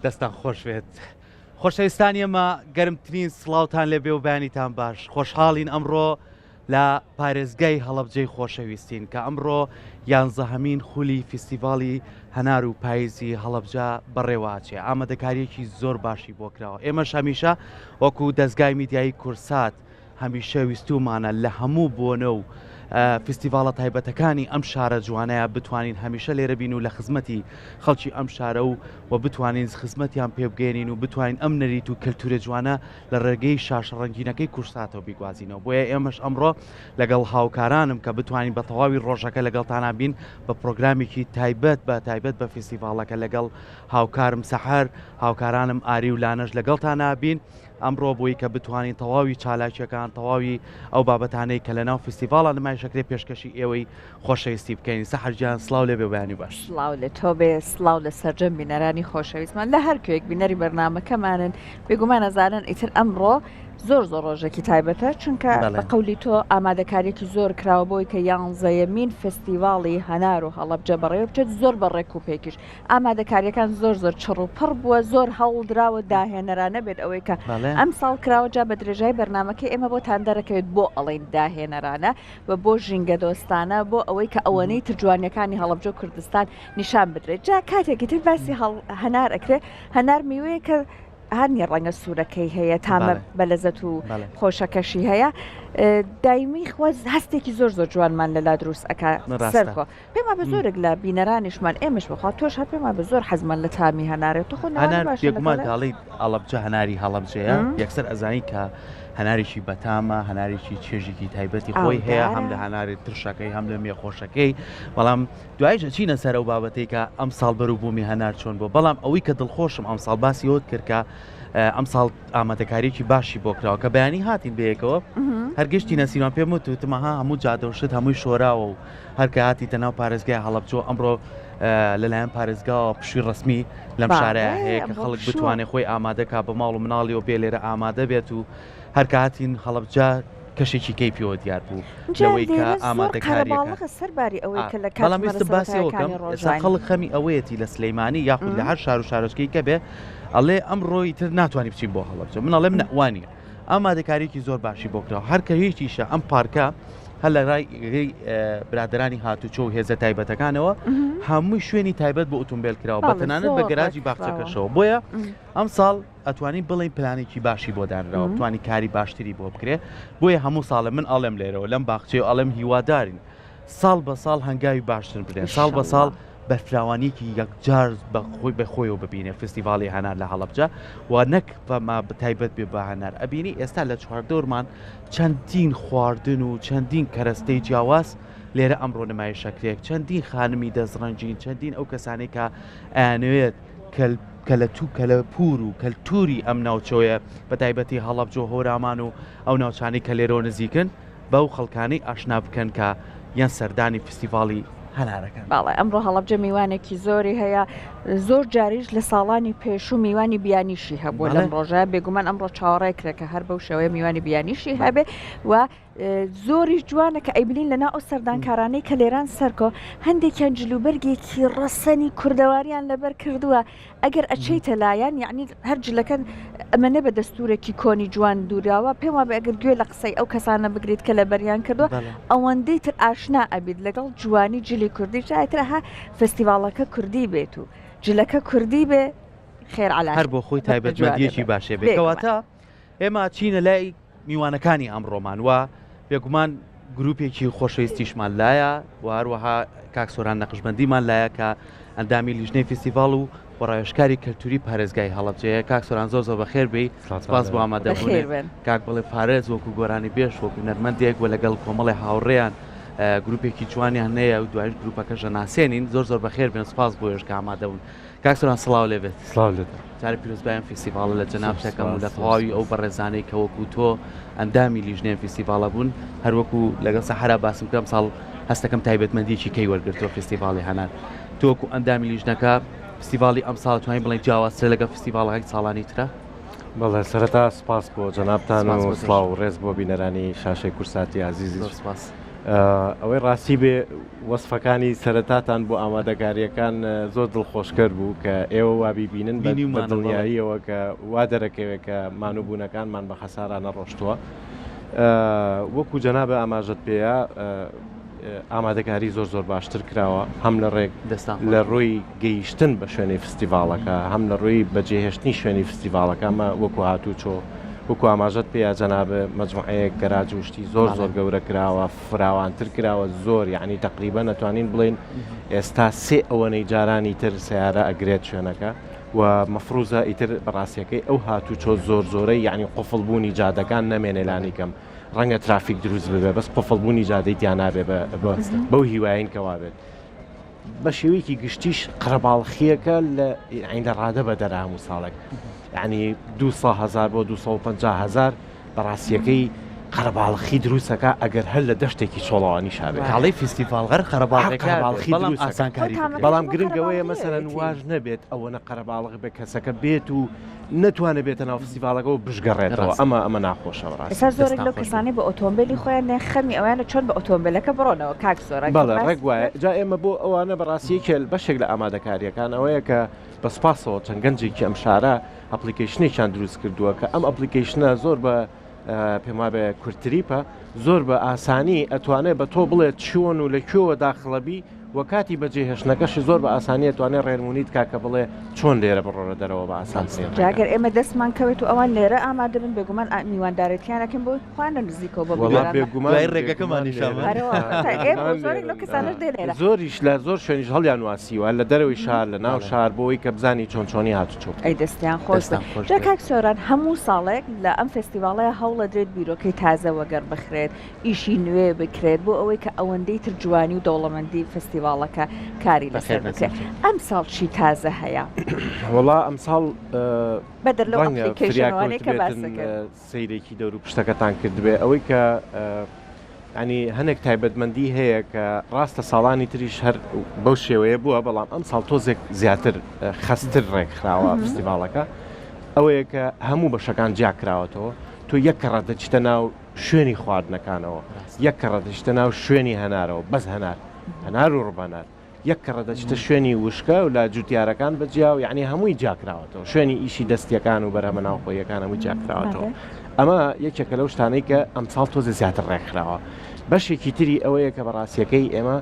دەستان خۆش بێت. خۆشەویستانی ئەمە گەرمترین سڵاوتان لێبێ و بەیانیتان باش. خۆشحاڵین ئەمڕۆ لە پارێزگای هەڵەبجەی خۆشەویستین کە ئەمڕۆ 11هەمین خولی فیستیڤاڵی هەنار و پاییزی هەڵەبجە بەڕێواچێ. ئامادەکاریەکی زۆر باشی بۆ کراوە. ئێمەش هەمیشە وەکو دەستگای میدیایی کورسات هەمیشە ویستومانە لە هەموو بۆنە و فستیڤالە تایبەتەکانی ئەم شارە جوانەیە بتوانین هەمیشە لێرە بین و لە خزمەتی خەڵکی ئەم شارە و بتوانین خزمەتیان پێ بگەێنین و بتوانین ئەم نەریت و کەلتورە جوانە لە ڕێگەی شاشە ڕەنگینەکەی کورساتەوە بیگوازینەوە. بۆیە ئێمەش ئەمڕۆ لەگەڵ هاوکارانم کە بتوانین بە تەواوی ڕۆژەکە لەگەڵتانە بین بە پرۆگرامێکی تایبەت بە فستیڤالەکە لەگەڵ هاوکارم سەحەر، هاوکارانم ئاری و لانەش لەگەڵتان نابین ئەمڕۆ بۆی کە بتوانین تەواوی چالاکیەکان تەواوی ئەو بابەتانەی کە لەناو فستیڤاڵە نمایشەکرێ پێشکەشی ئێوەی خۆشەویستی بکەین. سەحەرجان سڵاو لێ بێ بەیانی باش. سڵاو لە تۆ بێ، سڵاو لە سەرجەم بینەرانی خۆشەویستمان لە هەر کوێک بینەری بەرنامەکەمانن. بێگومان ئەزانن ئیتر ئەمڕۆ زۆر ڕۆژێکی تایبەتە چونکە بە قەولی تۆ ئامادەکاریەکی زۆر کراوە بۆی کە 11هەمین فستیڤاڵی هەنار و هەڵەبجە بەڕێوە بچێت زۆر بەڕێک و پێکیش. ئامادەکاریەکان زۆر چڕ و پڕ بووە، زۆر هەوڵدراوە داهێنەرانە بێت ئەوەی کە ئەم ساڵ کراوە جا بە درێژای بەرنمەکە ئێمە بۆتان دەرەکەوێت بۆ ئەڵین داهێنەرانە و بۆ ژینگە دۆستانە بۆ ئەوەی کە ئەوەنەی ترجوانیەکانی هەڵەبجە و کوردستان نیشان بدرێت. جا کاتێکی تر باسی هەنار ئەکرێ. هەنار میوەیە کە هەرنی ڕەنگە سوورەکەی هەیە تامە بەلەزەت و خۆشەکەشی هەیە. دایمی خۆز هەستێکی زۆر جوانمان لەلا دروست ئەکا سەرخۆ پێما بە زۆرێک لە بینەرانیشمان ئێمەش بخوا تۆش هەر پێما بە زۆر حەزمان لە تامی هەنارێت. هەنارێکمان داڵی هەڵەبجە هەناری هەڵەبجەیە یەکسەر ئەزانی کە هەناریشی بەتامە، هەناریی چێژێکی تایبەتی خۆی هەیە، هەم لە هەناری ترشەکەی هەم لە مێخۆشەکەی. بەڵام دوایژە چینە سەر ئەو بابەتەی کە ئەم ساڵ بەروبوومی هەنار چۆن بۆ. بەڵام ئەوەی کە دڵخۆشم ئەم ساڵ باسی ئەوت کرد کە ئەم ساڵ ئامادەکاریەکی باشی بۆ کراوە کە بەیانی هاتین بەیەکەوە هەرگشتی نەسیمان پێم وتمەها هەموو جادەوشت هەمووی شۆراوە و هەرکە هاتیتە ناو پارێزگای هەڵەبجە ئەمڕۆ لەلایەن پارێزگاوە پشووی ڕسمی لەم شارەیە هەیە کە خەڵک بتوانێت خۆی ئامادەکە بە ماڵ و مناڵیەوە بێ لێرە ئامادە بێت و هەرکە هاتین هەڵەبجە کەشێکی کەیفیەوە دیار بوو لەوەی کە ئامادەکاریەکە سەرباری ئەوەی کە لە بەڵام ویستە باسیەوەکەم ئێستا خەڵک خەمی ئەوەیەتی لە سلەیمانی یاخود لە هەر شار و شارۆچکەی کە بێ ئەڵێ ئەمڕۆی تر ناتوانانی بچین بۆ هەڵەبجە. من ئەڵێ نەوانە ئامادەکاریەکی زۆر باشی بۆ کراوە. هەر کە هیچیشە ئەم پارکە هەر لە ڕای برادرانی هاتوچۆ و هێزە تایبەتەکانەوە هەمووی شوێنی تایبەت بۆ ئۆتۆمبیل کراوە بەتەنانەت بە گەراجی باخچەکەشەوە. بۆیە ئەم ساڵ ئەتوانین بڵین پلانێکی باشی بۆ دانراوە بتوانانی کاری باشتری بۆ بکرێ. بۆیە هەموو ساڵە من ئەڵێم لێرەوە لەم باخچێ و ئەڵێم هیوادارین ساڵ بە ساڵ هەنگاوی باشتر بدێن، ساڵ بە ساڵ بە فراوانیکی یەکجار بە خۆیەوە ببینێ فستیڤاڵی هەنار لە هەڵەبجە و نەک بەما تایبەت بێ بە هەنار. ئەبینی ئێستا لە چواردۆرمان چەندین خواردن و چەندین کەرەستەی جیاواز لێرە ئەمڕۆ نمایشەکرێک، چەندین خانمی دەزڕەنجین، چەندین ئەو کەسانێک کە ئەیانوێت کە لە پور و کەلتوری ئەم ناوچۆیە بە تایبەتی هەڵەبجە و هۆرامان و ئەو ناوچانی کە لێرە نزیکن بەو خەڵکانی ئاشنا بکەن کە یان سەردانی فستیڤاڵی هەنارەکان. باڵێ ئەمڕۆ هەڵەبجە میوانێکی زۆری هەیە. زۆر جاریش لە ساڵانی پێشوو میوانی بیانیشی هەبووە لەم ڕۆژە. بێگومان ئەمڕۆ چاوەڕێ کرێکە هەر بەو شێوەیە میوانی بیانیشی هەبێ و زۆریش جوانە کە ئەیبلین لەنا ئەو سەردانکارانەی کە لێران سەرکۆ هەندێکیان جلوبەرگێکی ڕەسەنی کوردەواریان لەبەر کردووە ئەگەر ئەچیتە لایەن یعنی هەر جلەکەن ئەمەنە بە دەستورێکی کۆنی جوان دووراوە پێم وابێ ئەگەر گوێ لە قسەی ئەو کەسانە بگریت کە لە بەریان کردووە ئەوەندەی تر ئاشنا ئەبیت لەگەڵ جوانی جلی کوردی شایترەها فستیڤالەکە کوردی بێت و جلەکە کوردی بێ خێر علا هەر بۆ خۆی تایبەتمەندیەکی باشێ بێتەوەتە ئێمە چینە لای میوانەکانی ئەمڕۆمان وە بێگومان گروپێکی خۆشەویستیشمان لایە و هەروەها کاکسۆران نەقشبەندیمان لایە کە ئەندامی لیژنەی فستیڤاڵ و ڕایشکاری کەلتوری پارێزگای هەڵەبجەیە کاکسۆران زۆر بەخێر بێ سپاس بۆ ئامادەبوون کاک بڵێ پارێز وەکو گۆرانی بێش وەکو نەرمەندێک وە لەگەڵ کۆمەڵی هاوڕێیان گروپێکی جوانیان هەیە و دوایش گروپەکە ژەناسێنین زۆر بەخێر بێن سپاس بۆ ێش کە ئامادەبوون کاکسۆران سڵاو لێبێت جارێ پیرۆزبایان فستیڤاڵە لە جەناب شەکەم و لە تەواوی ئەو بەڕێزانەی کە وەکو تۆ ئەندامی لیژنەیە فستیڤاڵە بوون هەروەکو لەگەڵ سەحرا باسم کەم ساڵ هەستەکەم تایبەتمەندیەکی کەی وەرگرتووە فستیڤاڵی هەنان تۆکو ئەندامی لیژنەکە فستیڤاڵی ئەم ساڵ توانین بڵێن جیاوازترە لەگەڵ فستیڤاڵەکەی ساڵانی ترە بەڵێ سەرەتا سپاس بۆ جەنابتان و سڵاو و ڕێز بۆ بینەرانی شاشەی کورساتی عزیزی سپاس ئەوەی ڕاستی بێ وەسفەکانی سەرەتاتان بۆ ئامادەکاریەکان زۆر دڵخۆشکرد بوو کە ئێوە وابیبینن بە دڵنیاییەوە کە وا دەرەکەوێت کە مانوبوونەکانمان بە خەسارانە ڕۆشتووە وەکو جەنابە ئاماژەت پێەیە ئامادەکاری زۆر باشتر کراوە هەم لە ڕێک لە ڕۆی گەیشتن بە شوێنی فستیڤالەکە هەم لە ڕۆی بەجێهێشتنی شوێنی فستیڤالەکەمە وەکو هاتوو چۆ وەکو ئاماژەت پێیا جەنابە مەجموعەیەک گەراجوشتی زۆر گەورە کراوە فراوانتر کراوە زۆر یعنی تقریبا نەتوانین بڵێن ئێستا سێ ئەوەنەی جارانی تر سیارە ئەگرێت شوێنەکە و مەفروزە ئیتر بەڕاستیەکەی ئەو هاتوو چۆ زۆرەی یعنی قوفڵبوونی جادەکان نەمێنێلانی کەم ڕەنگە ترافیک دروست ببێ بەس قوفڵبوونی جادەی تیان نابێ بەو هیواین کەوا بێت بە شێوەیەکی گشتیش قەرەباڵخیەکە لە ڕادە بە دەرهەموو ساڵێک یعنی 200,000 بۆ 250,000 بەڕاستیەکەی قەرەباڵخی دروستەکە ئەگەر هەر لە دەشتێکی چۆڵەوانی شابێت هەڵی فستیڤالغەر قەرەباڵخی ئاسانکاری بەڵام گرنگەوەیە مەسەرەن واژ نەبێت ئەوەنە قەرەباڵغ بە کەسەکە بێت و نتوانێت بێتە ناو فستیڤالەکە و بژگەڕێتەوە ئەمە ناخۆشە ئێستا زۆرێک لەو کەسانی بە ئۆتۆمبیلی خۆیان نەخەمی ئەویانە چۆن بە ئۆتۆمبیلەکە بڕۆنەوە کاک زۆرە بەڵێ ڕێک وایە جا ئێمە بۆ ئەوانە بەڕاستیەکە بەشێک لە ئامادەکاریەکان ئەوەیە کە بە سپاسەوە چەند گەنجێکی ئەم شارە ئەپلیکیشنێکیان دروست کردووە کە ئەم ئەپلیکیشنە زۆر بە پێم وابێ کورتریپە زۆر بە ئاسانی ئەتوانێت بە تۆ بڵێت چۆن و لەکوێوە داخڵەبی وە کاتی بەجێهێشتنەکەشی زۆر بە ئاسانی توانێت ڕێنمونیت کاکە بڵێ چۆن لێرە بڕۆرە دەرەوە بە ئاسانسیێت جاگەر ئێمە دەستمان کەوێت و ئەوان لێرە ئامادە بن بێگومان میواندارەتیانەکەن بۆ خوانە نزیکەوە بە زۆریش لە زۆر شوێنیش هەڵیان واسیوە لە دەرەوەی شار لە ناو شار بۆی کە بزانی چۆنی هاتوچۆ ئەی دەستیان خۆش جا کاک سۆران هەموو ساڵێک لە ئەم فستیڤاڵەیە هەوڵە درێت بیرۆکەی تازە وەگەر بخرێت ئیشی نوێ بکرێت بۆ ئەوەی کە ئەوەندەی تر جوانی و دەوڵەمەندی فستیڤاڵەکە کاری لەسەر بکرێت ئەم ساڵ چی تازە هەیە وڵا ئەم ساڵ بەدەر لەو ئەپلیکیشنەوانەی کە سەیرێکی دەور و پشتەکەتان کردبێ ئەوەی کە ینی هەنێک تایبەتمەندی هەیە کە ڕاستە ساڵانی تریش هەر بەو شێوەیە بووە بەڵام ئەم ساڵ تۆزێک زیاتر خەستر ڕێکخراوە فستیڤاڵەکە ئەوەیە کە هەموو بەشەکان جیاکراوەتەوە تۆ یەک کەڕە دەچتە ناو شوێنی خواردنەکانەوە یەک کەڕە دەچتە ناو شوێنی هەنارەوە بەس هەنار و ڕووبەنار یەک کەڕە دەچتە شوێنی وشکە و لە جوتیارەکان بەجیا و یعنی هەمووی جاکراوەتەوە شوێنی ئیشی دەستیەکان و بەرهەمە ناوخۆیەکان هەمووی جاکراوەتەوە ئەمە یەکێکە لەو شتانەی کە ئەمساڵ تۆزە زیاتر ڕێکخراوە بەشێکی تری ئەوەیە کە بەڕاستیەکەی ئێمە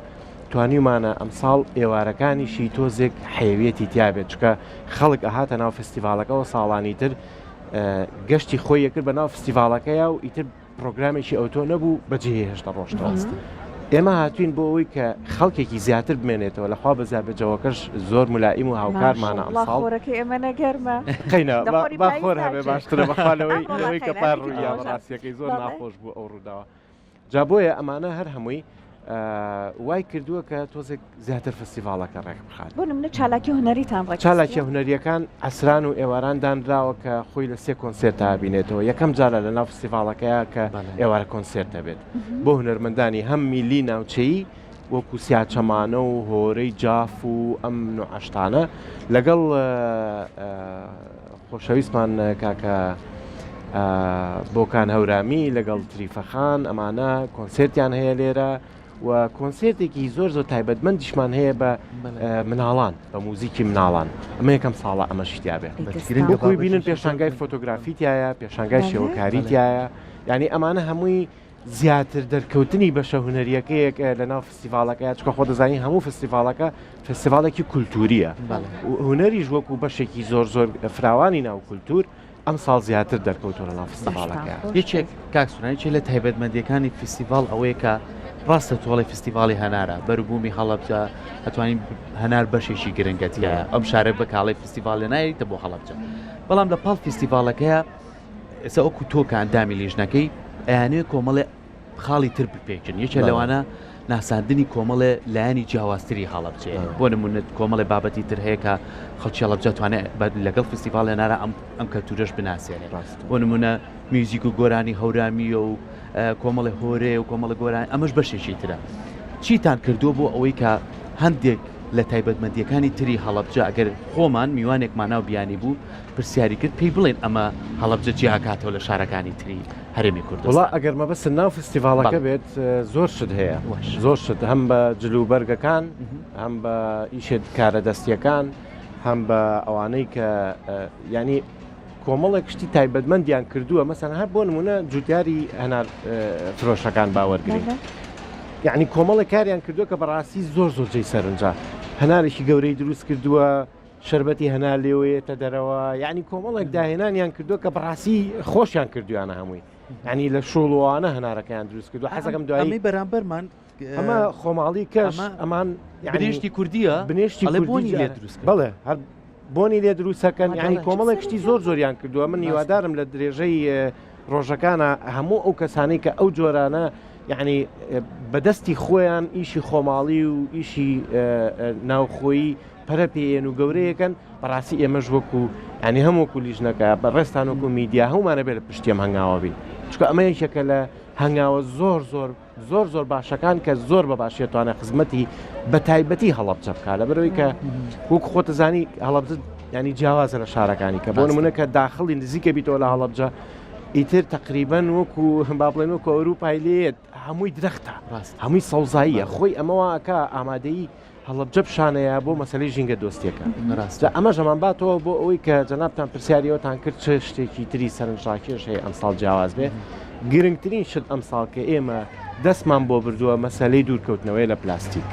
توانیمانە ئەمساڵ ئێوارەکانیشی تۆزێک حەیوێتی تیابێت چکە خەڵک ئەهاتە ناو فستیڤالەکەەوە ساڵانی تر گەشتی خۆی یەکرد بە ناو فستیڤالەکەیە و ئیتر پرۆگرامێکی ئەوتۆ نەبوو بەجێ هێشتا ڕۆشتەوە ئێمە هاتوین بۆ ئەوەی کە خەڵکێکی زیاتر بمێنێتەوە لەخوا بەزار بەجەوەکەش زۆر مولائیم و هاوکارمانە ئەمساڵ ئێمە نەگەرمە قەینە باخۆر هەبێ باشترە بەخوالەوەی کە پار ڕوویا بەڕاستیەکەی زۆر ناخۆش بوو ئەو ڕووداوە جا بۆیە ئەمانە هەر هەمووی وای کردووە کە تۆزێک زیاتر فستیڤالەکە ڕێک بخات بۆ نمونە چالاکی هوەریتان چالاکی هوەریەکان ئەسران و ئێواران دانراوە کە خۆی لە سێ کۆنسێرت بینێتەوە یەکەم جارە لە ناو فستیڤالەکەیە کە ئێوارە کۆنسێرت دەبێت بۆ هونەرمەندانی هەم میلی ناوچەیی وەکو سیاچەمانە و هۆرەی جاف و ئەم نوعشتانە لەگەڵ خۆشەویستمان کاکە بۆکان هەورامی لەگەڵ تریفەخان ئەمانە کۆنسرتیان هەیە لێرە و کۆنسرتێکی زۆر تایبەتمەندیشمان هەیە بە مناڵان بە موزیکی مناڵان ئەمە یەکەم ساڵە ئەمە شتیابێ بۆکوی بینن پێشانگای فۆتۆگرافیتایە پێشانگای شێوەکاریتایە یعنی ئەمانە هەمووی زیاتر دەرکەوتنی بەشە هونەریەکەیەک لە ناو فستیڤالەکە چکە خۆ دەزانی هەموو فستیڤالەکە فستیڤالێکی کولتوریە هونەریش وەکو بەشێکی زۆر فراوانی ناو کولتور ئەم ساڵ زیاتر دەرکەوتۆ لە ناو فستیڤالەکە یەکێک کاکسورانی لە تایبەتمەندیەکانی فستیڤال ئەوەیە کە ڕاستە تۆڵی فستیڤالی هەنارە بەروبوومی هەڵەبجە ئەتوانین هەنار بەشێکی گرنگەتیە ئەم شارە بە کاڵی فستیڤالە نایتە بۆ هەڵەبجە بەڵام لە پاڵ فستیڤالەکەیە ئێستا ئەوکو تۆکە ئەندامی لیژنەکەی ئەیانەیە کۆمەڵێ خاڵی تر بپێکن یەکێ لەوانە ناساندنی کۆمەڵێ لایانی جیاوازتری هەڵەبجێ بۆ نمونە کۆمەڵی بابەتی تر هەیە کە خەڵکی هەڵەبجە توانێت لەگەڵ فستیڤال هەنارە ئەم کەلتورەش بناسیێنێت بۆ نمونە میوزیک و گۆرانی هەورامیە و کۆمەڵی هۆرێ و کۆمەڵی گۆرانی ئەمەش بەشێکی ترە چیتان کردووە بۆ ئەوەی کە هەندێک لە تایبەتمەندیەکانی تری هەڵەبجە ئەگەر خۆمان میوانێکماناو بیانی بوو پرسیاری کرد پێی بڵێن ئەمە هەڵەبجە جیاکاتەوە لە شارەکانی تری هەرێمی کوردستان وڵا ئەگەر مەبەست ناو فستیڤالەکە بێت زۆر شت هەیە زۆر شت هەم بە جلوبەرگەکان هەم بە ئیشێت کارە دەستیەکان هەم بە ئەوانەی کە ینی کۆمەڵێک شتی تایبەتمەندیان کردووە مەسەن هەر بۆ نمونە جوتیاری هەنار فرۆشەکان باوەرگری یعنی کۆمەڵی کاریان کردووە کە بەڕاستی زۆر جێی سەرنجا هەنارێکی گەورەی دروست کردووە شربەتی هەنار لێوەیەتە دەرەوە یعنی کۆمەڵێک داهێنانیان کردووە کە بەڕاستی خۆشیان کردویانە هەمووی ینی لە شۆڵوانە هەنارەکەیان دروست کردو حەزەکەم دوایی بەرامبەرمان ئەمە خۆماڵی کەش ئەمان بنێشتی کوردیە بنێشتی بۆنی لێ دروست بڵێ هەر بۆنی لێ دروستەکەن ینی کۆمەڵێک شتی زۆریان کردووە من هیوادارم لە درێژەی ڕۆژەکانە هەموو ئەو کەسانی کە ئەو جۆرانە یعنی بەدەستی خۆیان ئیشی خۆماڵی و ئیشی ناوخۆیی پەرەپێن و گەورەیەکەن بەڕاستی ئێمەش وەکو ینی هەمووکو لیژنەکە بە ڕێستان وەکو میدیا هەمومانە بێت لە پشتیم هەنگاوە بین چکە ئەمە یەکێکە لە هەنگاوە زۆر باشەکان کە زۆر بە باشێتوانە خزمەتی بە تایبەتی هەڵەبجە بکە لە بەرەوەی کە وەکو خۆتەزانی هەڵەبجە ینی جیاوازە لە شارەکانی کە بۆ نمونە کە داخڵی نزیکە بیتەوە لە هەڵەبجە ئیتر تقریبان وەکو با بڵێن وەکو ئەوروپای لێت هەمووی درەختە هەمووی سەوزاییە خۆی ئەمەوەکە ئامادەیی هەڵەبجە پیشانەیە بۆ مەسلەی ژینگە دۆستیەکە ڕاستە ئەمە ژەمان باتەوە بۆ ئەوەی کە جەنابتان پرسیاریەوەتان کرد چه شتێکی تری سەرنجڕاکێش هەیە ئەم ساڵ جیاواز بێ گرنگترین شت ئەم ساڵ کە ئێمە دەستمان بۆ بردووە مەسلەی دوورکەوتنەوەی لە پلاستیک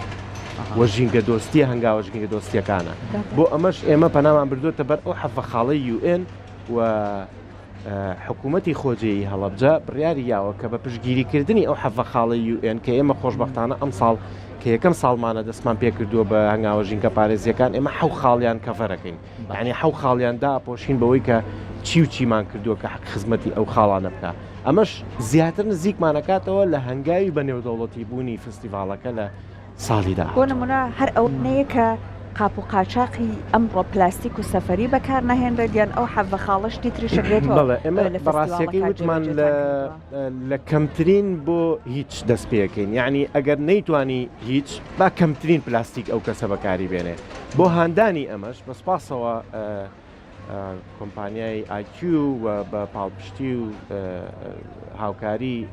وە ژینگە دۆستی هەنگاوە ژینگە دۆستیەکانە بۆ ئەمەش ئێمە پەنامان بردووەتە بەر ئەو حەفەخاڵەی UN و حکوومەتی خۆجێی هەڵەبجە بڕیاری یاوە کە بە پشتگیریکردنی ئەو حەفەخاڵی UN کە ئێمە خۆشبەختانە ئەم ساڵ کە یەکەم ساڵمانە دەستمان پێ کردووە بە هەنگاوە ژینگە پارێزیەکان ئێمە حەو خاڵیان کەڤەرەکەین یعنی حەو خاڵیاندا پۆشین بەوەی کە چی و چیمان کردووە کە حەق خزمەتی ئەو خاڵانە بکە ئەمەش زیاتر نزیکمانەکاتەوە لە هەنگاوی بە نێودەوڵەتی بوونی فستیڤالەکە لە ساڵیدا بۆ نمونە هەر ئەو نەیە کە قاپ و قاچاقی ئەمڕۆ پلاستیک و سەفەری بەکار نەهێنرێتیان ئەو حەڤە خاڵشتی تریشەکرێتەوە بەڵێ ئێمە بەڕاستیەکەی وتمان لە کەمترین بۆ هیچ دەست پێەکەین یعنی ئەگەر نەیتوانی هیچ با کەمترین پلاستیک ئەو کەسە بەکاری بێنێ بۆ هاندانی ئەمەش بەسپاسەوە کۆمپانیای IQ و بە پاڵپشتی و هاوکاری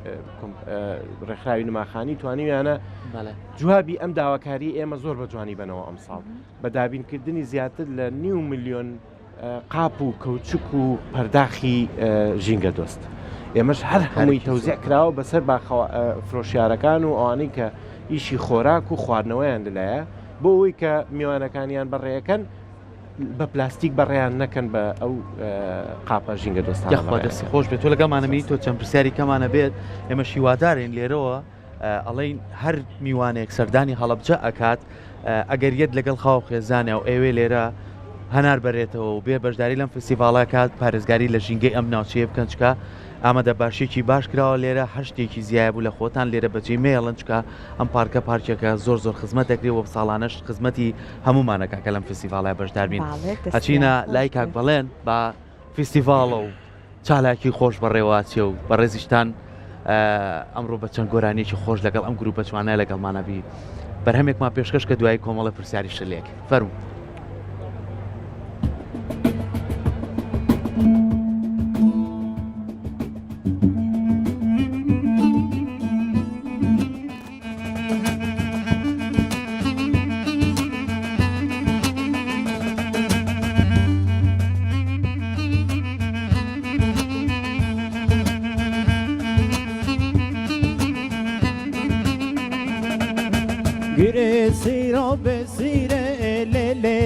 ڕێکخراوی نماخانی توانیویانە جوابی ئەم داواکاری ئێمە زۆر بە جوانی بنەوە ئەم ساڵ بە دابینکردنی زیاتر لە 9 ملیۆن قاپ و کەوچک و پەرداخی ژینگە دۆست ئێمەش هەر هەمووی تەوزیع کراوە بەسەر فرۆشیارەکان و ئەوانەی کە ئیشی خۆراک و خواردنەوەیان لەلایە بۆ ئەوەی کە میوانەکانیان بەڕێیەکەن بە پلاستیک بەڕێیان نەکەن بە ئەو قاپە ژینگە دۆستان دەستی خۆش بێت تۆ لەگەڵمانەمی تۆ چەند پرسیاری کەمانە بێت ئێمە شیوادارین لێرەوە ئەڵین هەر میوانێک سەردانی هەڵەبجە ئەکات ئەگەر یەت لەگەڵ خاو خێزانە و ئێوێ لێرە هەنار بەرێتەوە و بێ بەشداری لەم فستیڤاڵە کات پارێزگاری لە ژینگەی ئەم ناوچەیە بکەن چکە ئامادە باشێکی باش کراوە لێرە هەر شتێکی زیایە بوو لە خۆتان لێرە بەجێ مێڵن چکە ئەم پارکە پارکێکە زۆر خزمەت دەکرێت و ساڵانەش خزمەتی هەمومانەکە کە لەم فستیڤاڵای بەشدار بین هەچینە لای کاک بەڵێن بە فستیڤاڵە و چالاکی خۆش بەڕێواتیە و بە ڕێزیشتان ئەمڕۆ بە چەند گۆرانێکی خۆش لەگەڵ ئەم گروپە چوانە لەگەڵمانەبی بەرهەمێکمان پێشکەش کە دوای کۆمەڵە پرسیاری شلێک فەرموو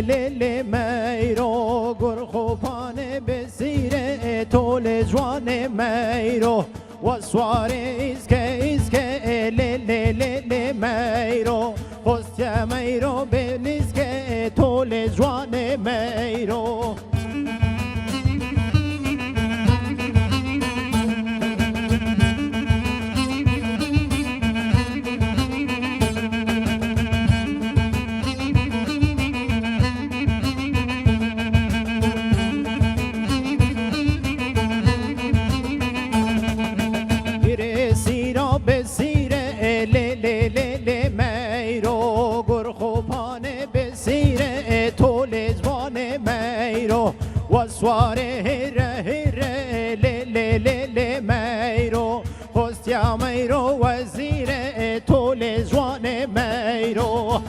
لی میرو گرخوپان بسیره طول جوان میرو و سوار اسکه لی میرو خوست میرو بنیسکه طول جوان میرو وسوار هره لی میرو خوستیا میرو وزیر طول جوان میرو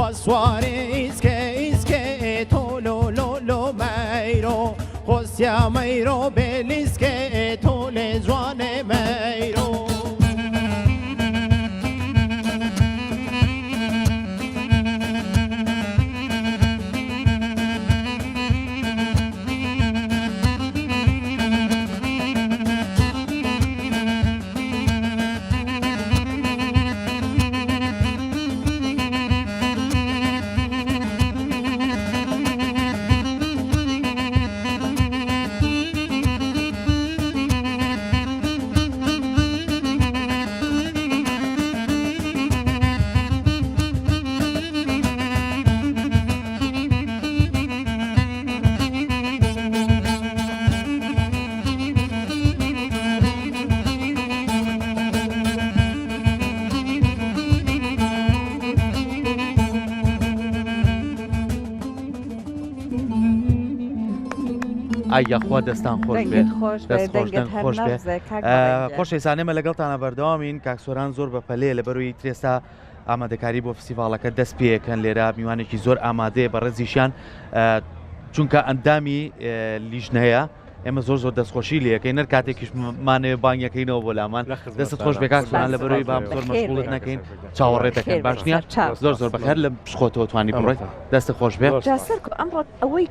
وسوار اسکه طولو لولو میرو خوستیا میرو بلیسکه طول جوان میرو ئایخوا دەستان خۆش بێت دەست خۆش بێت خۆشەویستانێمە لەگەڵتانە بەردەوامین کاکسۆران زۆر بە پەلەیە لەبەروی ترێستا ئامادەکاری بۆ فستیڤاڵەکە دەست پێیەکەن لێرە میوانێکی زۆر ئامادەیە بە ڕێزیشیان چونکە ئەندامی لیژنەیە ئێمە زۆر دەستخۆشی لەکەین نەر کاتێکیشمانێ بانگەکەینەوە بۆ لامان دەست خۆش بێ کاکسۆران لەبەروی بام زۆر مەشغوڵت نەکەین چاوەڕێ دەکەین باش نییە زۆر بەخێر لە پشخۆتەوە توانی بڕێت دەستە خۆش بێت ئەمڕۆ ئەوەی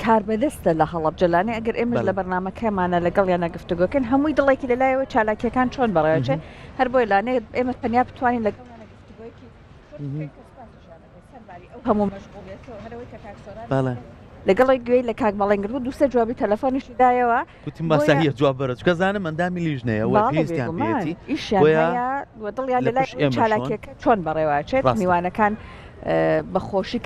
کار بەدەستە لە هەڵب جلانێ ئەگەر ئێمەش لە بەرنامەکەمانە لەگەڵ یانە گفتوگۆکەن هەمووی دڵێکی لەلایەوە چالاکیەکان چۆن بەڕێوەچێ هەر بۆی لانێ ئێمە تەنیا بتوانین لەگەڵ هەموو مەشغوڵێتەوە لەگەڵی گوێی لە کاک بەڵێنگر بوو دووسە جوابی تەلەفۆنیشی دایەوە گوتیم باسەهیە جواب بەرە چکە زانم ئەندامی لیژنەیە وە پێویستیان پێێتی دڵیان لەلای چالاکیەکە چۆن بەڕێواچێت میوانەکان بەخۆشی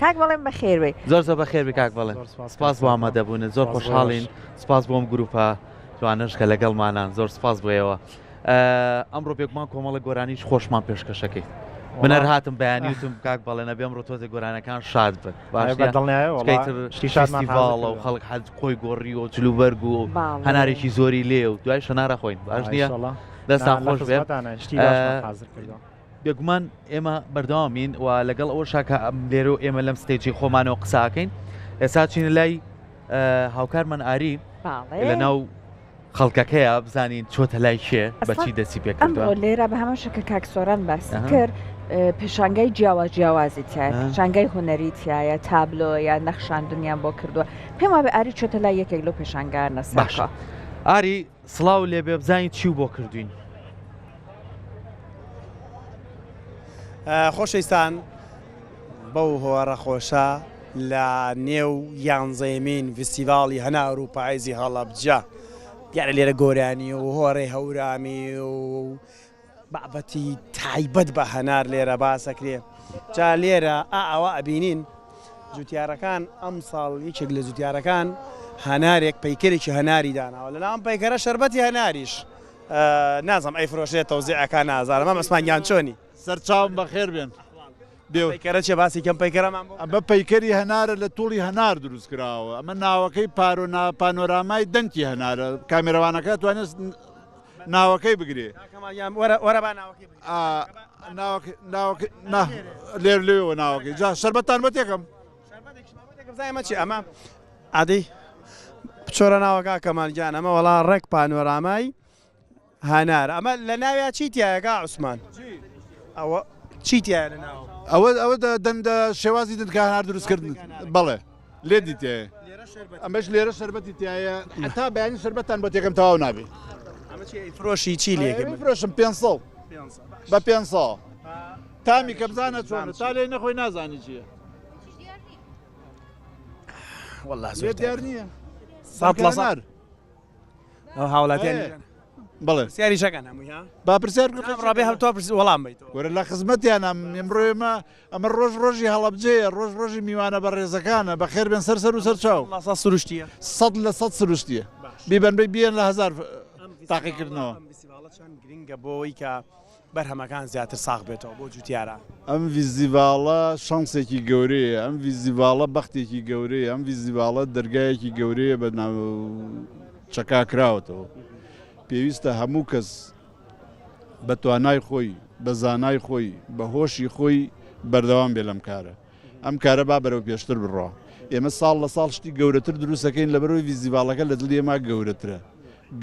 کاک بەڵێن بەخێربێ زۆر بەخێربی کاک بەڵێن سپاس بۆ ئامادەبوونت زۆر خۆشحاڵین سپاس بۆم گروپە جوانش کە لەگەڵمانان زۆر سپاس بۆیەوە ئەمڕۆ پێکمان کۆمەڵە گۆرانیش خۆشمان پێشکەشەکەی منەر هاتم بەیانیوتم کاک بەڵێنە بێم ڕۆ تۆزە گۆرانەکان شاد بن باشیڤاڵە و خەڵک حەج خۆی گۆڕی و جلوبەرگ و هەنارێکی زۆری لێ و دوای شەنارە خۆین باش نییە دەستان خۆش بێت بێگومان ئێمە بەردەوامین و لەگەڵ ئەوە شاکە لێرە و ئێمە لەم ستێجی خۆمانەوە قساکەین ئێستا چینە لای هاوکارمان ئاری لە ناو خەڵکەکەیە بزانین چۆتە لای شێ بەچی دەسی پێکردەوە لێرە بە هەمە شەکە کاکسۆران باسی کرد پێشانگای جیاوازی تایە پێشانگای هوەری تایە تابلۆ یان نەخشاندنیان بۆ کردووە پێم وابێ ئاری چۆتە لای یەکێک لەو پێشانگار نەسەرەوە ئاری سڵاو لێ بێ بزانین چی بۆ کردوین خۆشەویستان بەو هۆوەڕە خۆشە لە نێو یانزەیەمین فستیڤاڵی هەنار و پاییزی هەڵەبجە دیارە لێرە گۆرانی و هۆڕێ هەورامی و بابەتی تایبەت بە هەنار لێرە باسەکرێ جا لێرە ئەوە ئەبینین جوتیارەکان ئەم ساڵ یەکێک لە جوتیارەکان هەنارێک پەیکەرێکی هەناری داناوە لە ناوم پەیکەرە شەربەتی هەناریش نازم ئەی فرۆشێت تەوزیعەکان نازانم ئەم ئەسمانیان چۆنی سەرچاوم بەخێر بێن پەیکەرە چێ باسی کەم پەیکەرەمان بۆ ئەمە پەیکەری هەنارە لە توڵی هەنار دروست کراوە ئەمە ناوەکەی پانۆرامای دەنکی هەنارە کامێرەوانەکە توانێت ناوەکەی بگرێ وەرە با ناوەکەی لێر لێەوە ناوەکەی جا شەربەتان بە تێکەم ئەمە چی ئەمە عادی چۆرە ناوەکە کەمالگیان ئەمە وەڵا ڕێک پانۆرامای هەنار ئەمە لە ناویا چی تایەکە عوسمان ئەوە چی تایە لە ناو ئەوە دەندە شێوازی دەنگکە هەنار دروستکردن بەڵێ لێ دیتێ ئەمەش لێرە شەربەتی تایە تا بەیانی شەربەتان بۆ تێکەم تەواو نابێ فرۆشی چی لێکم فرۆشم 500 بە 500 تامی کە بزانە چۆنە تا لێ نەخۆی نازانی چییە والله دیار نییە سەد ئەو هاوڵاتیان بڵێ سیاری شەکەن هەمووی ها با پرسیار ڕابێ هەڵتۆ وەڵام بیت وەرە لە خزمەتیان ئەمڕۆێمە ئەمە ڕۆژی هەڵەبجەیە ڕۆژی میوانە بە ڕێزەکانە بە خێر بێن سەر و سەر چاو سروشتیە 100 لە 100 سروشتیە بیبەن بیان لە 1000 تاقیکردنەوە گرنگە بۆی کە بەرهەمەکان زیاتر ساغ بێتەوە بۆ جوتیارە ئەم ڤیزیڤاڵە شانسێکی گەورەیە ئەم ڤیزیڤاڵە بەختێکی گەورەیە ئەم ڤیزیڤاڵە دەرگایەکی گەورەیە بە چەکاکراوەتەوە پێویستە هەموو کەس بە توانای خۆی بە زانای خۆی بە هۆشی خۆی بەردەوام بێ لەم کارە ئەم کارە با بەرەو پێشتر بڕۆ ئێمە ساڵ لە ساڵ شتی گەورەتر دروستەکەین لە بەرەوەی ڤیزیڤاڵەکە لە دڵی ئێمە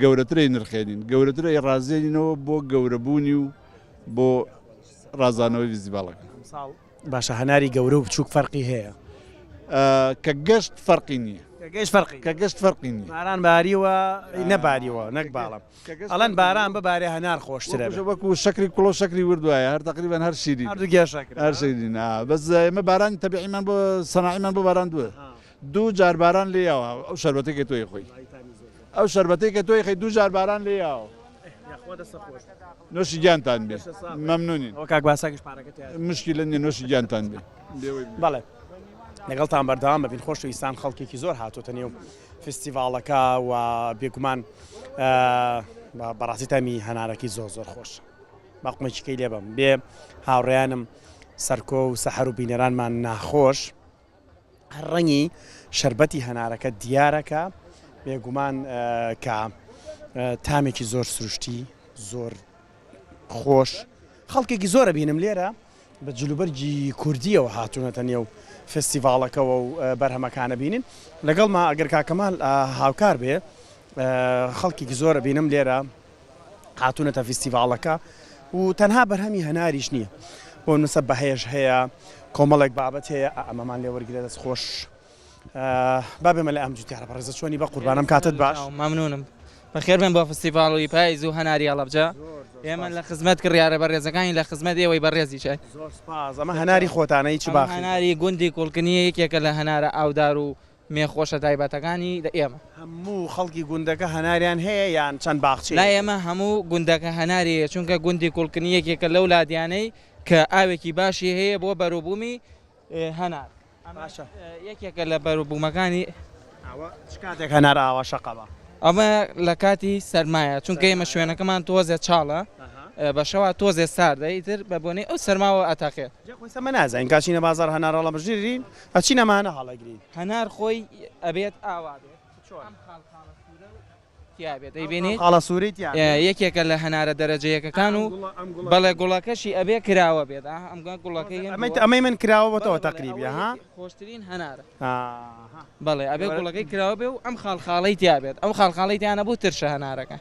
گەورەترەی نرخێنین گەورەترەی ڕازێنینەوە بۆ گەورەبوونی و بۆ ڕازانەوەی ڤیزیڤاڵەکە باشە هەناری گەورە و بچووک فەرقی هەیە کە گەشت فەرقی نییە کە گەشت فەرقی نییە باران باریوە نەباریوە نەک باڵم ئەڵەن باران ببارێ هەنار خۆشترە وەکو شکری کوڵ و شکری وردوایە هەر تقریبان هەر شیری هەر شیرین بەس ئێمە بارانی تەبیعیمان بۆ سەناعیمان بۆ باران دووە دوو جار باران لێیاوە ئەو شەربەتێکی تۆی خۆی ئەو شەربەتێکە تۆی خەی دوو جار باران لێیاوە نوۆشی گیانتان بێ مەمنونین مشکلە نیە نوۆشی گیانتان بێ بەڵێ لەگەڵتان بەردەوام ببین خۆشەویستان خەڵکێکی زۆر هاتوتە نێو فستیڤاڵەکە و بێگومان بەڕاستی تامی هەنارەکی زۆر خۆش باقمەچیکەی لێ بم بێ هاوڕێیانم سەرکۆ و سەحەر و بینەرانمان ناخۆش ڕەنگی شەربەتی هەنارەکە دیارەکە بێگومان کە تامێکی زۆر سروشتی زۆر خۆش خەڵکێکی زۆرە بینم لێرە بە جلوبەرگی کوردیەوە هاتوونەتە نێو فستیڤاڵەکەەوە و بەرهەمەکانە بینین لەگەڵ ما ئەگەر کاکەمال هاوکار بێ خەڵکێکی زۆرە بینم لێرە هاتوونەتە فستیڤاڵەکە و تەنها بەرهەمی هەناریش نییە بۆ نووسە بەهێش هەیە کۆمەڵێک بابەت هەیە ئەمەمان لێ وەرگێ دەست خۆش بابێمە لە ئەم جوتیارە بەڕێزە چۆنی بە قوربانم کاتت باش مەمنونم بەخێر بن بۆ فستیڤاڵی پاییز و هەناری هەڵەبجە ئێمە لە خزمەت کڕیارە بەڕێزەکانی لە خزمەت ئێوەی بەڕێزی چای زۆر سپاس ئەمە هەناری خۆتانەی چ باش هەناری گوندی کوڵکنیە یەکێکە لە هەنارە ئاودار و مێخۆشە تایبەتەکانی ئێمە هەموو خەڵکی گوندەکە هەناریان هەیە یان چەند باخچی لا ئێمە هەموو گوندەکە هەناریە چونکە گوندی کوڵکنی یەکێکە لەو لادیانەی کە ئاوێکی باشی هەیە بۆ بەروبوومی هەنار یەکێکە لە بەروبوومەکانی کاتێک هەنار ئاوا شەقەبە ئەمە لە کاتی سەرمایە چونکە ئێمە شوێنەکەمان تۆزێ چاڵە بەشەوە تۆزێ ساردە ئیتر بە بۆنەی ئەو سەرماوە ئەتاقێت خۆسەمە نازانین کاچینە بازار هەنارەڵە بژیرین ئەچینەمانە هەڵەگرین هەنار خۆی ئەبێت ئاوا بێت دەیبێنیت خاڵە سووریت یەکێکە لە هەنارە دەرەجەیەکەکان و بەڵێ گوڵەکەشی ئەبێ کراوە بێت ئەم گوڵەکەی ئەمەی من کراوەتەوە تەقریبی ها خۆشترین هەنارە بەڵێ ئەبێ گوڵەکەی کراوە بێ و ئەم خاڵخاڵی تیابێت ئەو خاڵخاڵی تیانە بوو ترشە هەنارەکە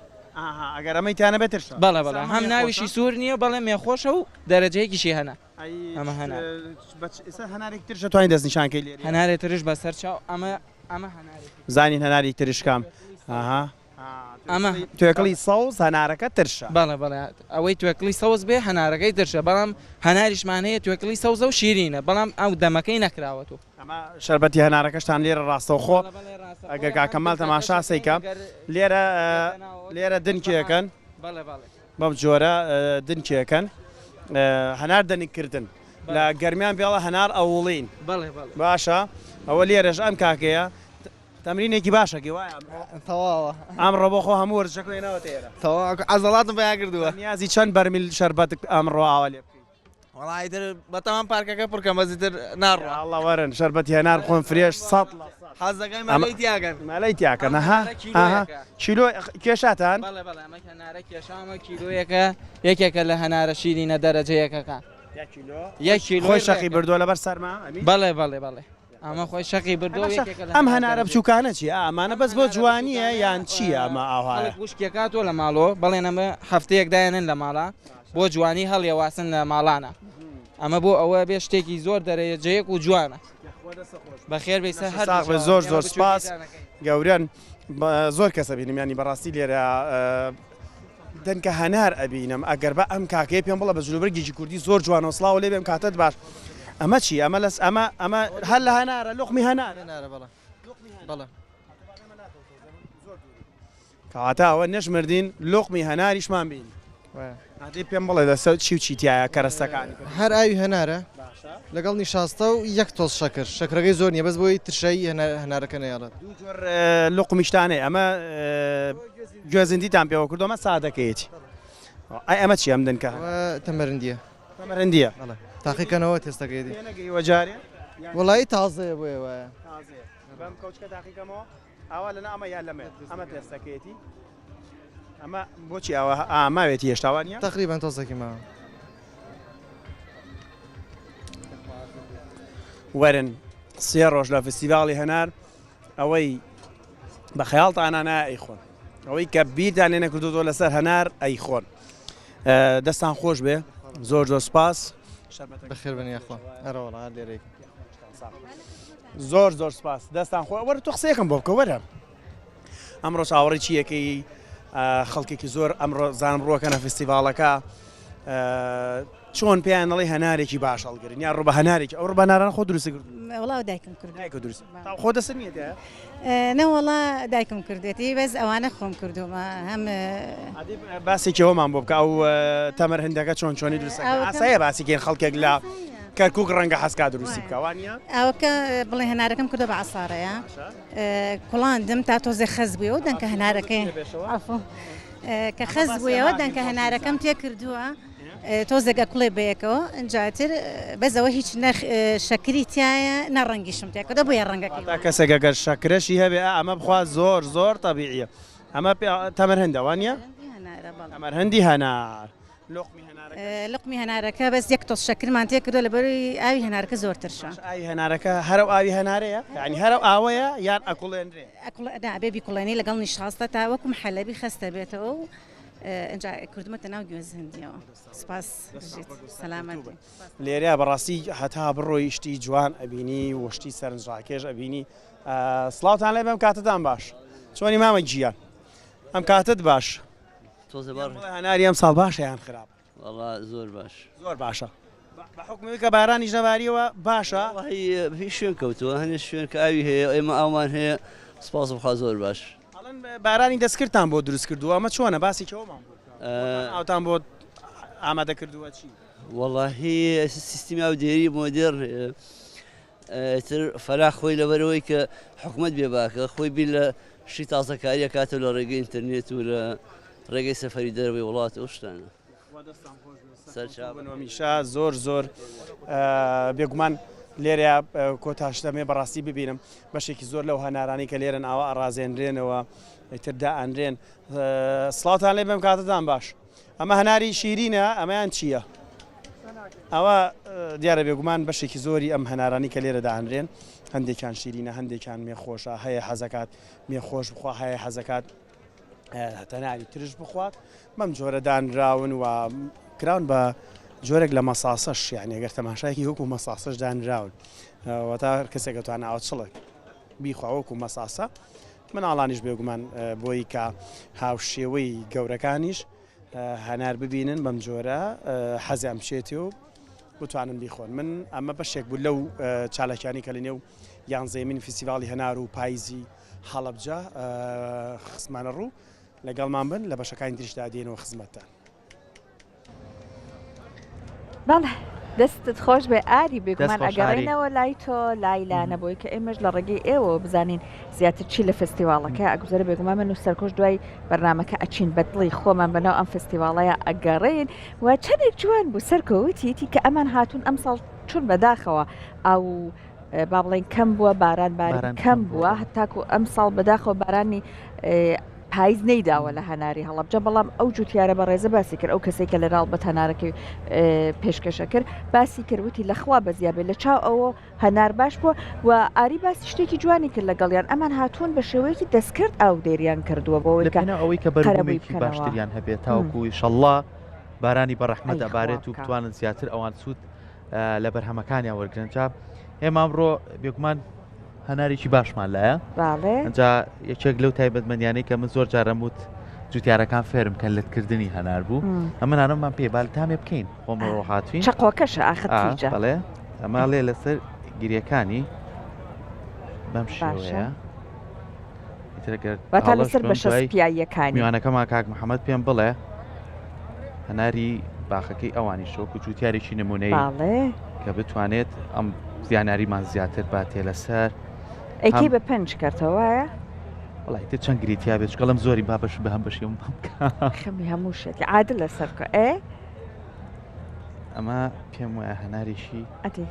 ئەگەر ئەمەی تیانە بێترشە بەڵێ بەڵێ هەم ناویشی سوور نییە بەڵێ مێخۆشە و دەرەجەیەکیشی هەنا ئەمە هەنار هەنارێک ترشە توانین دەستنیشانکەی لێ هەنارێک ترش بەسەر چاو ئەمە هەناری زانین هەناری ترشکام ئەمە توێکڵی سەوز هەنارەکە ترشە بەڵێ بەڵێ ئەوەی توێکڵی سەوز بێ هەنارەکەی ترشە بەڵام هەناریشمانەیە توێکڵی سەوزە و شیرینە بەڵام ئەو دەمەکەی نەکراوەت و ئەمە شەربەتی هەنارەکەشتان لێرە ڕاستەوخۆ ئەگەر کاکەمال تەماشاسەیکە لێرە دنکێکەن بەم جۆرە دنکێکەن هەنار دەنیکردن لە گەرمیان پێڵە هەنار ئەوڵین باشە ئەوە لێرەش ئەم کاکەیە تەمرینێکی باشەکەی وایە تەواوە ئەمڕۆ بۆ خۆ هەموو وەرزەکەینەوە تێرە عەزەڵاتم بەیا کردووە نیازی چەند بەرمیل شەربەت ئەمڕۆ ئاوا لێ بکەیت وڵی تر بەتەمان پارکەکە پڕکە مەزیتر ناڕوە الله وەرن شەربەتی هەنار خۆن فرێش 100 حەز دەکەی مەلەی تیاگەن مەلەی تیاکەن ها کیلۆ کێشاتان بەڵێ بەڵێ ئەمە هەنارە کێشامە کیلۆیەکە یەکێکە لە هەنارە شیرینە دەرەجەیەکەکە 1 کیلۆ خۆی شەقی بردووە لەبەر سەرما بەڵێ بەڵێ بەڵێ ئەمە خۆی شەقی بردو ئەم هەنارە بچووکانە چی ئەمانە بەس بۆ جوانیە یان چییە ئەمە ئاوها گوشکێکاتۆ لە ماڵۆ بەڵێن ئەمە هەفتەیەکدایەنن لە ماڵە بۆ جوانی هەڵێواسن لە ماڵانە ئەمە بۆ ئەوە بێ شتێکی زۆر دەرەجەیەک و جوانە بەخێر بێسە هەر زۆر زۆر سپاس گەورەن زۆر کەسە بینیمیانی بەڕاستی لێرە دەنکە هەنار ئەبینم ئەگەر بە ئەم کاکەیە پێم بڵە بە جلوبەرگێکی کوردی زۆر جوانە سڵاو لێ بێم کاتت باش ئەمە چی ئەمە لەس ئەمە هەر لە هەنارە لقمی هەنار بەڵێ کەواتە ئەوە نەشمردین لقمی هەناریشمان بین ئادی پێم بڵێ دەسە چی و چیتیایە کەرەستەکانی هەر ئاوی هەنارە لەگەڵ نیشاستە و یەک تۆز شەکر شەکرەکەی زۆر نییە بەس بۆی ترشایی هەنارەکە نەیاڵێت دوور لقمیشتانەی ئەمە گوێزندیتان پێوە کردو ئەمە سادەکەیەتی ئەمە چی ئەم دنکە تەمەرندیە تەمەرندیە تاقیکەنەوە تێستەکەیدی وەجارێ وڵایی تازەیە بۆیە وایە بەم کەوچکە تاقیکەمەوە ئاوا لەنا ئەمە یان لەمێ ئەمە تێستەکەیەتی ئەمە بۆچی ئەوە ئاماوێتی هێشتاوانە تقریبان تۆزێکی ماوە وەرن سێ ڕۆژ لە فستیڤاڵی هەنار ئەوەی بە خەیاڵتانە ئەیخۆن ئەوەی کە بیرتان لێ نەکردووە لەسەر هەنار ئەیخۆن دەستان خۆش بێ زۆر زۆر سپاس بەخێر بنی یاخوا ئەرەوەڵا لێرەی زۆر زۆر سپاس دەستان خۆ وەرە تۆ قسەیەکم بۆ بکە وەرە ئەمڕۆ چاوەڕی چیەکەی خەڵکێکی زۆر ئەمڕۆ زانبڕۆکەنە فستیڤاڵەکە چۆن پێیان دەڵێ هەنارێکی باش هەڵگرن یا ڕوو بە هەنارێکی ئەو ڕبەناران خۆ دروست کرد وڵاو دایکم کرد دروست خۆ دەست نیە نەوەڵا دایکم کردێتی بەس ئەوانە خۆم کردومە هەم باسێکەوەمان بۆ بکە ئەو تەمەر هەندەکە چۆن چۆنی دروستە ئاسایە باسیکەین خەڵکێک لە کەرکک ڕەنگە حەسکا دروستی بکەوانە ئەوکە بڵێ هەنارەکەم کردو بە عسارەیە کوڵاندم تا تۆزێ خەز بوویەوە دەنکە هەنارەکەی کە خەز بوویەوە دەنکە هەنارەکەم تێ کردووە تۆزێگە کوڵێ بەیەکەوە ئەجاتر بەزەوە هیچ شەکری تایە نەڕەنگیشم تێکەوە بۆیە ڕەنگەکەی کەسێک ئەگەر شەکرەشی هەبێ ئەمە بخوا زۆر زۆر تەبیعیە ئەمە تەمەر هەندەوانە ئەمەر هەندی هەنار لقمی هەنارەکە بەس یەک تۆز شەکرمان تێ کردو لەبەروی ئاوی هەنارەکە زۆر ترشە ئاوی هەنارەکە هەرو ئاوی هەنارەیە ینی هەرو ئاوەیە یان ئەکوڵێنرێ بێبی کوڵێنی لەگەڵ نیشاستە تا وەکم حەلەبی خەستە بێتەوە و ئەجا کردمەتە ناو گوێز هەندیەوە سپاس سەلامەت لێرە بەڕاستی هەتا بڕۆی شتی جوان ئەبینی وشتی سەرنجڕاکێش ئەبینی سڵاوتان لێ بەم کاتتان باش چۆنی مامە گیان ئەم کاتت باش هەناری ئەم ساڵ باشە یان خراپ زۆر باش زۆر باشە بەحکومی کە بارانی ژەواریەوە باشە هیچ شوێن کەوتووە هەنێ شوێن کە ئاوی هەیە ئێمە ئاومان هەیە سپاس بخوا زۆر باش بارانی دەستکردتان بۆ دروست کردووە ئەمە چۆنە باسێکەوەمان ئەوتان بۆ ئامادە کردووە چی وەڵاهی سیستمی ئەو دێری مۆدێر تر فەراخ خۆی لەبەرەوەی کە حکوومەت بێ باکە خۆی بیر لە شی تازەکاریە کاتە لە ڕێگەی ئینتەرنێت و لە ڕێگەی سەفەری دەرەوەی وڵات ئەو شتانە میشا زۆر زۆر بێگومان لێرە کۆتاشتەمێ بەڕاستی ببینم بەشێکی زۆر لەو هەنارانی کە لێرن ئاوا ئەڕازێنرێنەوە تردا ئەنرێن سڵاوتان لێ بەم کاتتان باش ئەمە هەناری شیرینە ئەمەیان چییە؟ ئەوە دیارە بێگومان بەشێکی زۆری ئەم هەنارانی کە لێرە داهەنرێن هەندێکیان شیرینە هەندێکیان مێخۆشە هەیە حەزەکات مێخۆش بخوا هەیە حەزەکات هەناری ترش بخوات بەم جۆرە دانراون و کراون بە جۆرێک لە مەساسەش یعنی ئەگەر تەماشایەکی وەکو مەساسەش دانراون وەتا کەسێک دەتوانە ئەو چڵێک بیخوا وەکو مەساسە مناڵانیش بێگومان بۆی کە هاوشێوەی گەورەکانیش هەنار ببینن بەم جۆرە حەزیان بچێتی و بتوانن بیخۆن من ئەمە بەشێک بوو لەو چالاکیانی کە لە نێو یانزەیەمین فستیڤاڵی هەنار و پاییزی هەڵەبجە خزمانە ڕوو لەگەڵمان بن لە بەشەکانی تریشدا دێنەوە خزمەتتان بەڵێ دەستت خۆش بێ ئاری بێگومان دەست خۆش ئەگەڕێنەوە لای تۆ لایلانەبووی کە ئێمەش لە ڕێگەی ئێوە بزانین زیاتر چی لە فستیواڵەکە ئەگوزارە بێگومان من و سەرکۆش دوای بەرنامەکە ئەچین بەدڵی خۆمان بەناو ئەم فستیواڵەیە ئەگەڕێن و چەندێک جوان بوو سەرکەوتیتی کە ئەمان هاتوون ئەم ساڵ چون بەداخەوە ئەو با بڵێن کەم بووە باران کەم بووە هەتاکو ئەم ساڵ بەداخەوە بارانی پاییز نەیداوە لە هەناری هەڵەبجە بەڵام ئەو جوتیارە بە ڕێزە باسی کرد ئەو کەسێک کە لەراڵ بە هەنارەکەی پێشکەشە کرد باسی کردوتی لەخوا بەزیابێت لە چاو ئەوە هەنار باش بووە و ئاری باسی شتێکی جوانی کرد لەگەڵیان ئەمان هاتوون بە شێوەیەکی دەستکرد ئەو دێریان کردووە بۆەوەی ئەوەی کە بەرەبوومێکی باشتریان هەبێت تاوەکو ئینشەڵڵا بارانی بەڕەحمەت ئەبارێت و بتوانن زیاتر ئەوان سوود لە بەرهەمەکانیان وەرگرن جا ئێمە ئەمڕۆ بێگومان هەنارێکی باشمان لایە ئەجا یەکێک لەو تایبەتمەندیانەی کە من زۆر جارەموت جوتیارەکان فێرم کە لەتکردنی هەنار بوو ئەمە نانەمان پێبال تامێ بکەین خۆمە ڕۆحاتوین چقۆکەشە ئاخەتیجە بەڵێ ئەماڵێ لەسەر گیریەکانی بەم شێوەیە بەتا لەسەر بە شەسپیاییەکانی میوانەکەمان کاک محەممەد پێم بڵێ هەناری باخەکەی ئەوانی شۆک و جوتیارێکی نمونەی کە بتوانێت ئەم زیاناریمان زیاتر باتێ لەسەر ئەیکی بە پێنج کردەوەیە وڵی تر چەند گریتیا بێت قەڵم زۆری بابش بە هەم بەشی خەمی هەموو شێتی عادل لەسەرکە ئێ ئەمە پێم وایە هەناریشی ئەتی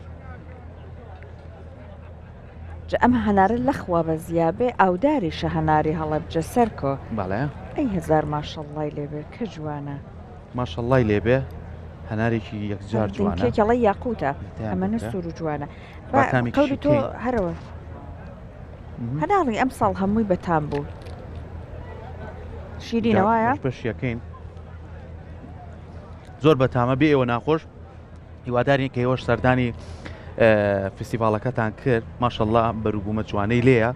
ئەمە هەنارە لەخوا بە زیابێ ئاوداریشە هەناری هەڵەبجە سەرکۆ بەڵێ ئەی هزار ماشەڵڵای لێبێ کە جوانە ماشەڵڵای لێبێ هەنارێکی یەکجار جوانە کێکەڵی یاقوتە ئەمەنە سوور و جوانە قەوری تۆ هەرەوە هەناڵی ئەم ساڵ هەمووی بەتام بوو شیرینەوەیە بەشیەکەین زۆر بەتامە بێ ئێوە ناخۆش هیوادارین کە ئێوەش سەردانی فستیڤالەکەتان کرد ماشەڵڵا بەروبوومە جوانەی لێیە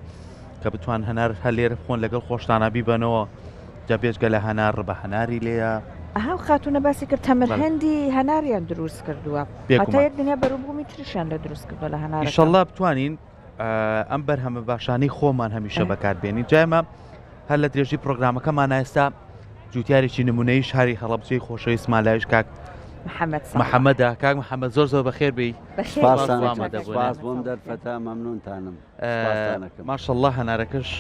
کە بتوان هەنار هەلێر بخۆن لەگەڵ خۆشتانە بیبەنەوە جا بێژگە لە هەنار بە هەناری لێیە ئەها خاتونە باسی کرد تەمر هەندی هەناریان دروست کردووە هەتا یەک دنیا بەروبوومی تریشیان لە دروست کردووە لە هەنار ئینشەڵڵا بتوانین ئەم بەرهەمە باشانەی خۆمان هەمیشە بەکاربێنین جایمە هەر لە درێژی پرۆگرامەکەمان ئێستا جوتیارێکی نمونەی شاری هەڵەبجەی خۆشەویستمان لایش کاک محەممەدە کاک محەممەد زۆر زۆر بەخێر بی بۆم دەرفەتا مەمنونتانم ماشەڵڵا هەنارەکەش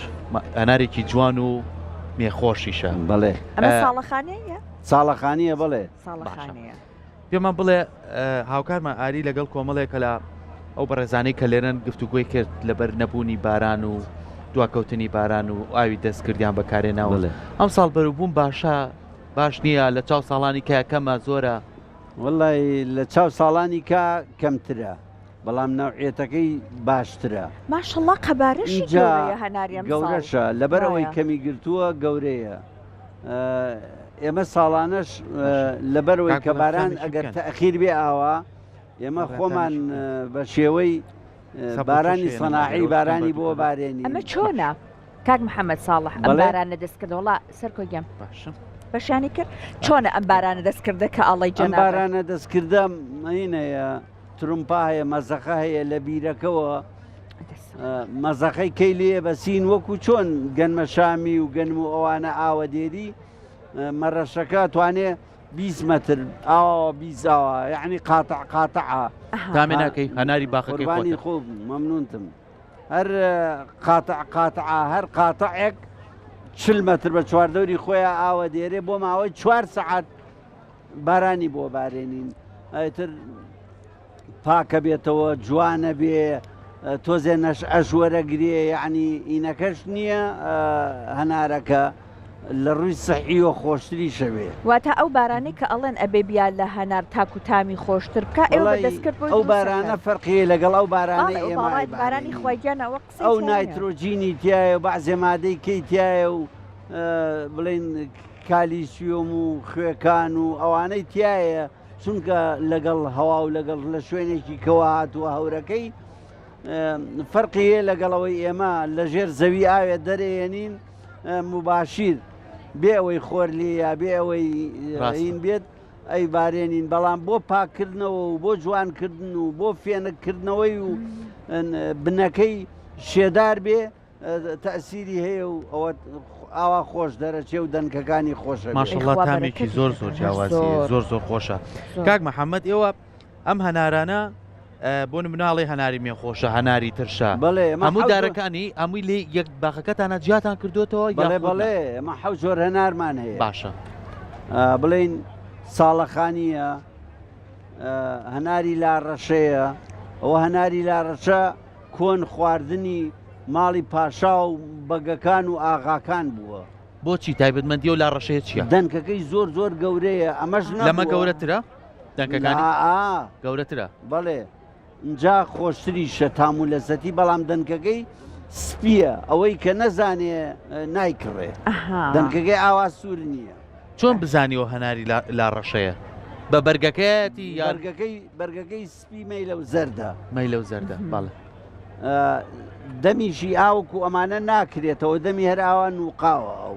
هەنارێکی جوان و مێخۆشیشە بڵێ ئەمە ساڵەخانەیە ساڵەخانیە بڵێ پێمان بڵێ هاوکارمان ئاری لەگەڵ کۆمەڵێکە لە ئەو بەڕێزانەی کە لێرەن گفتوگوی کرد لەبەر نەبوونی باران و دواکەوتنی باران و ئاوی دەستکردیان بەکارێناوە ئەم ساڵ بەروبووم باش نییە لە چاو ساڵانی کە کەمە زۆرە وڵی لە چاو ساڵانی کە کەمترە بەڵام نەوعێتەکەی باشترە ماشەڵڵا قەبارەشی هەناریم گەورەشە لەبەرەوەی کەمی گرتووە گەورەیە ئێمە ساڵانەش لەبەرەوەی کە باران ئەگەر تەخیر بێ ئاوا ئێمە خۆمان بە شێوەی بارانی سەناعی بارانی بۆ بارێنی ئەمە چۆنە کاک محەممەد ساڵح ئەم بارانە دەستکردەوەڵا سەرکۆگەم بەشانی کرد چۆنە ئەم بارانە دەستکردە کە ئاڵی جەناب بارانە دەستکردە مەینەیە ترومپا هەیە مەزەخە هەیە لە بیرەکەەوە مەزەخەی کەی لێ بەسین وەکو چۆن گەنمە شامی و گەنم و ئەوانە ئاوە دێری مەڕەشەکە توانێ 20 متر ئاوا بیزاوە یعنی قاتعە تامێناکەی هەناری باخەکەی خۆ مەمنونتم هەر قاتعە هەر قاتعێک 40 متر بە چواردەوری خۆیان ئاوە دێرێ بۆ ماوەی 4 سەعات بارانی بۆ بارێنین ئەتر پاکە بێتەوە جوانە بێ تۆزێ ئەش وەرەگرێ یعنی ئینەکەش نییە هەنارەکە لە ڕووی سەحی و خۆشتری شەوێ واتە ئەو بارانەی کە ئەڵێن ئەبێ بیان لە هەنار تاک و تامی خۆشتر بکە ئێوە دەستکرد ئەو بارانە فەرقیە لەگەڵ ئەو بارانەی ئێمە بارانی خۆیگەنەوە ئەو نایترۆجینی تایە و بەعزێ مادەی کەی تایە و بڵێن کالیسیۆم و خوێکان و ئەوانەی تایە چونکە لەگەڵ هەوا و لەگەڵ لە شوێنێکی کەوا هاتووە هەورەکەی فەرقیە لەگەڵەوەی ئێمە لە ژێر زەوی ئاوێ دەرێنین مباشیر بێ ئەوەی خۆر لێ یا بێ ئەوەی هین بێت ئەی بارێنین بەڵام بۆ پاکردنەوە و بۆ جوانکردن و بۆ فێنکردنەوەی و بنەکەی شێدار بێ تەسیری هەیە و ئەوە ئاوا خۆش دەرەچێ و دەنکەکانی خۆشە ماشەڵڵا تامێکی زۆر جیاوازی زۆر خۆشە کاک محەممەد ئێوە ئەم هەنارانە بۆ مناڵی هەناری مێخۆشە هەناری ترشە بەڵێ هەموو دارەکانی هەمووی لێ یەک باخەکەتانە جیاتان کردوێتەوە بەڵێ ئەمە حەوت زۆر هەنارمان هەیە باشە بڵین ساڵەخانیە هەناری لاڕەشەیە ئەوە هەناری لاڕەشە کۆن خواردنی ماڵی پاشا و بەگەکان و ئاغاکان بووە بۆچی تایبەتمەندی و لاڕەشەیە چییە؟ دەنکەکەی زۆر زۆر گەورەیە ئەمەش لەمە گەورەترە؟ دەنکەکانی گەورەترە بەڵێ اینجا خۆشتریشە تام و لەزەتی بەڵام دەنکەکەی سپیە ئەوەی کە نەزانێ نایکڕێ دەنکەکەی ئاوا سوور نییە چۆن بزانیەوە هەناری لاڕەشەیە؟ بە بەرگەکەیەتی بەرگەکەی سپی مەی لەو زەردە مەی لەو زەردە بەڵێ دەمیشی ئاوکو ئەمانە ناکرێتەوە دەمی هەر ئاوا نوقاوە ئەو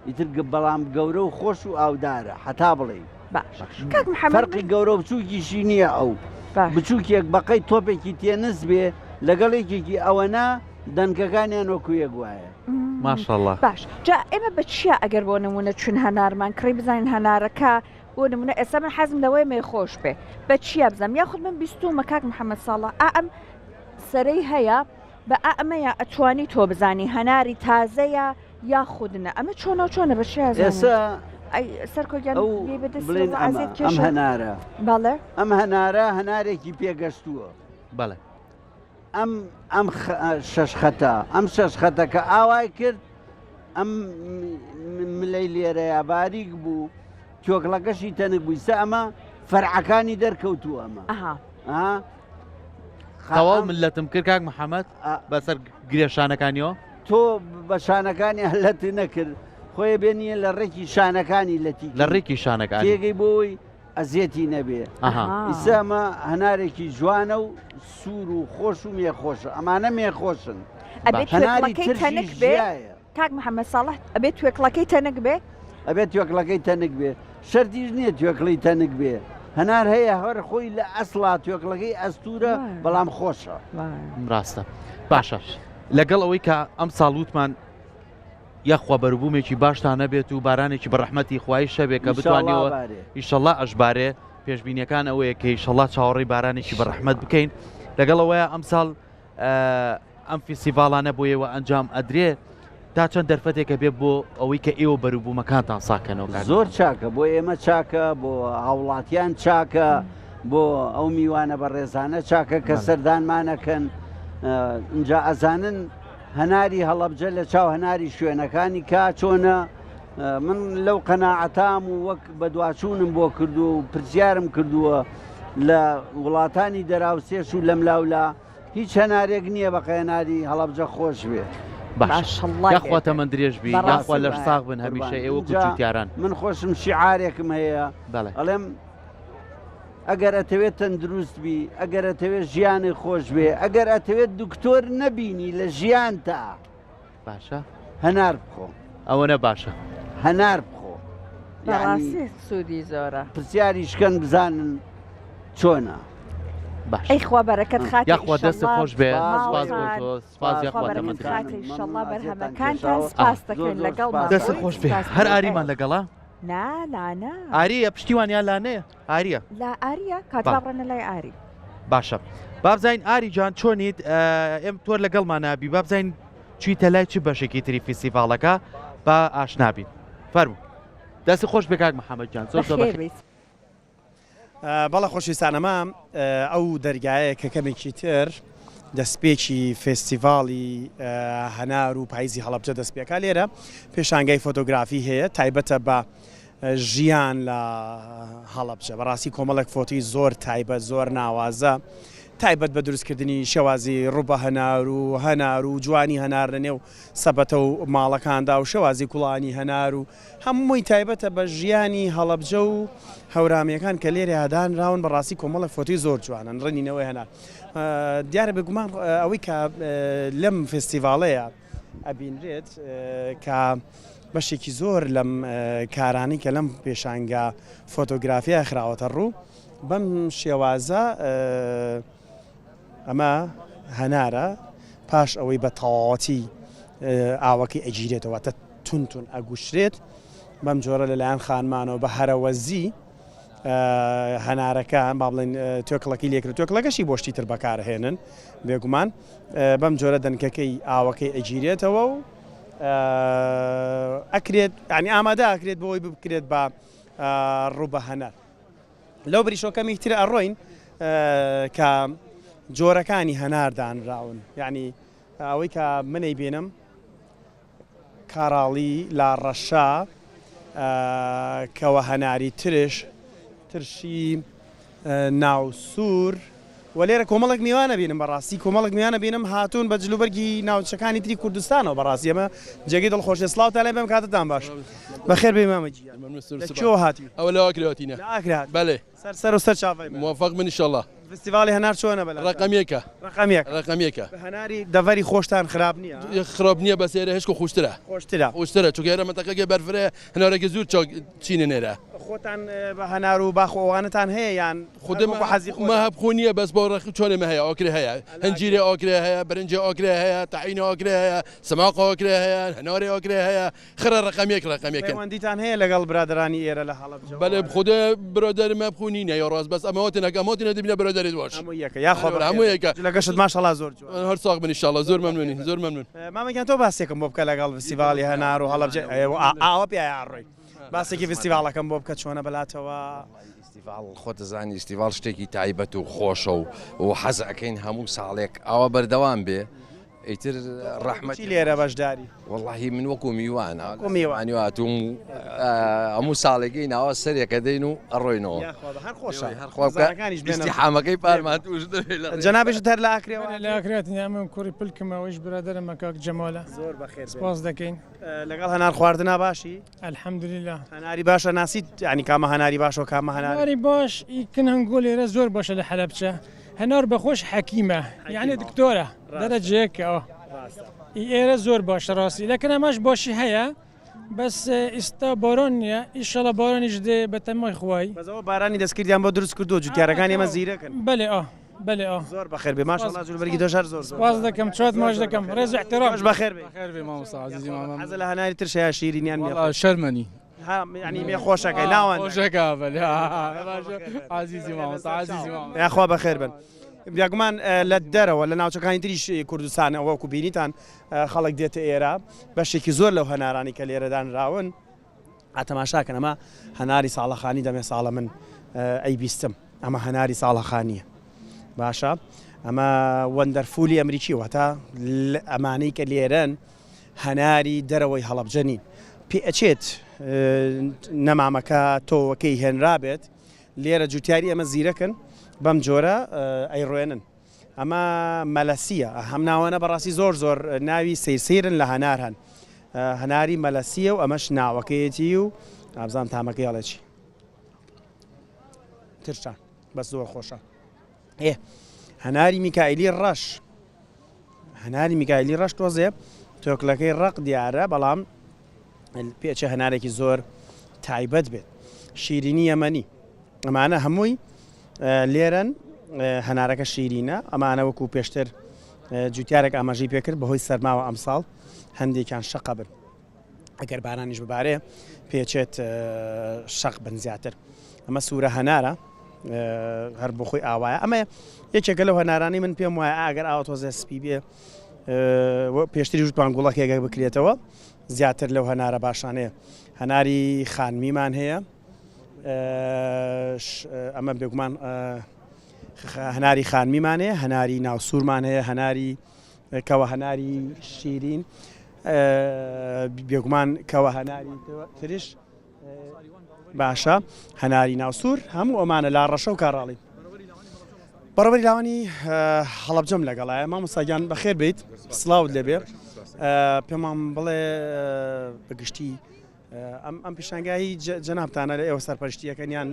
ئیتر بەڵام گەورە و خۆش و ئاودارە حتا بڵێ فەرقی گەورە بچووکیشی نییە ئەو بچووکێک بەقەی تۆپێکی تێنس بێ لەگەڵێکێکی ئەوەنا دەنکەکانیان وەکو یەک وایە ماشەڵڵا باش جا ئێمە بە چیە ئەگەر بۆ نمونە چون هەنارمان کڕی بزانین هەنارەکە بۆ نمونە ئێستا من حەزم لەوەی مێخۆش بێ بە چیە بزانم یاخود من بیستومە کاک محەممەد ساڵە ئەم سەرەی هەیە بە ئەمەیە ئەتوانی تۆ بزانی هەناری تازەیە یاخودنە ئەمە چۆنە چۆنە بە چیە ئێستا سەرکۆگیان ئەم هەنارە بەڵێ ئەم هەنارە هەنارێکی پێگەشتووە بەڵێ ئەم شەشخەتە ئەم شەشخەتە کە ئاوای کرد ئەم ملەی لێرەیە باریک بوو تۆکڵەکەشی تەنک بوویسە ئەمە فەرعەکانی دەرکەوتووە ئەمە تەواو ملەتم کرد کاک محەممەد بەسەر گرێشانەکانیەوە تۆ بە شانەکانی هەلەتی نەکرد خۆی بێنیە لە ڕێکی شانەکانی لەتی لە ڕێکی شانەکانی تێگەی بۆی ئەزیەتی نەبێ ئیسامە هەنارێکی جوانە و سوور و خۆش و مێخۆشە ئەمانە مێخۆشن هەناری تەنک بێ کاک محەممەد ساڵح ئەبێت توێکڵەکەی تەنک بێ ئەبێت توێکڵەکەی تەنک بێ شەرتیش نییە توێکڵی تەنک بێ هەنار هەیە هەر خۆی لە ئەسڵا توێکڵەکەی ئەستورە بەڵام خۆشە ڕاستە باشە لەگەڵ ئەوەی کە ئەم ساڵوتمان یەخوا بەروبوومێکی باشتان نەبێت و بارانێکی بەڕەحمەتی خوای شەبێت کە بتوانیەوە ئیشەڵا ئەشبارێ پێشبینیەکان ئەوەیە کە ئیشەڵا چاوەڕێی بارانێکی بەڕەحمەت بکەین لەگەڵ ئەوەیە ئەم ساڵ ئەم فیسیڤالانە بۆیەوە ئەنجام ئەدرێ تا چەند دەرفەتێکە بێت بۆ ئەوەی کە ئێوە بەروبوومەکانتان ساکەنەوە زۆر چاکە بۆ ئێمە چاکە بۆ هاوڵاتیان چاکە بۆ ئەو میوانە بە ڕێزانە چاکە کە سەردانمانەکەن اینجا ئەزانن هەناری هەڵەبجە لە چاو هەناری شوێنەکانی کا چۆنە من لەو قەناعەتام و وەک بە دواچوونم بۆ کردو و پرسیارم کردووە لە وڵاتانی دەراوسێش و لەم لاولا هیچ هەنارێک نییە بە قەناری هەڵەبجە خۆش بێ یاخوا تەمەند درێژ بی یاخوا لەش ساغ بن هەمیشە ئێوە کوچوتیاران من خۆشم شیعارێکم هەیە ئەڵێم ئەگەر ئەتەوێت تەندروست بی ئەگەر ئەتەوێت ژیانی خۆش بێ ئەگەر ئەتەوێت دکتۆر نەبینی لە ژیان تا باشە هەنار بخۆ ئەوە نە باشە هەنار بخۆ سوودی زۆرە پرسیاری شکەن بزانن چۆنە باش ئەیخوا بەرەکەت خاتی یاخوا دەست خۆش بێ سپاس یاخوا ئینشەڵڵا بەرهەمەکانتان سپاس دەکەین لەگەڵمان دەست خۆش بێ هەر ئاریمان لەگەڵا لاانە ئاریە پشتیوانیان لانەیە ئاریە لا ئاریە کاتباڕەنە لای ئاری باشە بابزین ئاری جان چۆنیت ئێم تۆر لەگەڵمان نابی بابزین چیتە لای چی بەشێکی تری فیسیڤالەکە با ئاشنابین فەرموو دەست خۆش بێ کاک محەممەد جان بەڵە خۆشویستانەمە ئەو دەرگایە کە کەمێکی تر دەستپێکی فێستیڤاڵی هەنار و پاییزی هەڵەبجە دەستپێکە لێرە پێشانگای فۆتۆگرافی هەیە تایبەتە بە ژیان لە هەڵەبجە بەڕاستی کۆمەڵێک فۆتی زۆر تایبەت زۆر ناوازە تایبەت بە دروستکردنی شێوازی ڕوبە هەنار و جوانی هەنار لە نێو سەبەتە و ماڵەکاندا و شێوازی کوڵانی هەنار و هەمووی تایبەتە بە ژیانی هەڵەبجە و هەورامیەکان کە لێرە هەدانراون بەڕاستی کۆمەڵێک فۆتی زۆر جوانن ڕنینەوەی هەنار دیارە بگومان ئەوەی کە لەم فستیڤالەیە ئەبینرێت کە بەشێکی زۆر لەم کارانی کە لەم پێشانگە فۆتۆگرافیا خراوەتە ڕوو بەم شێوازە ئەمە هەنارە پاش ئەوەی بە تەواوەتی ئاوەکەی ئەگیرێتەوە تە تونتون ئەگوشرێت بەم جۆرە لەلایەن خانمانەوە بە هەرەوەزی هەنارەکان با بڵێن توێکڵەکەی لێکرد توێکڵەکەشی بۆشتی تر بەکارهێنن بێگومان بەم جۆرە دەنکەکەی ئاوەکەی ئەگیرێتەوە و ئەکرێت ینی ئامادە ئەکرێت بۆی بکرێت بە ڕوو بە هەنار لەو بریشۆکەمی تر ئەڕۆین کە جۆرەکانی هەناردانراون یعنی ئەوەی کە منەی بێنم کاراڵی لا ڕەشا کەوە هەناری ترشی ناوسور و لێرە کۆمەڵک میوانە بینم بەڕاستی کۆمەڵک میوانە بینم هاتوون بە جلوبەرگی ناوچەکانی تری کوردستانەوە بەڕاستی ئەمە جێگەی دڵخۆشی سڵاو تا لێ بێم کاتتان باش بەخێر بێ مامەجی لەکوێ هاتی ئەوە لەواکرێتینە ئاکرات بەڵێ سەر و سەر چاوای موفق من ئینشاءالله فستیڤالی هەنار چۆنە بەلا ڕقەمیەکە هەناری دەڤەری خۆشتان خراپ نییە خراپ نییە بەس ئێرە هێشکۆ خۆشترە چونکە ئێرە منتەقەکە بەرفرەیە هەنارێکی زوو چینە نێرە خۆتان بە هەنار و باخۆوانتان هەیە یان خودم ما هەبخۆ نییە بەس بۆ ڕێخ چۆنێمە هەیە ئۆکرێ هەیە هەنجیرێ ئۆکرێ هەیە برنجێ ئۆکرێ هەیە تەعینە ئۆکرێ هەیە سەماق ئۆکرێ هەیە هەنارێ ئۆکرێ هەیە خرە ڕقەمیەکەن وەندیتان هەیە لەگەڵ برادرانی ئێرە لە هەڵەبجە بەڵێ خودە برۆدەرمە بخونینە یا ڕاست بەس ئەمەوەتەنەکەمەوتینە دەبینە برۆدەریت باش هەموو یەکە لەگەشت ماشەڵا زۆر هەر ساغ بن ئینشاءالله زۆر مەمنونی زۆر مەمنون مامەگیان تۆ باسێکم بۆ بکە لەگەڵ فستیڤالی هەنار و هەڵەبجە ئاوە پیان ڕۆی باسێکی فستیڤالەکەم بۆ بکە چۆنە بەلاتەوە ئیسیڤال خۆتەزانی ئیسیڤال شتێکی تایبەت و خۆشە و حەز ئەەکەین هەموو ساڵێک ئەوە بەردەوام بێ ئیتر ڕەحمەتی لێرە بەشداری واللهی من وەکو میوانە میوانیواتوم هەموو ساڵێکی ناوە سەرێکە دەین و ئەڕۆینەوە ئیستیحامەکەی پارمان توش جەنابێژت هەر لە ئاکرێەوە لە ئاکرێتنی من کوڕی پلکمەوەیش برادرمە کاک جەمالە زۆر بەخێر سپاس دەکەین لەگەڵ هەنار خواردنا باشی الحەمدولله هەناری باشە ناسیت ینی کامە هەناری باش و کامە هەناری باش ئیکن هەنگۆ لێرە زۆر باشە لە حەلەبچە هەنار بەخۆش حەکیمە یعنی دکتۆرە دەرەجەیەکەوە ئێرە زۆر باشە ڕاستی لەکن ئەمەش باشی هەیە بەس ئێستا باران نییە ئیشەڵە بارانیش دێ بە تەمای خوای بەزەوە بارانی دەستکردیان بۆ دروست کردو جوتیارەکانی ئێمە زیرەکەن بەێ بەێ زۆر بەخێر بێ ماشەڵڵا جلوبەرگی دۆشار زۆر سپاس دەکەم چات ماش دەکەم ڕێز احترام بەخێر بێ حەزە لە هەناری تر شەیە شیرینیان شەرمەنی ینی مێ خۆشەکەی ناوان یاخوا بەخێر بن بیاگومان لە دەرەوە لە ناوچەکانی تریش کوردستان ئەوەکو بینیتان خەڵک دێتە ئێرە بەشێکی زۆر لەو هەنارانی کە لێرەدانراون ئاتەماشاکەن ئەمە هەناری ساڵەخانی دەمێ ساڵە من ئەی بیستم ئەمە هەناری ساڵەخانیە باشە ئەمە وەندەرفولی ئەمریکی واتە ئەمانەی کە لێرەن هەناری دەرەوەی هەڵەبجەنین پێ ئەچێت نەمامەکە تۆوەکەی هێنرابێت لێرە جوتیاری ئەمە زیرەکەن بەم جۆرە ئەیڕوێنن ئەمە مەلەسیە هەم ناوانە بەڕاستی زۆر زۆر ناوی سیرن لە هەنار هەن هەناری مەلەسیە و ئەمەش ناوەکەیەتی و ئابزان تامەکەی هەڵێکی ترشان بەس زۆر خۆشە هەناری میکائیلی ڕەش هەناری میکائیلی ڕەش تۆزێ تۆکلەکەی ڕق دیارە بەڵام پێچە هەنارێکی زۆر تایبەت بێت شیرینی یەمەنی ئەمانە هەمووی لێرەن هەنارەکە شیرینە ئەمانە وەکو پێشتر جوتیارێک ئاماژەی پێکرد بەهۆی سەرماوە ئەمساڵ هەندێکیان شەقە بن ئەگەر بارانیش ببارێ پێچێت شەق بن زیاتر ئەمە سوورە هەنارە هەر بۆ خۆی ئاوایە ئەمە یەکێکە لەو هەنارانی من پێم وایە ئاگەر ئاوە تۆزە سپی بێ پێشتری ژوتوان گوڵەکێگە بکرێتەوە زیاتر لەو هەنارە باشانەیە هەناری خانمیمان هەیە ئەمە بێگومان هەناری خانمیمانەیە هەناری ناوسوورمان هەیە هەناری کەوە هەناری شیرین بێگومان کەوە هەناری تریش باشە هەناری ناوسوور هەموو ئەمانە لا ڕەشە و کاڕاڵی بەڕێوەبەری لاوانی هەڵەبجەم لەگەڵایە مامۆستاگیان بەخێر بیت سڵاوت لێبێ پێمان بڵێ بەگشتی ئەم پیشانگایی جەنابتانە لە ئێوە سەرپەرشتیەکەنیان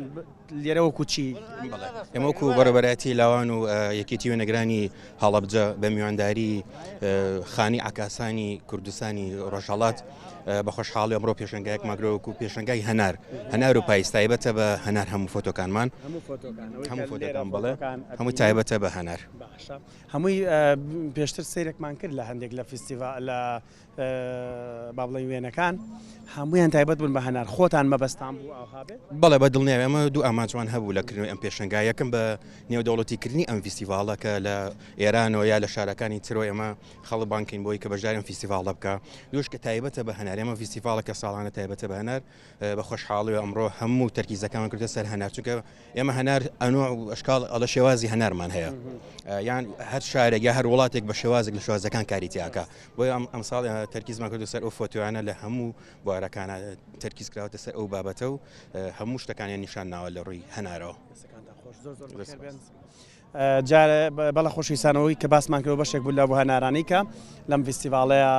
لێرە وەکو چی ئێمە وەکو بەڕێوەبەرەتی لاوان و یەکێتی وێنەگرانی هەڵەبجە بە میوانداری خانی عکاسانی کوردستانی ڕۆژهەڵات بە خۆشحاڵی ئەمڕۆ پێشنگایەک ماگرۆک و پێشنگای هەنار و پاییز تایبەتە بە هەنار هەموو فۆتۆکانمان هەموو فۆتۆکان بڵێ هەموو تایبەتە بە هەنار هەمووی پێشتر سیرێکمان کرد لە هەندێک لە فیستیڤال لە با بڵێن وێنەکان هەمویان تایبەت بوون بە هەنار خۆتان مەبەستان بوو ئاوهابێ بەڵێ بە دڵنیاوی ئەمە دوو ئاماجوان هەبوو لە کردنەوەی ئەم پێشنگای یەکەم بە نێودەوڵەتیکردنی ئەم فیستیڤالە کە لە ئێرانەوە یا لە شارەکانی ترۆ ئێمە خەڵ بانکین بۆی کە بەشداری فیستیڤالە بکە دووش کە تایبەتە بە هەنار ئێمە فیستیڤالە کە ساڵانە تایبەتە بە هەنار بە خۆشحاڵی و ئەمڕۆ هەموو تەرکیزەکانمان کردە سەر هەنار چونکە ئێمە هەنار ئەنوع و ئەشکال ئەڵە شێوازی هەنارمان هەیە یان هەر شارێک یا هەر وڵاتێک بە شێوازێک لە شێوازەکان کاری تیاکە بۆی ئەم ساڵ تەرکیزمان کردو سەر ئەو فۆتۆیانە لە هەموو بوارەکانە تەرکیز کراوەتە سەر ئەو بابەتە و هەموو شتەکانیان نیشان ناوە لە ڕووی هەنارەوە جارە بەڵە خۆشویستانەوەی کە باسمان کردەوە بەشێک بوو لە بۆ هەنارانەی کە لەم فیستیڤالەیە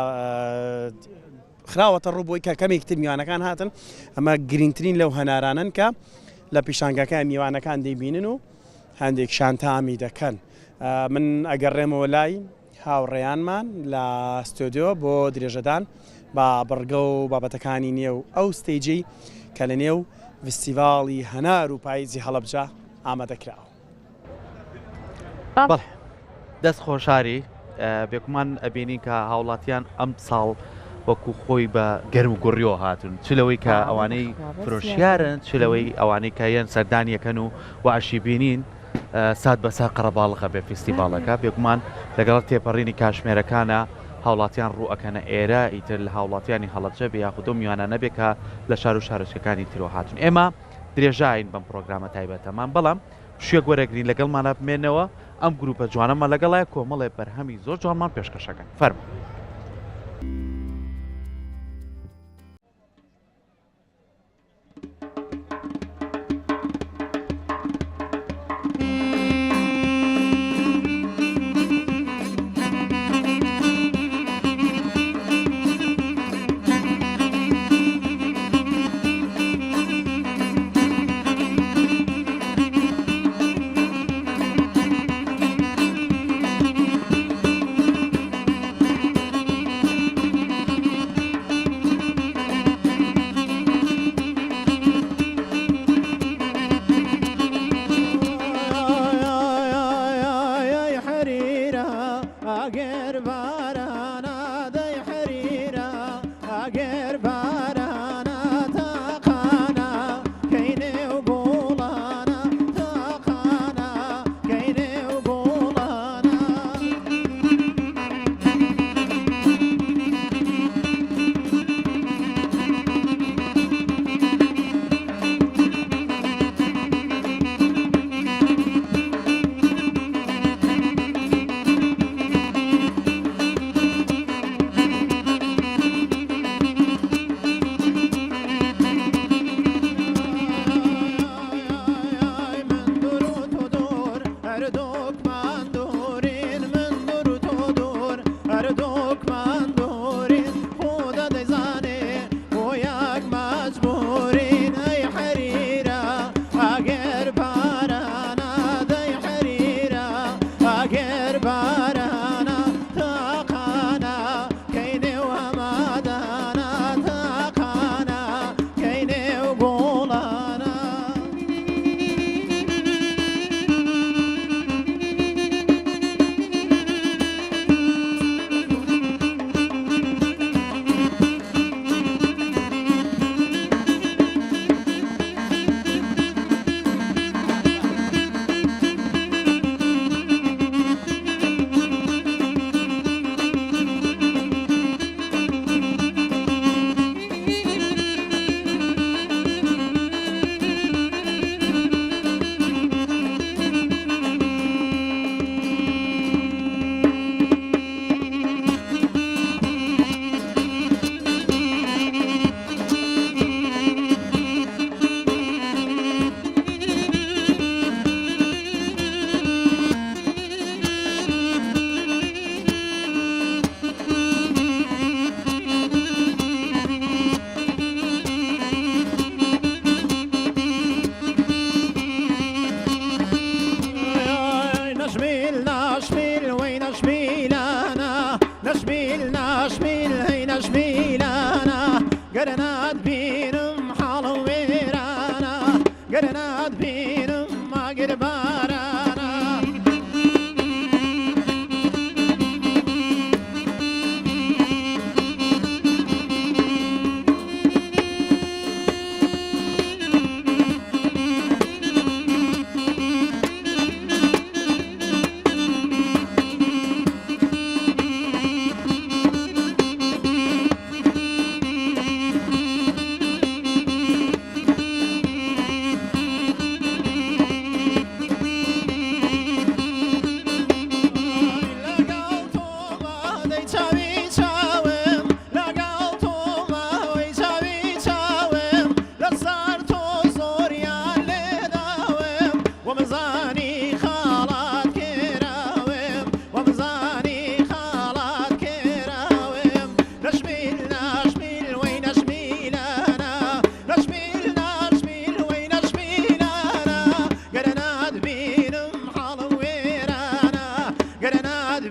خراوەتە ڕووبۆی کە کەمێکتر میوانەکان هاتن ئەمە گرنگترین لەو هەنارانن کە لە پیشانگەکان میوانەکان دەیبینن و هەندێک شانتامی دەکەن من ئەگەڕێمەوە لای هاوڕێیانمان لە ستۆدیۆ بۆ درێژەدان با بڕگە و بابەتەکانی نێو ئەو ستەیجی کە لە نێو فیستیڤاڵی هەنار و پاییزی هەڵەبجە ئامادەکراوە بەڵێ دەست خۆشاری بێکمان ئەبینی کە هاوڵاتیان ئەم ساڵ وەکو خۆی بە گەرم و گوڕیۆ هاتون چ لەوەی کە ئەوانەی فرۆشیارن چ لەوەی ئەوانەی کە یەن سەردانیەکەن و وعشی بینین سات بەسا قەرەباڵغە بێ فیستیڤالەکە بێگومان لەگەڵ تێپەڕینی کاشمێرەکانە هاوڵاتیان ڕوئەکەنە ئێرە ئیتر لە هاوڵاتیانی هەڵەبجە بێ یاخودۆ میوانە نەبێ کە لە شار و شارۆچکەکانی ترۆ هاتون ئێمە درێژاین بەم پرۆگرامە تایبەتەمان بەڵام شوێک وەرەگرین لەگەڵمانە بمێنەوە ئەم گروپە جوانەمە لەگەڵای کۆمەڵێ بەرهەمی زۆر جوانمان پێشکەشەکەن فەرمو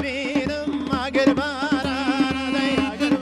بینم ئەگەر بارانە ئەگەر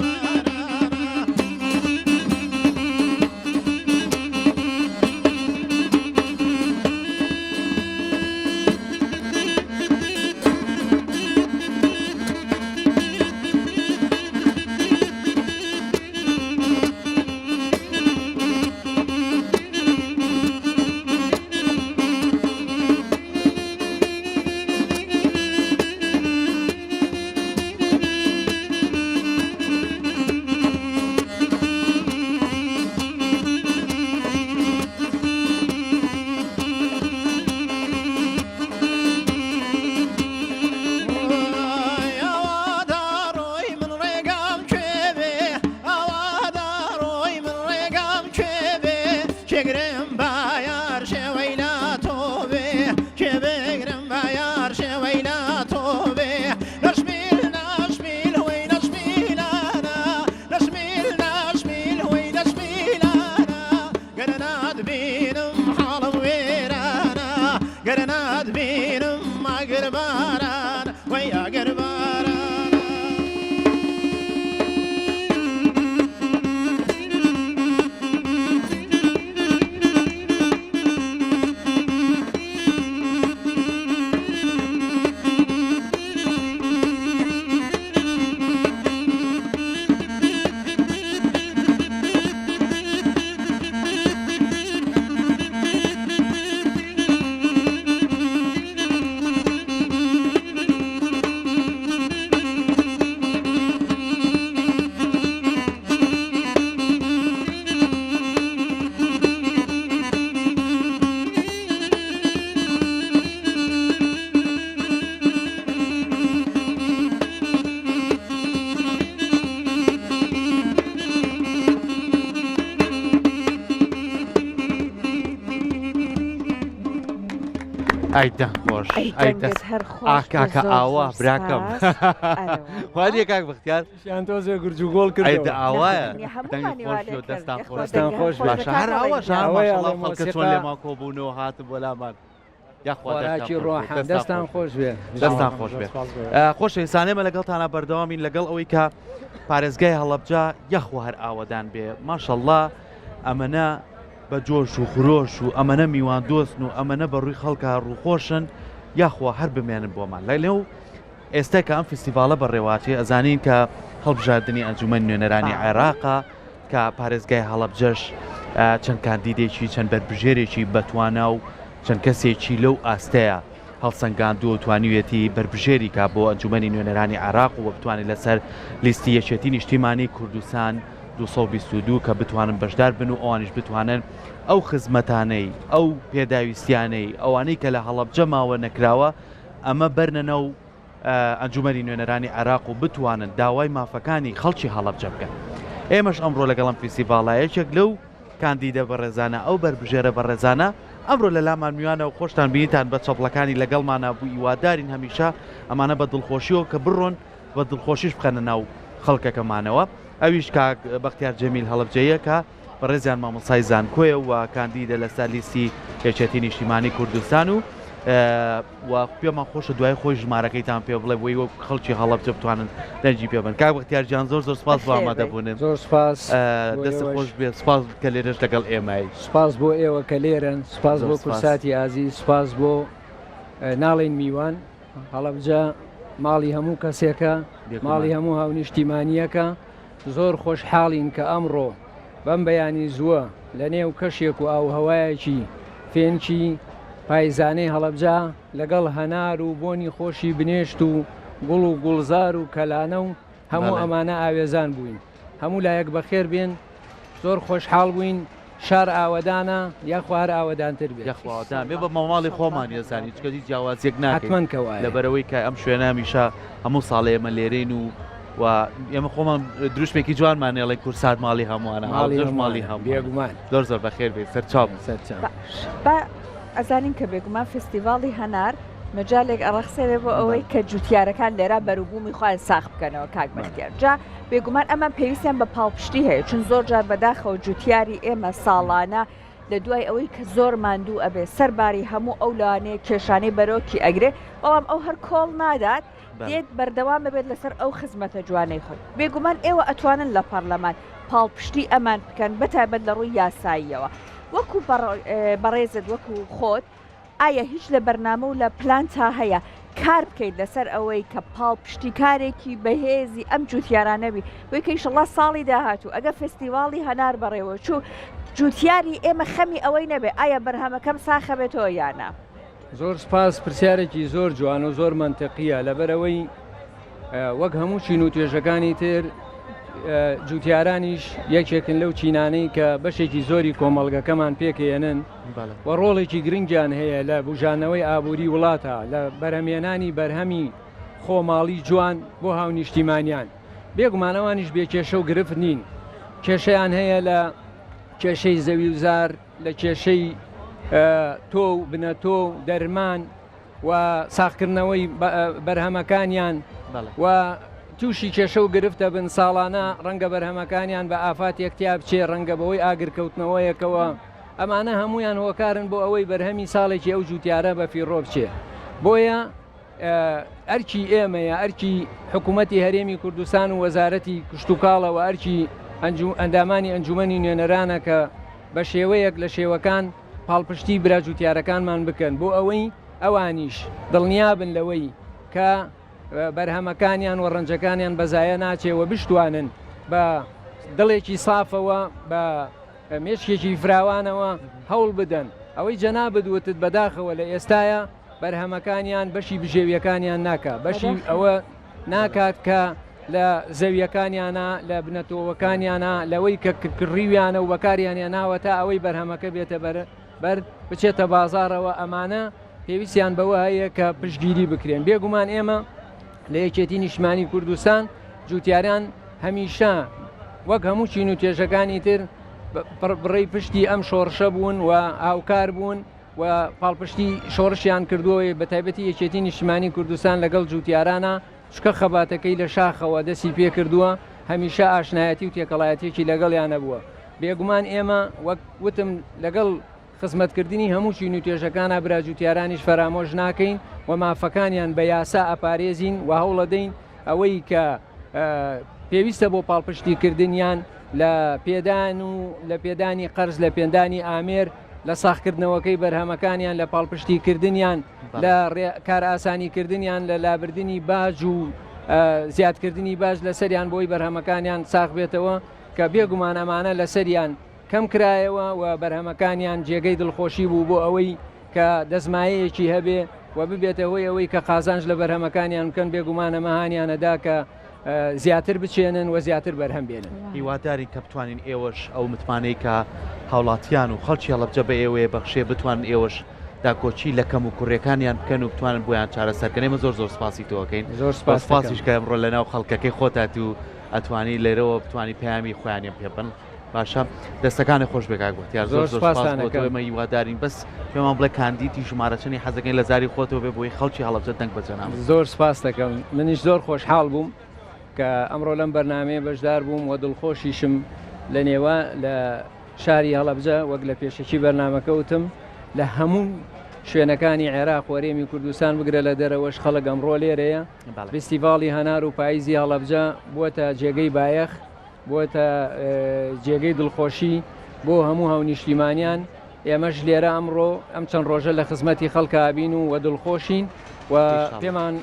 ئایدە خۆش ئاکاکە ئاوا براکەم وادیە کاک بەختیار شیان تۆزێ گورج و گۆڵ کرد ئایدە ئاوایە دەستان خۆش باشە هەر ئاوا خەڵکە چۆن لێما کۆبوونەوە هاتم بۆ لامان یاخواراکی ڕۆحان دەستان خۆش بێ دەستان خۆش بێ خۆشەویستانێمە لەگەڵتانە بەردەوامین لەگەڵ ئەوەی کە پارێزگای هەڵەبجە یەخوا هەر ئاوەدان بێ ماشەڵڵا ئەمەنە بە جۆش و خرۆش و ئەمەنە میوان دۆستن و ئەمەنە بە ڕووی خەڵکە ڕووخۆشن یاخوا هەر بمێنن بۆمان لای لێو ئێستا کە ئەم فستیڤالە بەڕێواتێ ئەزانین کە هەڵبژاردننی ئەنجومەن نوێنەرانی عێراقا کە پارێزگای هەڵەبجەش چەند کاندیدێکی چەند بەربژێرێکی بەتوانە و چەند کەسێکی لەو ئاستەیە هەڵسەنگاندووە توانیوێتی بربژێری کا بۆ ئەنجومەنی نوێنەرانی عێراق و بتوانێت لەسەر لیستی یەکێتی نیشتیمانی کوردستان 222 کە بتوانن بەشدار بن و ئەوانش بتوانن ئەو خزمەتانەی ئەو پێداویستیانەی ئەوانەی کە لە هەڵەبجە ماوە نەکراوە ئەمە بەرنەنە و ئەنجومەنی نوێنەرانی عێراق و بتوانن داوای مافەکانی خەڵکی هەڵەبجە بکەن. ئێمەش ئەمڕۆ لەگەڵم فیسیڤاڵایەکێک لەو کاندیدە بەڕێزانە ئەو بربژێرە بەڕێزانە ئەمڕۆ لە لامان میوانە و خۆشتان بینیتان بە چەپڵەکانی لەگەڵمانە بوو هیوادارین هەمیشە ئەمانە بە دڵخۆشیەوە کە بڕۆن بە دڵخۆشیش بخەنە ناو خەڵکەکەمانەوە. ئەویش کاک بەختیار جەمیل هەڵەبجەیە کە بەڕێزیان مامۆسای زانکۆیە و کاندیدە لەسەر لیستی یەکێتی نیشتیمانی کوردستان و پێمان خۆشە دوای خۆی ژمارەکەیتان پێ بڵێ بۆی وەک خەڵکی هەڵەبجە بتوانن دەنجی پێ بن. کاک بەختیار گیان زۆر زۆر سپاس بۆ ئامادەبوونن. زۆر سپاس دەست خۆش بێ سپاس کە لێرەش لەگەڵ ئێمەی. سپاس بۆ ئێوە کە لێرن، سپاس بۆ کورساتی ئازیز، سپاس بۆ ناڵین میوان. هەڵەبجە ماڵی هەموو کەسێکە، ماڵی هەموو هاونیشتیمانیەکە. زۆر خۆشحاڵین کە ئەمڕۆ بەم بەیانی زووە لە نێو کەشێک و ئاوهەوایەکی فێنکی پایزانەی هەڵەبجە لەگەڵ هەنار و بۆنی خۆشی بنێشت و گوڵ و گوڵزار و کەلانە و هەموو ئەمانە ئاوێزان بووین. هەموو لایەک بەخێر بێن، زۆر خۆشحاڵ بووین. شار ئاوەدانە یاخوار ئاوەدانتر بێت یاخوادان بێ بە ماڵی خۆمان ێزانی چکەی جیاوازێک ناکەن حتمەن کەوایە لەبەرەوەی کە ئەم شوێنە میشە هەموو ساڵێ ئێمە لێرەین و ئێمە خۆمان دروشمێکی جوانمانێڵی کورسات ماڵی هەمووانە ماڵی هەموو بێگومان زۆر زۆر بەخێر بێت سەرچاو بە ئەزانین کە بێگومان فستیڤاڵی هەنار مەجالێک ئەڕەخسێرێ بۆ ئەوەی کە جوتیارەکان لێرە بەروبوومی خۆیان ساخ بکەنەوە کاک بەختیار. جا بێگومان ئەمە پێویستیان بە پاڵپشتی هەیە چون زۆر جار بەداخەوە جوتیاری ئێمە ساڵانە لە دوای ئەوەی کە زۆر ماندوو ئەبێ سەرباری هەموو ئەو لانەیە کێشانەی بەرۆکی ئەگرێ بەڵام ئەو هەر کۆڵ نادات دێت بەردەوامە بێت لەسەر ئەو خزمەتە جوانەی خۆی بێگومان ئێوە ئەتوانن لە پەرلەمان پاڵپشتی ئەمان بکەن بەتایبەت لە ڕووی یاساییەوە وەکو بەڕێزت وەکو خۆت ئایا هیچ لە بەرنامە و لە پلانتا هەیە کار بکەیت لەسەر ئەوەی کە پاڵپشتی کارێکی بەهێزی ئەم جوتیارانەبی وی کە ئینشەڵڵا ساڵی داهاتوو ئەگە فستیواڵی هەنار بەڕێوە چوو جوتیاری ئێمە خەمی ئەوەی نەبێ ئایا بەرهەمەکەم ساخە بێتەوە یانە زۆر سپاس پرسیارێکی زۆر جوان و زۆر منتەقیە لەبەرەوەی وەک هەموو چین و توێژەکانی تر جوتیارانیش یەکێکن لەو چینانەی کە بەشێکی زۆری کۆمەڵگەکەمان پێکێنن و ڕۆڵێکی گرنگیان هەیە لە بژانەوەی ئابووری وڵاتە لە بەرهەمێنانی بەرهەمی خۆماڵی جوان بۆ هاونیشتیمانیان بێگومانەوانیش بێکێشە و گرفت نین کێشەیان هەیە لە کێشەی زەوی وزار لە کێشەی تۆ و بنەتۆ و دەرمان و ساختکردنەوەی بەرهەمەکانیان و تووشی کێشە و گرفتە بن ساڵانە ڕەنگە بەرهەمەکانیان بە ئافات یەکتیا بچێ ڕەنگە بەوەی ئاگرکەوتنەوەیەکەوە ئەمانە هەمویان هۆکارن بۆ ئەوەی بەرهەمی ساڵێکی ئەو جوتیارە بە فیڕۆ بچێ بۆیە ئەرکی ئێمەیە ئەرکی حکوومەتی هەرێمی کوردستان و وەزارەتی کشتتوکاڵەوە ئەرکی ئەندامانی ئەنجومەنی نوێنەرانە کە بە شێوەیەک لە شێوەکان پاڵپشتی برا جوتیارەکانمان بکەن بۆ ئەوەی ئەوانیش دڵنیابن لەوەی کە بەرهەمەکانیان و ڕەنجەکانیان بەزایە ناچێەوە بشتوانن بە دڵێکی سافەوە بە مێشکێکی فراوانەوە هەوڵ بدەن ئەوەی جەنا بدوتت بەداخەوە لە ئێستاە بەرهەمەکانیان بەشی بژێویەکانیان ناکە بەشی ئەوە ناکات کە لە زەویەکانیانە لە بنەتۆوەکانیانە لەوەی کە کڕیویانە و بەکاریانیان ناوە تا ئەوەی بەرهەمەکە بێتە بەر بچێتە بازارەوە ئەمانە پێویستیان بەوە هەیە کە پشتگیری بکرێن بێگومان ئێمە لە یەکێتی نیشتمانی کوردستان جوتیاران هەمیشە وەک هەموو چین و توێژەکانی تر بڕێی پشتی ئەم شۆڕشە بوون و هاوکار بوون و پاڵپشتی شۆڕشیان کردووە بە تایبەتی یەکێتی نیشتمانی کوردستان لەگەڵ جوتیارانە چکە خەباتەکەی لە شاخەوە دەستی پێ کردووە هەمیشە ئاشنایەتی و تێکەڵایەتێکی لەگەڵیانە بووە بێگومان ئێمە وەک وتم لەگەڵ خزمەتکردنی هەموو چین و توێژەکانە برا جوتیارانیش فەرامۆژ ناکەین و مافەکانیان بە یاسا ئەپارێزین و هەوڵە دەین ئەوەی کە پێویستە بۆ پاڵپشتیکردنیان لە پێدان و لە پێدانی قەرز لە پێدانی ئامێر لە ساختکردنەوەکەی بەرهەمەکانیان لە پاڵپشتیکردنیان لە کار ئاسانیکردنیان لە لابردنی باج و زیادکردنی باش لە سەریان بۆی بەرهەمەکانیان ساخ بێتەوە کە بێگومان ئەمانە لە سەریان کەم کرایەوە و بەرهەمەکانیان جێگەی دڵخۆشی بوو بۆ ئەوەی کە دەزمایەیەکی هەبێ و ببێتە هۆی ئەوەی کە قازانج لە بەرهەمەکانیان بکەن بێگومانە مەهانیانەدا کە زیاتر بچێنن و زیاتر بەرهەم بێنن هیواداری کە بتوانین ئێوەش ئەو متمانەی کە هاوڵاتیان و خەڵکی هەڵەبجە بە ئێوەیە بەخشێ بتوانن ئێوەش داکۆچی لە کەم و کوڕیەکانیان بکەن و بتوانن بۆیان چارەسەرکەنێمە زۆر زۆر سپاسی تۆکەین زۆر سپاسیش کە ئەمڕۆ لەناو خەڵکەکەی خۆتات و ئەتوانی لێرەوە بتوانی پەیامی خۆیانیان پێ بن باشە دەستەکانی خۆش بێکاگوت یار زۆر زۆرمە هیوادارین بەس پێمان بڵێ کاندیتی ژمارەچەنی حەزەکەین لە زاری خۆتەوە بێ بۆی خەڵکی هەڵەبجە دەنگ بەجەنام زۆر سپاس دەکەم منیش زۆر خۆشحاڵ بووم کە ئەمڕۆ لەم بەرنامەیە بەشدار بووم و دڵخۆشیشم لە نێوە لە شاری هەڵەبجە وەک لە پێشەکی بەرنامەکەوتم لە هەموو شوێنەکانی عێراق وەرێمی کوردستان بگرە لە دەرەوەش خەڵک ئەمڕۆ لێرەیە فستیڤاڵی هەنار و پاییزی هەڵەبجە بووەتە جێگەی بایەخ بووەتە جێگەی دڵخۆشی بۆ هەموو هاونیشتیمانیان ئێمەش لێرە ئەمڕۆ ئەم چەند ڕۆژە لە خزمەتی خەڵکابین و دڵخۆشین و پێمان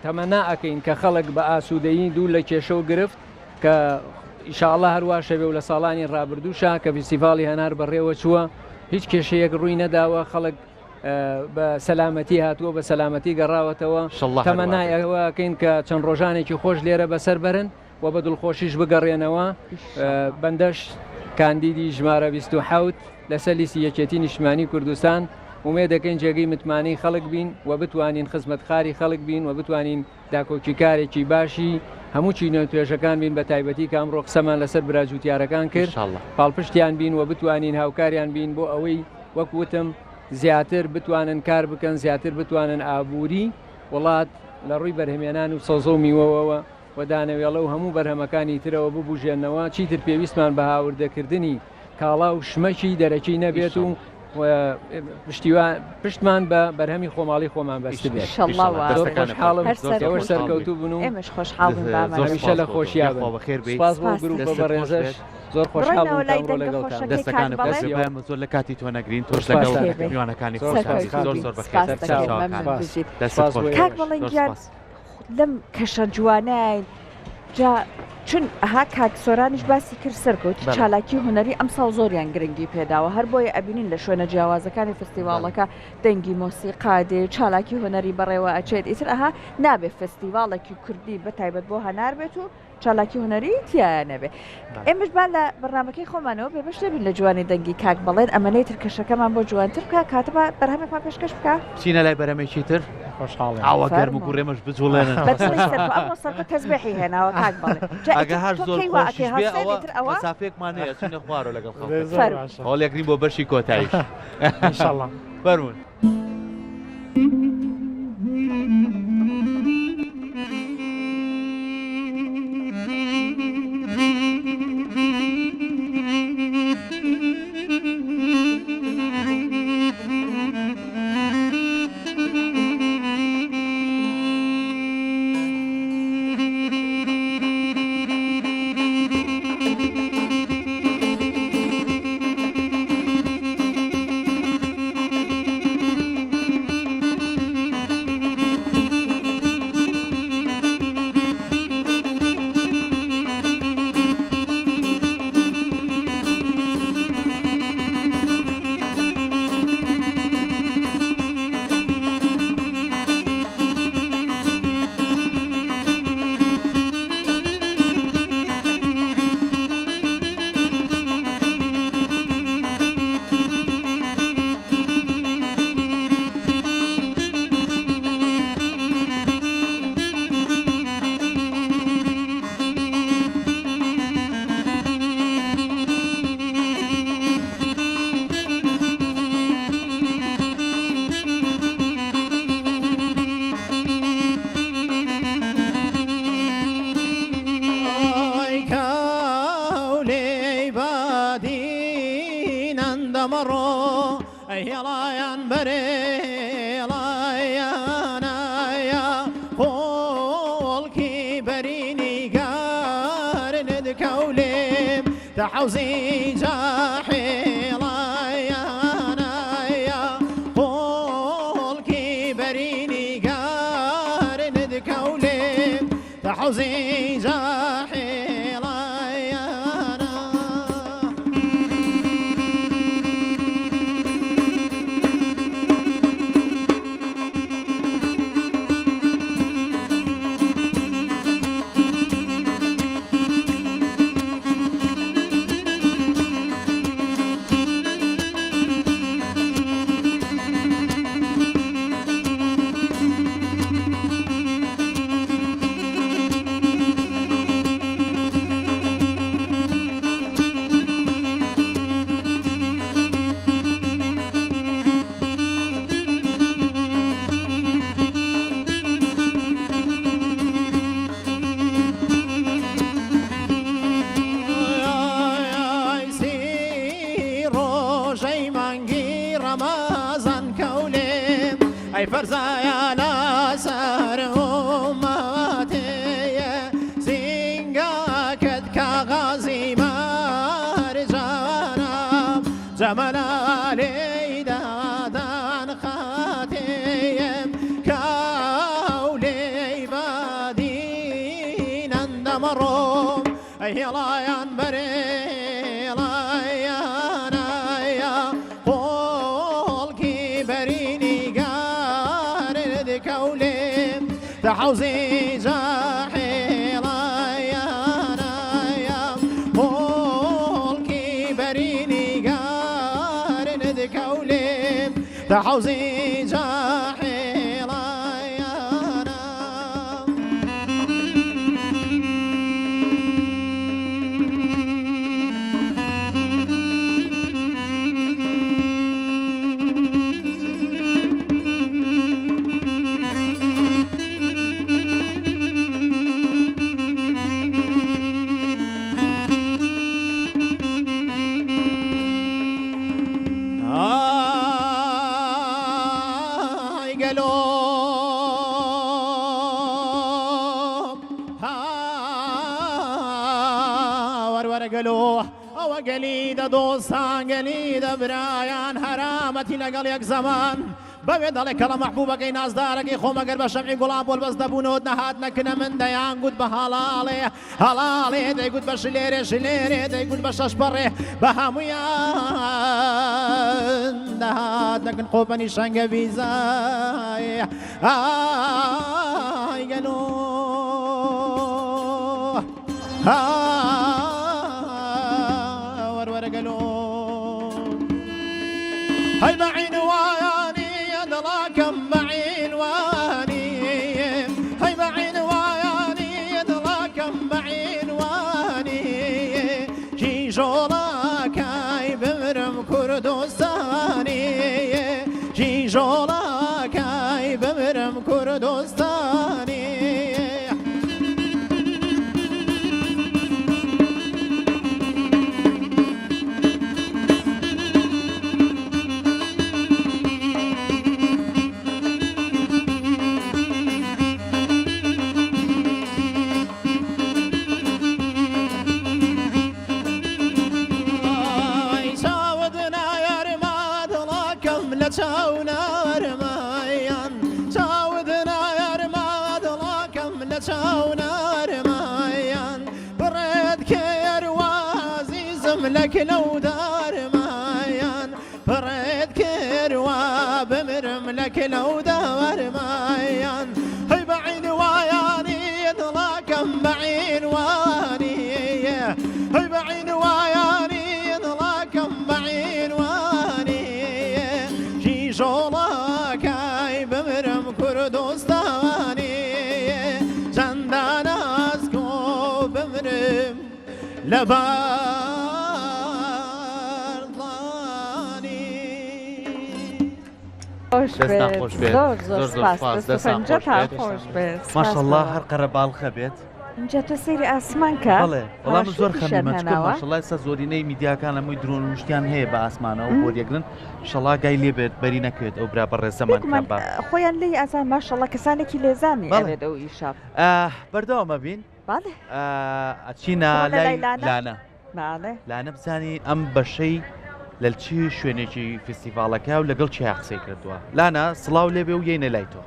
تەمەنا ئەکەین کە خەڵک بە ئاسوودەیی دوو لە کێشە و گرفت کە ئیشاءالله هەروە شەوێ و لە ساڵانی ڕابردووشە کە فستیڤاڵی هەنار بەڕێوە چووە هیچ کێشەیەک ڕووی نەداوە خەڵک بە سەلامەتی هاتووە بە سەلامەتی گەڕاوەتەوە تەمەنای ئەوەکەین کە چەند ڕۆژانێکی خۆش لێرە بەسەر بەرن و بە دڵخۆشیش بگەڕێنەوە بەندەش کاندیدی ژمارە 27 لەسەر لیستی یەکێتی نیشتمانی کوردستان ومێ دەکەین جێگەی متمانەی خەڵک بین و بتوانین خزمەتخواری خەڵک بین و بتوانین داکۆکیکارێکی باشی هەموو چینە توێژەکان بین بە تایبەتی کە ئەمڕۆ قسەمان لەسەر براجوتیارەکان کرد پاڵپشتیان بین و بتوانین هاوکاریان بین بۆ ئەوەی وەک وتم زیاتر بتوانن کار بکەن زیاتر بتوانن ئابووری وڵات لە ڕووی بەرهەمێنان و سەوزە و میوەوە و دانەوێڵە و هەموو بەرهەمەکانی ترەوە ببوژێنەوە چیتر پێویستمان بە هاوردەکردنی کاڵا و شمەکی دەرەکی نەبێت و پشتمان بە بەرهەمی خۆماڵی خۆمان بەست بێت خۆشحاڵم ئێوە سەرکەوتوو بن و ئێمەش خۆشحاڵم هەمیشە لە خۆشییا سپاس بۆ گروپە بەڕێزەش زۆر خۆشحاڵ لەگەڵتان دەستەکانە زۆر لە کاتی تۆ نەگرین تۆش لەگەڵ میوانەکانی زۆر بەخێر کاک بەڵێن گیان لەم کەشە جوانای جا چون ئەها کاک سۆرانیش باسی کرد سەرکەوتی چالاکی هوەری ئەمساڵ زۆریان گرنگی پێداوە هەر بۆیە ئەبینین لە شوێنە جیاوازەکانی فستیڤالەکە دەنگی مۆسیقا دێ چالاکی هوەری بەڕێوە ئەچێت ئیتر ئەها نابێت فستیڤالێکی کوردی بەتایبەت بۆ هەنار بێت و چالاکی هوەری تایە نەبێ ئێمەش با لە بەڕنامەکەی خۆمانەوە بێبەش دەبین لە جوانی دەنگی کاک بەڵێن ئەمەنەی تر کەشەکەمان بۆ جوانتر بکە کاتەبە بەرهەمێکمان پێشکەش بکە چینە لای بەرەمێکی تر خۆشحاڵ ئاوا گەرم و گوڕێمەش بجوڵێنن ئەمە سەرکە تەزبێحی هێناوە کاک بەڵێ ئەگە هەر زۆر خۆشیش بێ ئەوە مەسافەیەکمان هەیە چونە خوارەوە لەگەڵ خەڵک هەوڵێکرین بۆ بەشی کۆتاییش ئینشاڵڵا فەرموون تحوزي جاحيلايانا يا قول كبريني قارن ذكولي تحوزي جاحيلايانا فرزايا لا سار أمتي زنقا كدك غازي مارجانا جمال علي دادان خاتيم كاولي بادين اندمرهم يلا ينبري تحوزي جاحيلايانا يا قول كبريني قارن ذكولي تحوزي جاحيلايانا وەرگەلۆ ئەوە گەلیدە دۆستان گەلیدە برایان هەرامەتی لەگەڵ یەک زەمان بەوێ دەڵێ کەڵە مەحبوبەکەی نازدارەکەی خۆمەگەر بە شەمعی گوڵام بۆل بەس دەبوونەوە نەهات نەکنە من دەیان گوت بە هەڵاڵێ هەڵاڵێ دەیگوت بە شلێرێ شلێرێ دەیگوت بە شەشپەڕێ بە هەمویان دەهات نەکن قۆپەنی شەنگە ویزای ئای گەلۆ وەروەرە گەلۆ هەی بەعین وایانی دڵاکەم بەعین وانی هەی بەعین وایانی دڵاکەم بەعین وانی کیژۆڵەکەی بمرم کوردستانی کیژۆڵەکەی بمرم کوردستانی چاونارمایان چاودنا یارما دڵاکەم لە چاونارمایان بڕێت کێروازیزم لە کلەودارمایان بڕێت کێروا بمرم لە کلەودارمایان هەی بەعین وایانی دڵاکەم بەعین وانی هەی بەعین وایانی دڵاکەم بەعین وانی ژۆڵەکەی بمرم کوردستانی چەندان ئەسکۆ بمرم لە بەردڵانی ماشەڵڵا هەر قەرە باڵخە بێت اینجا تۆ سەیری ئاسمان کە بەڵێ وەڵام زۆر خەمیمەچکە ماشەڵڵا ئێستا زۆرینەی میدیاکان هەمووی درۆن و شتیان هەیە بە ئاسمانەوە بۆ یەکرن ئینشەڵڵا گای لێ بێت بەری نەکەوێت ئەو برا بەڕێزەمان کەبا خۆیان لی ئازان ماشەڵڵا کەسانێکی لێزانی ئەوێت ئەو ئیشاب بەردەوامە بین بەڵێ ئەچینە لای لانە بەڵێ لانە بزانی ئەم بەشەی لە چی شوێنێکی فستیڤالەکە و لەگەڵ چیا قسەی کردووە لانە سڵاو لێبێ و یەینە لای تۆ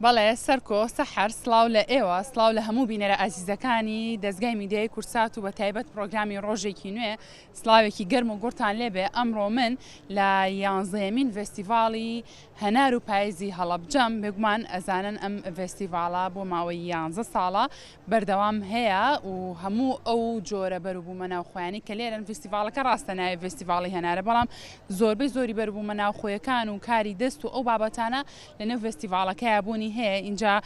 بەڵێ سەرکۆ سەحەر سڵاو لە ئێوە سڵاو لە هەموو بینەرە ئازیزەکانی دەستگای میدیای کورسات و بە تایبەت پرۆگرامی ڕۆژێکی نوێ سڵاوێکی گەرم و گورتان لێبێ ئەمڕۆ من لە 11مین فستیڤاڵی هەنار و پاییزی هەڵەبجەم بێگومان ئەزانن ئەم فستیڤاڵە بۆ ماوەی 11 ساڵە بەردەوام هەیە و هەموو ئەو جۆرە بەروبوومە ناوخۆیانی کە لێرن فستیڤاڵەکە ڕاستە ناوی فستیڤاڵی هەنارە بەڵام زۆربەی زۆری بەروبوومە ناوخۆیەکان و کاری دەست و ئەو بابەتانە لەنێو فستیڤاڵەکەیە بوونی هەیە اینجا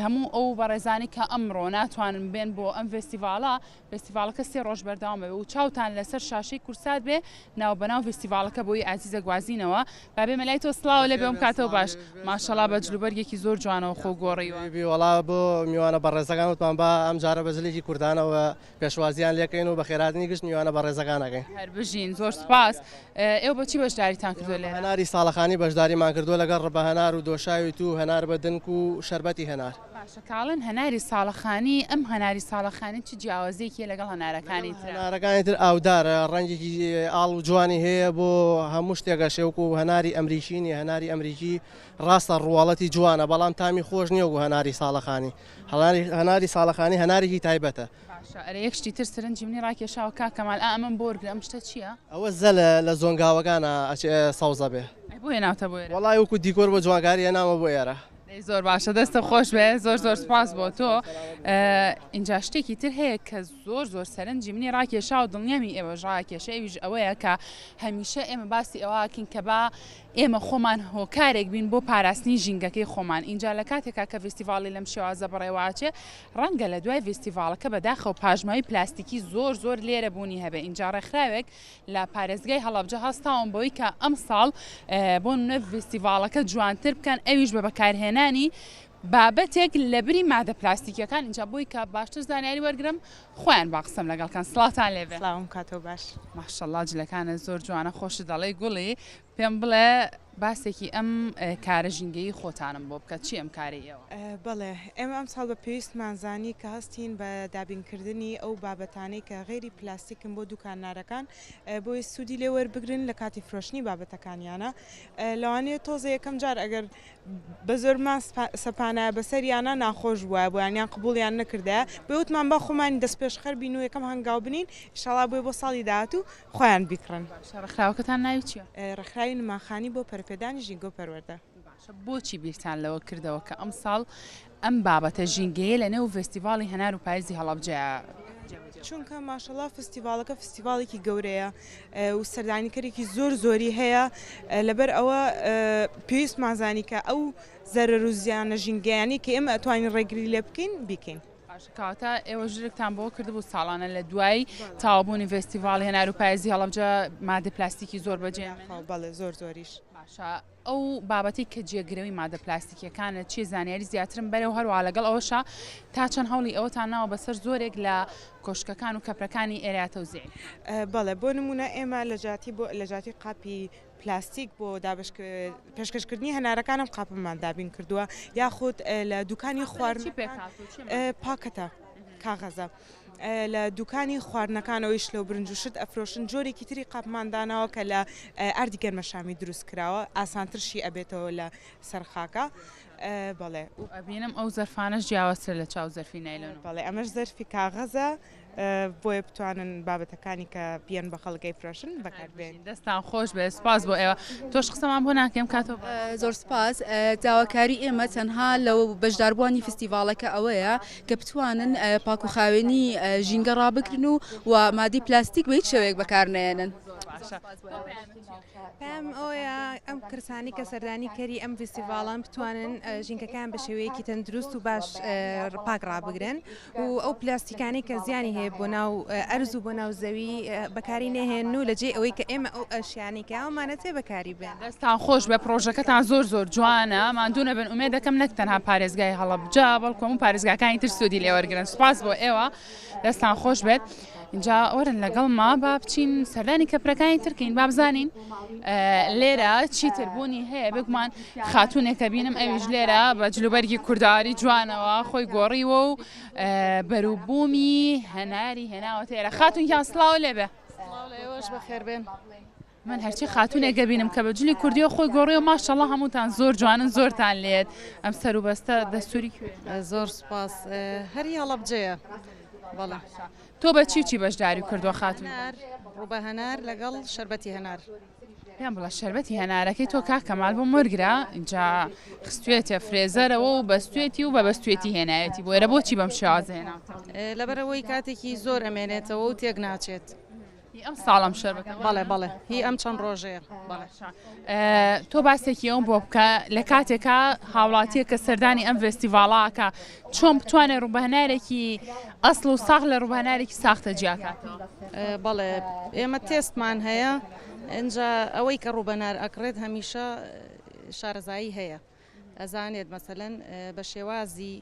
هەموو ئەو بەڕێزانی کە ئەمڕۆ ناتوانن بێن بۆ ئەم فستیڤاڵە فستیڤاڵەکە 3 ڕۆژ بەردەوامە و چاوتان لەسەر شاشەی کورسات بێ ناو بەناو فستیڤاڵەکە بۆی ئازیزە گوازینەوە بابێ مەلای تۆ سڵاو لێ بێم کاتەوە باش ماشەڵا بە جلوبەرگێکی زۆر جوانەوە خۆ گۆڕیوە وڵا بۆ میوانە بەڕێزەکان وتمان بە ئەم جارە بەزلێکی کوردانەوە پێشوازیان لێکەین و بە خێراتنی گشت میوانە بەڕێزەکانەکەین هەر بژین زۆر سپاس ئێوە بۆچی بەشداریتان کردو لێ هەناری ساڵەخانی بەشداریمان کردووە لەگەڵ ڕبە هەنار و دۆشاوی تو هەنار بە دنک و شەربەتی هەنار باشەکاڵن هەناری ساڵەخانی ئەم هەناری ساڵەخانی چ جیاوازەیەکی لەگەڵ هەنارەکانی تر هەنارەکانی تر ئاودارە ڕەنگێکی ئاڵ و جوانی هەیە بۆ هەموو شتێکە شێوک و هەناری ئەمریکینی هەناری ئەمریکی ڕاستە ڕواڵەتی جوانە بەڵام تامی خۆش نییە و هەناری ساڵەخانی هەناری ساڵەخانی هەنارێکی تایبەتە ئەرە یەک شتی تر سرنجی منی ڕاکێشاوە کا کەمال ئەمەم بۆرگرە ئەم شتە چییە؟ ئەوە زەلە لە زۆنگاوەکانە سەوزە بێ بۆیە ناوتە بۆ وەڵای وەکو دیکۆر بۆ جوانکاری نامە بۆ ئێرە زۆر باشە دەستە خۆش بێ زۆر زۆر سپاس بۆ تۆ اینجا شتێکی تر هەیە کە زۆر زۆر سەرنجی منی ڕاکێشا و دڵنیامی ئێوەش ڕاکێشە ئەویش ئەوەیە کە هەمیشە ئێمە باسی ئەوەکەین کە با ئێمە خۆمان هۆکارێک بین بۆ پاراستنی ژینگەکەی خۆمان اینجا لە کاتێکا کە فستیڤاڵی لەم شێوازە بڕێواچێ ڕەنگە لە دوای فستیڤاڵەکە بەداخەو پاژماوی پلاستیکی زۆر زۆر لێرە بوونی هەبێ اینجا ڕێکخراوێک لە پارێزگای هەڵەبجە هەستاوم بۆی کە ئەم ساڵ بۆ نوێ فستیڤاڵەکە جوانتر بکەن ئەویش بە بەکارهێنانی بابەتێک لە بری مادە پلاستیکیەکان اینجا بووی کە باشتر زانیاری وەرگرم خۆیان با قسەم لەگەڵکان سڵاتان لێبێ سڵاوم کاتۆ باش ماشەڵڵا جلەکانە زۆر جوانە خۆش دەڵێ گوڵی پێم بڵێ باسێکی ئەم کارە ژینگەی خۆتانم بۆ بکات چی ئەم کارەیەوە بەڵێ ئێمە ئەم ساڵ بە پێویستمانزانی کە هەستین بە دابینکردنی ئەو بابەتانەی کە غێری پلاستیکن بۆ دوکاننارەکان بۆی سوودی لێ وەربگرن لە کاتی فرۆشتنی بابەتەکانیانە لەوانەیە تۆزە یەکەم جار ئەگەر بە زۆرمان سەپانە بەسەریانە ناخۆش وایە بۆیانیان قبوڵیان نەکردە بێوتمان بە خۆمانی دەست پێشخەر بین و یەکەم هەنگاو بنین ئینشاڵا بۆی بۆ ساڵی داهاتوو خۆیان بیکڕن ڕێکخراوەکەتان ناوی چییە؟ ڕێکخراوی نماخانی بۆ پەرپێدانی ژینگە و پەروەردە بۆچی بیرتان لەوە کردەوە کە ئەم ساڵ ئەم بابەتە ژینگەیە لە نێو فستیڤاڵی هەنار و پاییزی هەڵەبجەیە چونکە ماشەڵا فستیڤالەکە فستیڤالێکی گەورەیە و سەردانیکەرێکی زۆری هەیە لەبەر ئەوە پێویست مازانی کە ئەو زەرەر و زیانە ژینگەیانی کە ئێمە ئەتوانین ڕێگری لێ بکەین بیکەین. کاتە ئێوە ژرێکتان بۆ کردبوو ساڵانە لە دوای تاوابوونی فستیڤاڵی هەنار و پاییزی هەڵەبجە مادە پلاستیکی زۆر بەجێ بەڵێ زۆریش باشە ئەو بابەتی کە جێگرەوەی مادە پلاستیکیەکانە چی زانیاری زیاترم بەرەو هەروە لەگەڵ ئەوەشە تا چەند هەوڵی ئەوتان ناوە بەسەر زۆرێک لە کۆشکەکان و کەپرەکانی ئێراتە و زێن بەڵێ بۆ نمونە ئێمە لە جاتی قاپی پلاستیک بۆ پێشکەشکردنی هەنارەکانم قاپمان دابین کردووە یاخود لە دوکانی خواردن پاکەتە کاغەزە لە دوکانی خواردنەکانەوەی شلە و برنج و شت ئەفرۆشن جۆرێکی تری قاپماندانەوە کە لە ئەردی گەرمەشامی دروست کراوە ئاسانترشی ئەبێتەوە لە سەرخاکە بەڵێ ئەبینم ئەو زەرفانەش جیاوازتر لە چاو زەرفی نایلۆن بەڵێ ئەمەش زەرفی کاغەزە بۆیە بتوانن بابەتەکانی کە بیان بە خەڵگەی فرۆشن بەکاربێن دەستان خۆش بێ سپاس بۆ ئێوە تۆش قسەمان بۆ ناکەم کاتەوە زۆر سپاس داواکاری ئێمە تەنها لەو بەشداربووانی فستیڤالەکە ئەوەیە کە بتوانن پاکوخاوێنی ژینگە ڕابکردن و مادی پلاستیک بە هیچ شێوەیەک بەکارنێنن. پێم ئەوەیە ئەم کەسانی کە سەردانی کەری ئەم فستیڤاڵان بتوانن ژینگەکان بە شێوەیەکی تەندروست و باش پاک ڕابگرن و ئەو پلاستیکانی کە زیانی هەیە بۆ ناو ئەرز و بۆ ناو زەوی بەکاری نەهێن و لەجێ ئەوەی کە ئێمە ئەو ئەشیانی کە ئەومانە تێ بەکاری بێن. دەستان خۆش بە پرۆژەکەتان زۆر جوانە ماندوونە بن ئومێ دەکەم نەک تەنها پارێزگای هەڵەبجە بەڵکو و پارێزگاکانی تر سوودی لێوەرگرن سپاس بۆ ئێوە دەستان خۆش بێت. اینجا وەرن لەگەڵ ما با بچین سەردانی کەپرەکانی ترکەین با بزانین لێرە چیتر بوونی هەیە بگومان خاتونێکە بینم ئەویش لێرە بە جلوبەرگی کورداری جوانەوە خۆی گۆڕیوە و بەروبوومی هەناری هێناوە تێرە خاتونیان سڵاو لێبێ ئێوەش بەخێربێن. من هەرچی خاتونێکە بینم کە بە جلی کوردیەوە خۆی گۆڕی و ماشەڵڵا هەمووتان زۆر جوانن زۆرتان لێت ئەم سەر و بەستە دەستوری زۆر سپاس هەری هەڵەبجەیە بەڵێ تۆ بە چی بەشداری کردووە خاتون ڕوبە هەنار لەگەڵ شەربەتی هەنار پێم بڵە شەربەتی هەنارەکەی تۆ کاکەمال بۆ وەرگرا اینجا خستوێتە فرێزەرەوە و بەستوێتی و بە بەستوێتی هێنایەتی بۆیرە بۆچی بەم شێوازە هێنا لەبەرەوەی کاتێکی زۆر ئەمێنێتەوە و تێک ناچێت. ئەم ساڵم شەربەت بەڵێ هی ئەم چەند ڕۆژەیە تۆ باسێکی ئەوم بۆ بکە لە کاتێکا هاوڵاتیە کە سەردانی ئەم فستیڤاڵاکە چۆن بتوانێت ڕوبەهەنارێکی ئەسڵ و ساغ لە ڕوبەهەنارێکی ساختە جیاکاتەوە. بەڵێ ئێمە تێستمان هەیە اینجا ئەوەی کە ڕوبەنار ئەکرێت هەمیشە شارەزایی هەیە ئەزانێت مەسەلەن بە شێوازی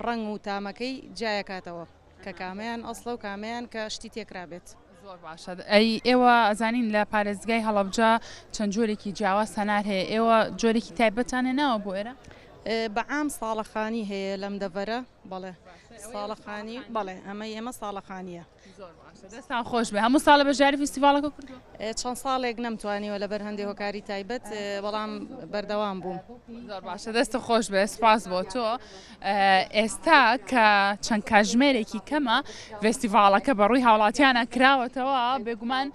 ڕنگ و تامەکەی جیاکاتەوە کە کامیان ئەسڵە و کامیان کە شتی تێکرابێت. زۆر باشە ئەی ئێوە ئەزانین لە پارێزگای هەڵەبجە چەند جۆرێکی جیاواز هەنار هەیە ئێوە جۆرێکی تایبەتانە ناوە بۆ ئێرە بەعام ساڵەخانی هەیە لەم دەڤەرە بەڵێ ساڵەخانی بەڵێ ئێمە ساڵەخانیە. دەستان خۆش بێ هەموو ساڵە بەژاری فستیڤالەکە کردووە چەند ساڵێک نەمتوانیوە لەبەر هەندێک هۆکاری تایبەت بەڵام بەردەوام بووم. زۆر باشە دەستە خۆش بێ سپاس بۆ تۆ ئێستا کە چەند کاژمێرێکی کەمە فستیڤالەکە بەڕووی هاوڵاتیانە کراوەتەوە بێگومان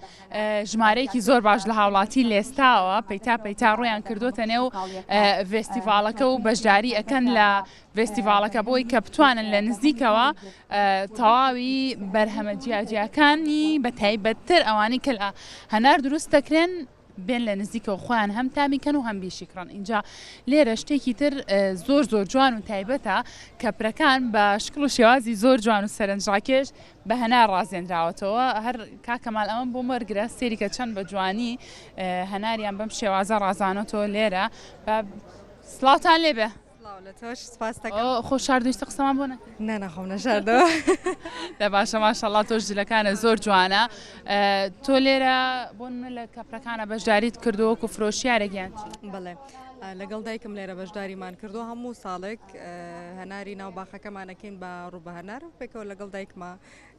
ژمارەیەکی زۆر باش لە هاوڵاتی لێستاوە پەیتا ڕوویان کردوتە نێو فستیڤالەکە و بەشداری ئەکەن لە فستیڤالەکە بۆی کە بتوانن لە نزیکەوە تەواوی بەرهەمە جیاجیەکانی بە تایبەتتر ئەوانەی کە لە هەنار دروست دەکرێن بێن لە نزیکەوە خۆیان هەم تامیکەن و هەم بیشیکڕن. اینجا لێرە شتێکی تر زۆر جوان و تایبەتە کەپرەکان بە شکل و شێوازی زۆر جوان و سەرنجڕاکێش بە هەنار ڕازێنراوەتەوە هەر کاکەمال ئەمە بۆ وەرگرە سێریکە چەند بە جوانی هەناریان بەم شێوازە ڕازانەتەوە لێرە سڵاوتان لێبێ خۆ شاردویستە قسەمان بۆ نەخۆم نەشاردەوە لە باشە ماشەڵڵا تۆ ژلەکانە زۆر جوانە تۆ لێرە بۆن لە کەپرەکانە بەشداریت کردو وەکو فرۆشیارێکیان بڵێ لەگەڵ دایکم لێرە بەشداریمان کردو هەموو ساڵێک هەناری ناو باخەکەمانەکەین بە ڕووبە هەنار پێکەوە لەگەڵ دایکما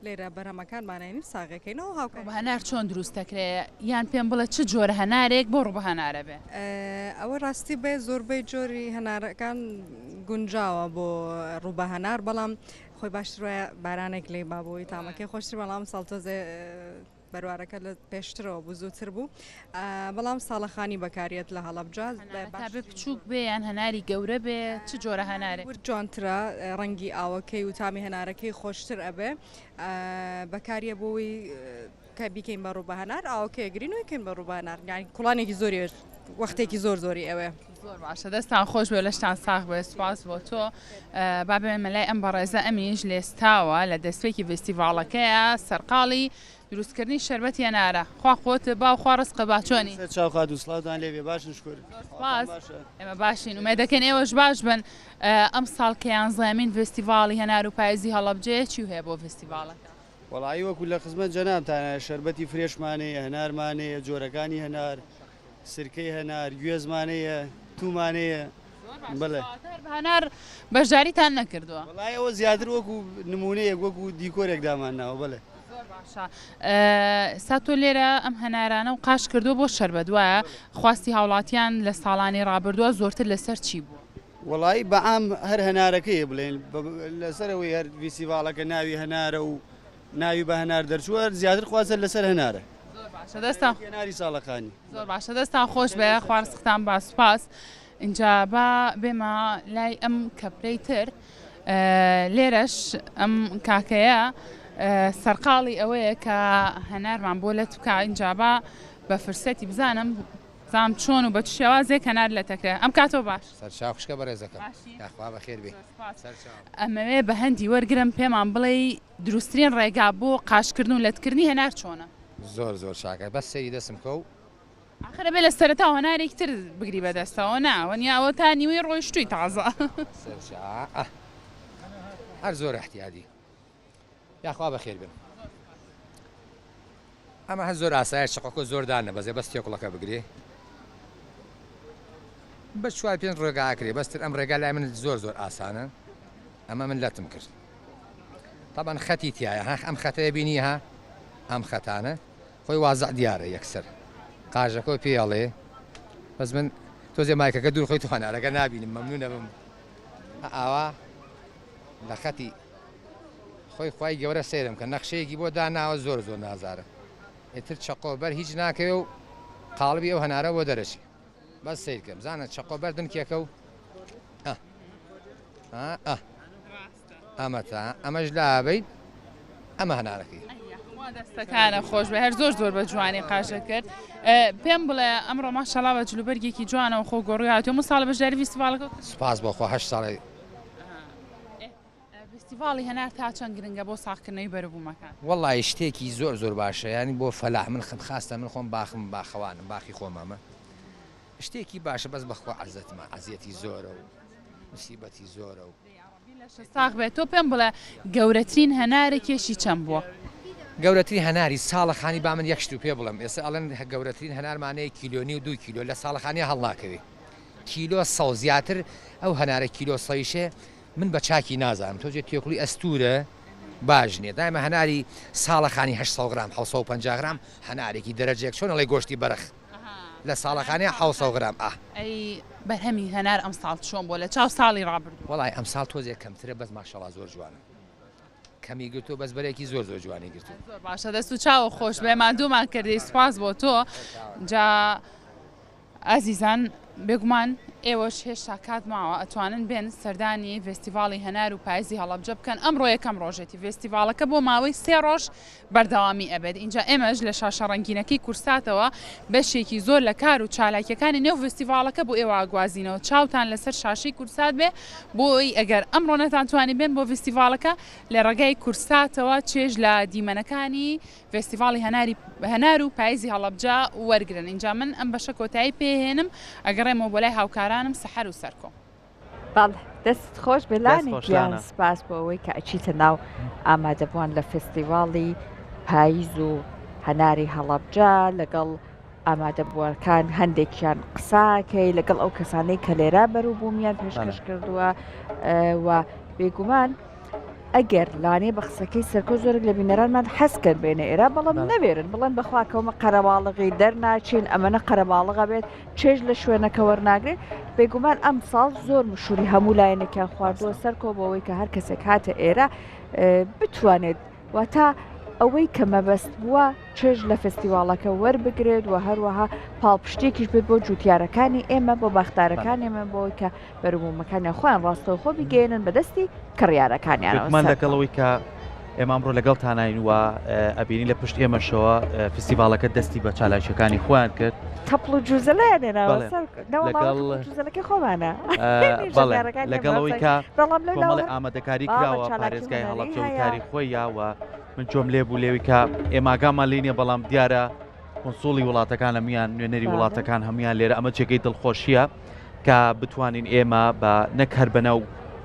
لێرە بەرهەمەکانمانین ساغەکەینەوە هاوکە بە هەنار چۆن دروست دەکرێت یان پێم بڵێ چ جۆرە هەنارێک بۆ ڕووبە هەنارە بێ ئەوە ڕاستی بێ زۆربەی جۆری هەنارەکان گونجاوە بۆ ڕووبە هەنار بەڵام خۆی باشترە بارانێک لێ بابووی تامەکەی خۆشتر بەڵام ساڵتەزێ بەروارەکە لە پێشترەوە بوو زووتر بوو بەڵام ساڵەخانی بەکارێت لە هەڵەبجا بچووک بێ یان هەناری گەورە بێ چ جۆرە هەنارێک جوانترە ڕەنگی ئاوەکەی و تامی هەنارەکەی خۆشتر ئەبێ بەکاریە بۆی کە بیکەین بە ڕووبە هەنار ئاوکەیە گرین و یکەین بە ڕووبە هەنار یانی کوڵانێکی زۆری وەختێکی زۆری ئەوێ زۆر باشە دەستان خۆش بێ لە شتان ساغ بێ سوپاس بۆ تۆ با بێمە لای ئەم بەڕێزە ئەمیش لێستاوە لە دەستپێکی فستیڤاڵەکەیە سەرقاڵی دروستکردنی شەربەتی هەنارە خوا خۆت با و خوا ڕزقە باچۆنی چاوخات و سڵاوتان لێبێ باشن شکر ئێمە باشین ومێ دەکەن ئێوەش باش بن ئەم ساڵ کە یانزەمین فستیڤاڵی هەنار و پاییزی هەڵەبجەیە چی هەیە بۆ فستیڤاڵەکە وەڵایی وەکو لە خزمەت جەنابتانە شەربەتی فرێشمانەیە هەنارمانەیە جۆرەکانی هەنار سرکەی هەنار گوێزمانەیە تومانەیە بڵێ هەنار بەشداریتان نەکردووە وڵای ئەوە زیاتر وەکو نمونەیەک وەکو دیکۆرێک دامانناوە بڵێ ساتۆ لێرە ئەم هەنارانە و قاش کردو بۆ شەربەت وایە خواستی هاوڵاتیان لە ساڵانی ڕابردووە زۆرتر لەسەر چی بوو وڵایی بەعام هەر هەنارەکەیە بڵێن لەسەرەوەی هەر فیسیڤاڵەکە ناوی هەنارە و ناوی بە هەنار دەرچووە زیاتر خوازە لەسەر هەنارە هەناری ساڵەکانی زۆر باشە دەستان خۆش بێ خوارسختان با سوپاس اینجا با بێمە لای ئەم کەپرەی تر لێرەش ئەم کاکەیە سەرقاڵی ئەوەیە کە هەنارمان بۆ لە توکە اینجا با بە فرسەتی بزانم زام چۆن و بە شێوازێک هەنار لە تەکرێ ئەم کاتۆ باش سەرچاو خوشکە بەڕێزەکەم یاخوا بەخێر بێ ئەمەوێ بە هەندی وەرگرم پێمان بڵێ دروستترین ڕێگا بۆ قاشکردن و لەتکردنی هەنار چۆنە زۆر شاکە بەس سەری دەسم کە و ئاخرە بێ لە سەرەتا هەنارێک تر بگری بەدەستەوە ناوەنیاوە تا نیوەی ڕۆیشتووی تازە هەر زۆر احتیادی یاخوا بەخێر بن ئەمە هەر زۆر ئاسایە شقەکە زۆر دانە بەزێ بەس تێکوڵەکە بگرێ بە چوار پێنج ڕێگاکرێ بەستر ئەم ڕێگا لای من زۆر ئاسانە ئەمە من لەتم کرد طبعا خەتی تایە ئەم خەتەیە بینی ها ئەم خەتانە خۆی وازع دیارە یەکسەر قاژەکە پێڵێ بەس من تۆزێ مایکەکە دوور خۆی تو هەنارەکە نبینم مەمنونە بم ئاوا لە خەتی خۆی خی گەورە سێرم کە نەخشەیەکی بۆ داناوە زۆر نازارە ئێتر چەقۆبەر هیچ ناکەوێ و قاڵبی ئەو هەنارە بۆ دەرەشی بەس سیرکەم بزانە چەقۆبەر دنکێکە و ئەمە تا ئەمەش لابیت ئەمە هەنارەکەی دەستەکانە خۆش بە هەر زۆر بە جوانی قاژە کرد پێم بڵێ ئەمڕۆ ماشەڵا بە جلوبەرگێکی جوانەوە خۆ گۆڕی هاتووە مو ساڵە بەشداری فستیڤالەکە سوپاس بۆخوا 8 ساڵی فستیڤاڵی هەنار تا چەند گرنگە بۆ ساغکردنەوەی بەروبوومەکان وەڵی شتێکی زۆر باشە ینی بۆ فەلاح من خاستە من خۆم باخم باخەوانم باخی خۆمەمە شتێکی باشە بەس بەخوا عەزەتمە عەزیەتی زۆرە و مسیبەتی زۆرە و ساغ بێت تۆ پێم بڵێ گەورەترین هەنارێکێشی چەند بووە گەورەترین هەناری ساڵەخانی با من یەک شت و پێ بڵم ئێستا ئەڵەن گەورەترین هەنارمانەیە کیلۆنی و 2 کیلۆ لە ساڵەخانی هەڵناکەوێ کیلۆ سەو زیاتر ئەو هەنارە کیلۆ سەیشێ من بە چاکی نازانم تۆجێ تێکوڵی ئەستورە باش نیە دایمە هەناری ساڵەخانی 800 گرام 750 گرام هەنارێکی دەرەجەیەک چۆن ئەڵێ گۆشتی بەرخ لە ساڵەخانی 700 گرام ئەی بەرهەمی هەنار ئەم ساڵ چۆن بۆ لە چاو ساڵی ڕابردوو وەڵای ئەم ساڵ تۆزێک کەمترە بەس ماشەڵا زۆر جوانە کەمی گرتو بەس بەرێکی زۆر جوانی گرتو باشە دەست و چاوە خۆش بێمان دوومان کردی سوپاس بۆ تۆ جا ئازیزان بێگومان ئێوەش هێشتا کات ماوە ئەتوانن بێن سەردانی فستیڤاڵی هەنار و پاییزی هەڵەبجە بکەن ئەمڕۆ یەکەم ڕۆژێتی فستیڤاڵەکە بۆ ماوەی 3 ڕۆژ بەردەوامی ئەبێت اینجا ئێمەش لە شاشە ڕەنگینەکەی کورساتەوە بەشێکی زۆر لە کار و چالاکیەکانی نێو فستیڤاڵەکە بۆ ئێوە ئاگوازینەوە چاوتان لەسەر شاشەی کورسات بێ بۆی ئەگەر ئەمڕۆ نەتانتوانی بێن بۆ فستیڤاڵەکە لە ڕێگای کورساتەوە چێژ لە دیمەنەکانی فستیڤاڵی هەنار و پاییزی هەڵەبجە وەرگرن اینجا من ئەم بەشە کۆتایی پێهێنم ئەگەڕێمەوە بۆ لای هاوکارانم سەحەر و سەرکۆ باڵ دەست خۆش بێلانی سپاس بۆ ئەوەی کە ئەچیتە ناو ئامادەبووان لە فستیڤاڵی پاییز و هەناری هەڵەبجە لەگەڵ ئامادەبووەکان هەندێکیان قساکەی لەگەڵ ئەو کەسانەی کە لێرا بەرەو بوومیان پێشکەش کردووە و بێگومان ئەگەر لانێ بە قسەکەی سەرکە زۆرێک لە بینەرانمان حەسکرد بێنە ئێرە بەڵام نەبێرن بڵێن بەخواکەومە قەرەباڵغی دەرناچین ئەمەنە قەرەباڵغا بێت چێژ لە شوێنەکە وەرناگرێت بێگومان ئەم ساڵ زۆر مشوری هەموو لایەنێکیان خواردووە سەرکۆ بەوەی کە هەر کەسێک هاتە ئێرە بتوانێت واتە ئەوەی کە مەبەست بووە چێژ لە فستیواڵەکە وەربگرێت و هەروەها پاڵپشتێکیش بێت بۆ جوتیارەکانی ئێمە بۆ باختارەکان ئێمە بۆی کە بەروبوومەکانیان خۆیان ڕاستەوە خۆ بگەێنن بەدەستی کڕیارەکانیانمان لەگەڵەوەی کە ئێمە ئەمڕۆ لەگەڵ تاناین و ئەبینی لە پشت ئێمەشەوە فستیڤالەکە دەستی بە چالایشەکانی خۆیان کرد تەپڵ و جوزەلەکەی خۆمانە لەگەڵەوەی کە کۆمەڵی ئامادەکاری کراوە پارێزگای هەڵەبجە و کاری خۆیەوە من چۆم لێ بوو لێوی کە ئێماگامان لێنیە بەڵام دیارە کۆنسۆڵی وڵاتەکان هەمویان نوێنەری وڵاتەکان هەمویان لێرە ئەمە جێگەی دڵخۆشیە کە بتوانین ئێمە بە نەک هەر بەنەو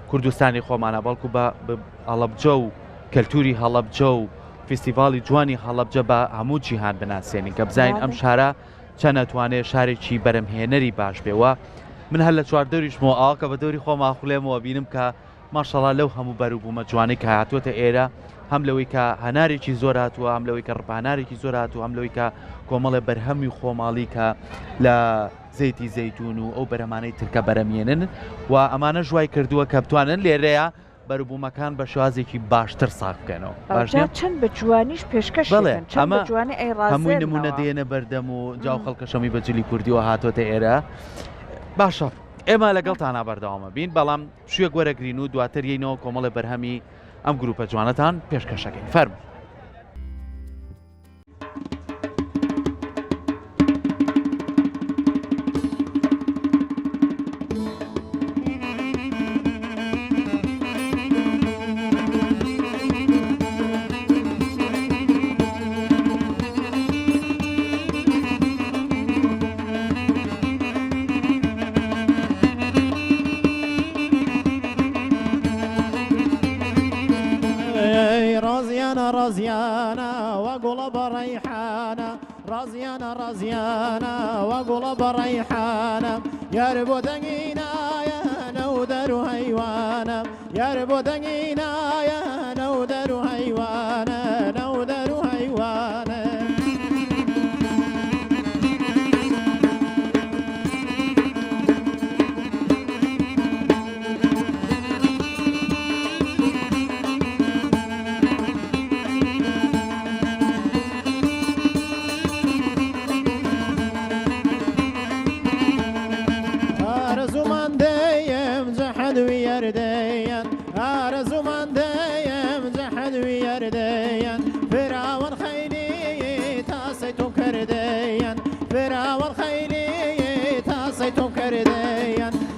کوردستانی خۆمانە بەڵکو بە هەڵەبجە و کەلتوری هەڵەبجە و فستیڤاڵی جوانی هەڵەبجە بە هەموو جیهان بناسیێنین کە بزانین ئەم شارە چەند ئەتوانێت شارێکی بەرەمهێنەری باش بێەوە من هەر لە چواردەوریشمەوە ئاوا کە بە دەوری خۆما خوڵێمەوە بینم کە ماشەڵا لەو هەموو بەروبوومە جوانەی کە هاتووەتە ئێرە هەم لەوەی کە هەنارێکی زۆر هاتووە هەم لەوەی کە ڕپانارێکی زۆر هاتووە هەم لەوەی کە کۆمەڵە بەرهەمی خۆماڵی کە لە زەیتی زەیتون و ئەو بەرەمانەی ترکە بەرەمێنن و ئەمانە ژوای کردووە کە بتوانن لێرەیە بەروبوومەکان بە شوازێکی باشتر ساغ بکەنەوە چەند بە جوانیش پێشکەش ئەمە هەمووی نمونە دێنە بەردەم و جاو خەڵکەشەمی بەجلی کوردیەوە هاتۆتە ئێرە باشە ئێمە لەگەڵتان بەردەوامە بین بەڵام شوێک وەرەگرین و دواتر یینەوە کۆمەڵە بەرهەمی ئەم گروپە جوانەتان پێشکەشەکەین فەرم رازيانا وقلب ريحانا رازيانا رازيانا وقلب ريحانا يربو دقينا يا نودر هيوانا يربو دقينا يا نودر هيوانا نودر هيوانا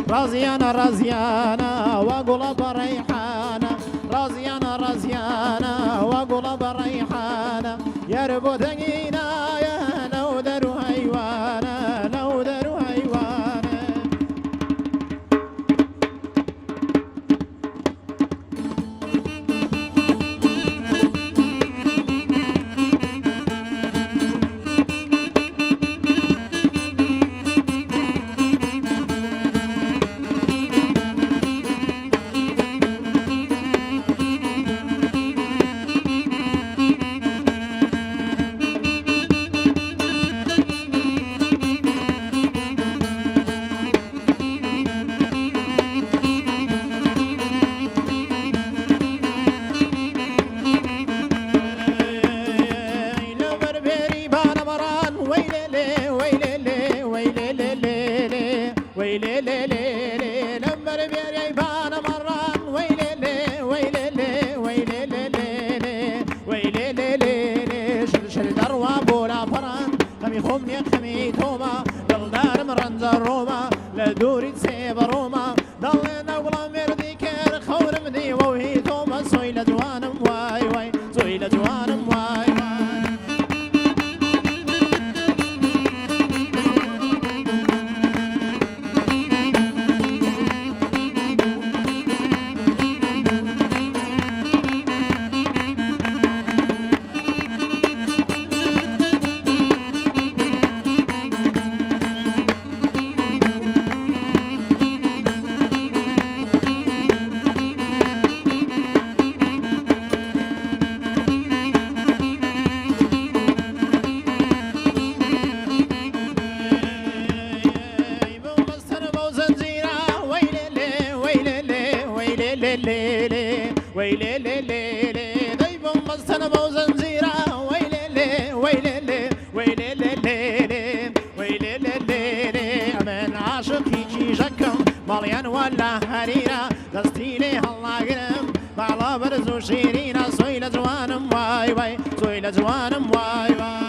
رازيانا رازيانا وقلب ريحانا رازيانا رازيانا وقلب ريحانا يربو دقينا يا نودر هيوانا نودر هيوانا ويلي لي لي لي ضيب مستن بو زنجيرة ويلي لي ويلي لي ويلي لي لي لي ويلي لي لي لي من عاشق يجي جكم مليان ولا هريرة دستيني هلا قرم بعلا برزو شيرينا سويلة جوانم واي واي سويلة جوانم واي واي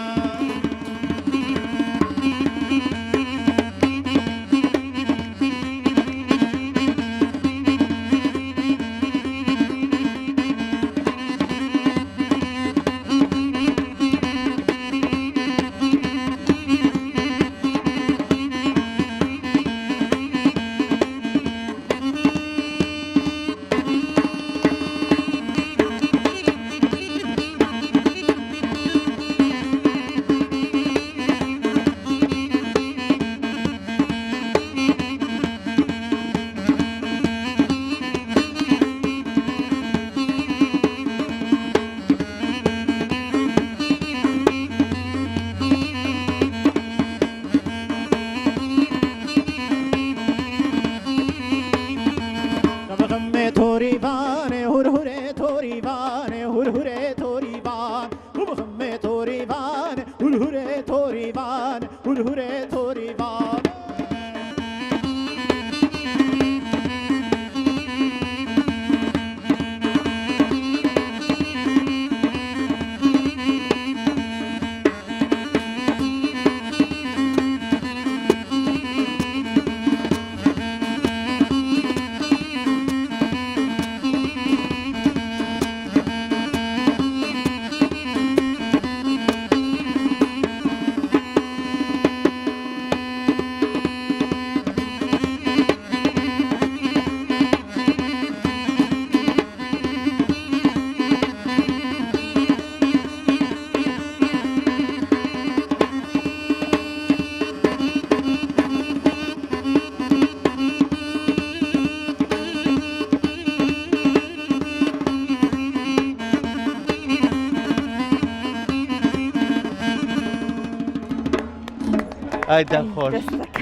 ئای دەم خۆش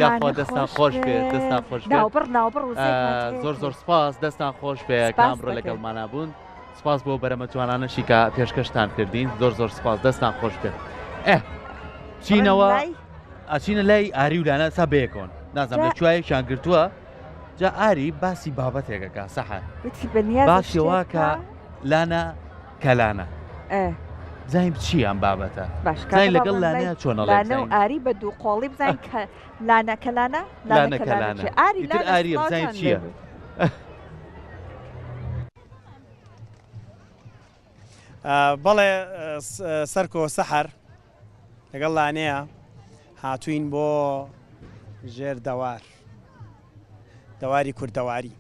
یاخوا دەستان خۆش بێت دەستان خۆش بێت زۆر سپاس دەستان خۆش بێ کامڕۆ لەگەڵمانە بوون سپاس بۆ بەرەمە جوانانەشی کە پێشکەشتان کردین زۆر سپاس دەستان خۆش بێت چینەوە ئەچینە لای ئاری ولانە سا بەیەکۆن نازانم لە کوایەکیان گرتووە جا ئاری باسی بابەتێکەکە سەحە باشەوە کە لانە کەلانە زایم چی ئەم بابەتە زای لەگەڵ لانەیە چۆنەڵێ و ئاری بە دوو قۆڵی بزانین کە لانەکەلانە ئیتر ئاریە بزانین چییە بەڵێ سەرکۆ سەحەر لەگەڵ لانەیە هاتوین بۆ ژێر دەواری کوردەواری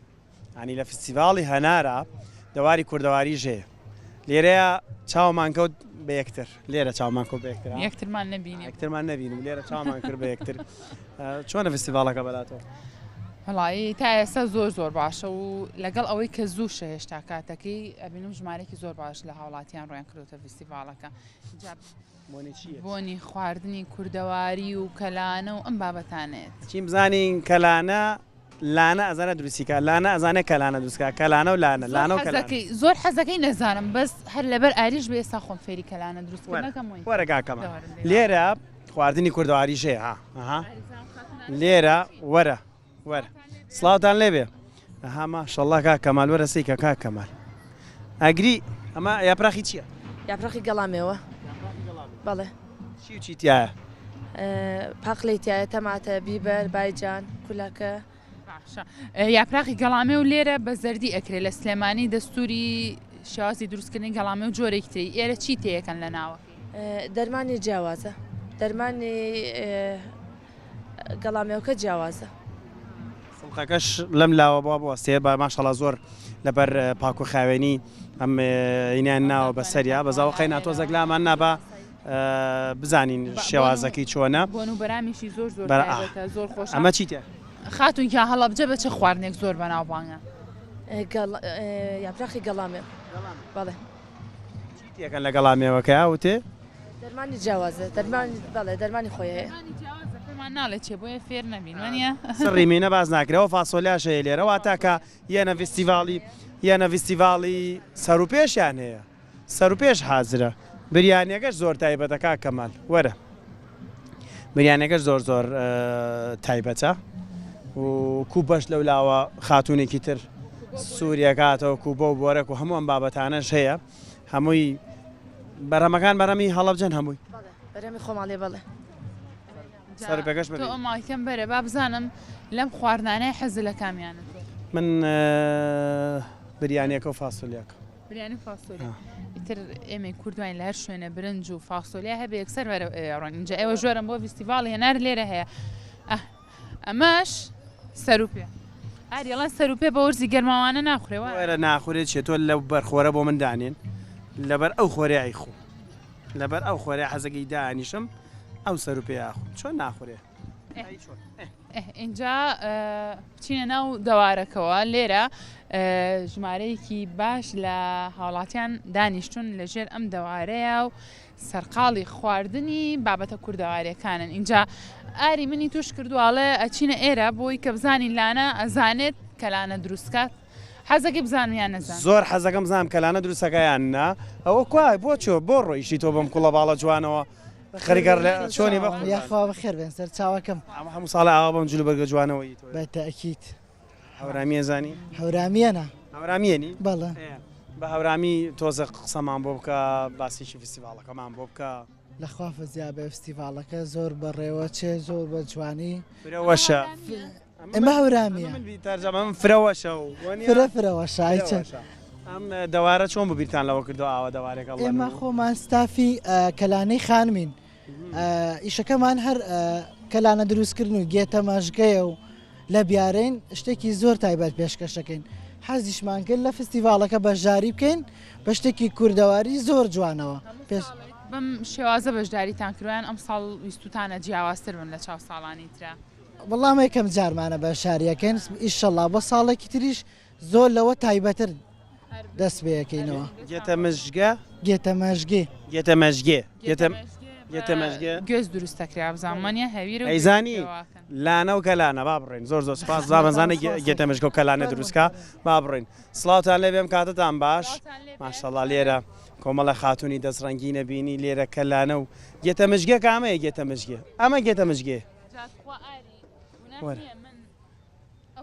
ینی لە فستیڤاڵی هەنارە دەواری کوردەواری ژێ لێرەیە چاومان کەوت بە یەکتر لێرە چاومان کۆ بە یەکترمان نبینیم لێرە چاومان کرد بە یەکتر چۆنە فستیڤاڵەکە بەلاتەوە وڵایی تا ئێستا زۆر باشە و لەگەڵ ئەوەی کە زووشە هێشتا کاتەکەی ئەبینم ژمارێکی زۆر باش لە هاوڵاتیان ڕۆیان کردوتە فستیڤاڵەکە بۆنی خواردنی کوردەواری و کەلانە و ئەم بابەتانێت چیم بزانین کەلانە لانە ئەزانە دروستیکە لانە ئەزانە کەلانە دروستکە کەلانە و لانە و زۆر حەزەکەی نەزانم بەس هەر لەبەر ئاریش بێ ئێستا خۆم فێری کەلانە وەرەگاکەمە لێرە خواردنی کوردەواری ژێ لێرە وەرە سڵاوتان لێبێ ئەها ماشەڵڵا کا کەمال وەرە سەیکە کا کەمال ئەگری ئەمە یاپراخی چییە؟ یاپراخی گەڵامێوە بەڵێ چی تایە؟ پاقلی تایە تەماتە بیبەر بایجان کولاکە یاپراخی گەڵامێ و لێرە بە زەردی ئەکرێت لە سلێمانی دەستوری شازی دروستکردنی گەڵامێ و جۆرێکی تری ئێرە چی تەیەکەن لە ناوە؟ دەرمانی جیاوازە دەرمانی گەڵامێوکە جیاوازە سڵقەکەش لەم لاوە بووە سێ بە ماشەڵا زۆر لەبەر پاک و خاوێنی ئەم ئینیان ناوە بەسەریا بەزاوە قەینا تۆزێک لامان نابە بزانین شێوازەکەی چۆنە بەرامیشی زۆر خۆش ئەمە چیتە؟ خاتون کە هەڵە بجە بە چه خواردنێک زۆر بەناوبانگە یاپراخی گەڵامێ بەڵێ چیتەکەن لە گەڵامێوەکە وتێ؟ دەرمانی جیاوازە بەڵێ دەرمانی خۆی هەیە ناڵێت چێ بۆیە فێر نەبین وانە سڕیمینە باز ناکرەوە فاسۆلیاشەیە لێرەوە تاکە یەنە فستیڤاڵی یانە فیستیڤاڵی سەروپێشیان هەیە سەروپێش حازرە بریانیەکەش زۆر تایبەتە کا کەمال وەرە بریانەکەش زۆر زۆر تایبەتە و کو بەش لەولاوە خاتونێکی تر سووریەکاتەوە کو بۆ بۆرەك و هەموو ئەم بابەتانەش هەیە هەمووی بەرەمەکان بەرەمی هەڵەبجەن هەمووی بەرەمی خۆماڵێ بڵێ سەرپێکەش تۆ ئەماکەم بەرە با بزانم لەم خواردانەی حەز لە کامیانە من بریانیەکە و فاسۆلیاکە بریانی فاسۆلی ئیتر ئێمە کوردوین لە هەر شوێنە برنج و فاسۆلیا هەبێ یەکسەر ڕۆن اینجا ئێوە ژۆرم بۆ فیستیڤاڵی هێنار لێرە هەیە ئەمەش سەروپێ ئاریڵان سەروپێ بە وەرزی گەرماوانە ناخورێەوە وەرە ناخورێت چێت تۆ لەو بەرخۆرە بۆ من دانێن لەبەر ئەو خۆریایی خۆ لەبەر ئەو خۆرە حەزەکەی دانیشم ئەو سەروپێ یاخۆ چۆن ناخورێ اینجا بچینە ناو دەوارەکەەوە لێرە ژمارەیەکی باش لە هاوڵاتیان دانیشتون لەژێر ئەم دەوارەیە و سەرقاڵی خواردنی بابەتە کوردەوارەکانن اینجا ئاری منی توش کردوواڵێ ئەچینە ئێرە بۆی کە بزانین لانە ئەزانێت کە لانە دروستکات حەزەکەی بزانیان نەزان زۆر حەزەکەم بزانم کە لانە دروستەکەیان نا ئەوە کوای بۆ چۆ بۆ ڕۆیشی تۆ بەم کوڵە باڵە جوانەوە خەریگەر لە چۆنی بە یاخوا بەخێر بێن سەر چاوەکەم ئەمە هەموو ساڵە ئاوا بەم جلو بەرگە جوانەوەی بە تەئکید هەورامیە زانی هەورامیەنە هەورامێنی بەڵێ بە هەورامی تۆزە قسەمان بۆ بکە باسیشی فستیڤاڵەکەمان بۆ بکە لەخوا فەزیا بە فستیڤاڵەکە زۆر بەڕێوە چێ زۆر بە جوانی فرەوەشە ئەمە هەورامیە تەرجەمەم فرەوەشە و فرەوەشە ئایچە ئەم دەوارە چۆن ببیرتان لەوە کردو ئاوە دەوارێکە ئێمە خۆمان ستافی کەلانەی خانمین ئیشەکەمان هەر کەلانە دروستکردن و گێتە مەژگەیە و لە بیارین شتێکی زۆر تایبەت پێشکەشەکەین حەزیشمان کرد لە فستیڤاڵەکە بەشداری بکەین بە شتێکی کوردەواری زۆر جوانەوە بەم شێوازە بەشداریتان کردویان ئەم ساڵ ویستوتانە جیاوازتر بن لە چاو ساڵانی ترا وەڵام یەکەم جارمانە بەشاریەکەین ئیشەڵا بۆ ساڵێکی تریش زۆر لەوە تایبەتر دەست بەیەکەینەوە گێتە مژگە گێتە مەژگێ گێتە مەژگێ گێتە مەژگێ گوێز دروستەکرا بزانمانە هەویرە ئەیزانی لانە و کەلانە با بڕین زۆر زۆر سپاس زانە گێتە مژگە و کەلانە دروستکە با بڕین سڵاوتان لێ بێم کاتتان باش ماشەڵڵا لێرە کۆمەڵە خاتونی دەستڕەنگی نەبینی لێرە کەلانە و گێتە مژگێ کامەیە گێتە مژگێ ئەمە گێتە مژگێ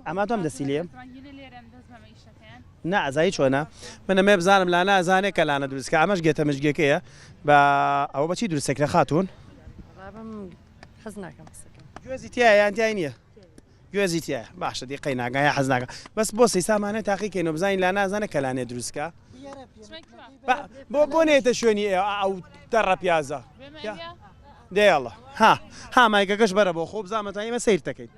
ئەمە تۆم دەستی لێم نەزایی چۆنە من ئەمێ بزانم لانە ئەزانێ کە لانە دروستکە ئەمەش گێتە مژگەکەیە بە ئەوە بەچی دروستەکرە خاتون گوێزی تایە یان تای نییە گوێزی تایە باشە دیقەی ناگایە حەز ناکە بەس بۆ سەیسامانە تاقیکەین و بزانین لا نازانە کە لانێ دروستکە بۆ نێتە شوێنی ئەو دەڕە پیازە دێڵە ها مایکەکەش بەرە بۆ خۆ بزانمەتان ئێمە سیر دەکەین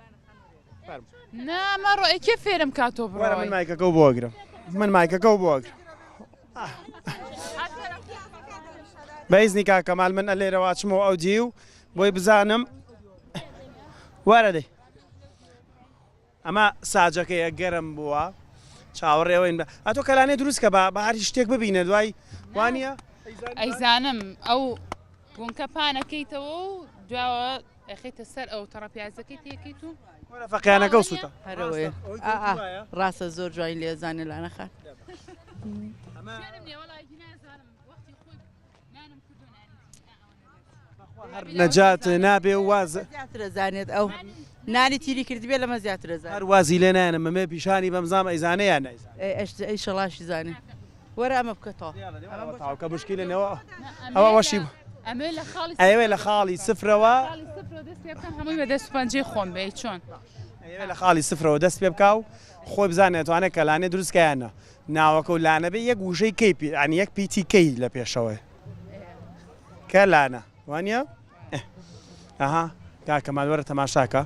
نامەڕۆی کێ فێرم کاتۆ بڕۆ من مایکەکە و بۆگرم من مایکەکە و بۆگرم بەیزنی کاکەمال من لێرە واچمەوە ئەو جی و بۆی بزانم وارە دەی ئەمە ساجەکەیە گەرم بووە چاوەڕێەوەین ئەتۆ کەلانێ دروستکە بە هەر شتێک ببینە دوای وانە ئەیزانم ئەو گونکە پانەکەیتەوە و دواوە ئەخیتە سەر ئەو تەڕەپیازەکەی تێکیت و فەقییانەکە و سووتە هەرەوەی ڕاستە زۆر جوای لێزانێ لانەخات نەجات نابێ و وازە زانێت ئەو نانی تیری کردبێ لەمە زیاترە هەر وازی لێ نایەنە مەمێ پیشانی بەمزام ئەیزانەیان ئەی شەڵاشی زانێ وەرە ئەمە بکەتەوە تاوکە بشکی لێنەوە ئەوە وەشی ئەوێ لە خاڵی سفرەوە هەمووی بە دەست پەنجەی خۆم بێ چۆن لە خاڵی سفرەوە دەست پێ بکاو خۆی بزانێت توانێت کەلانێ دروستکەیانە ناوەکە و لانە بێ یەک وشەی کەی ئەنی یەک پیتی کەی لە پێشەوەی کە لانە وانە ئەها کاکەمان وەرە تەماشاکە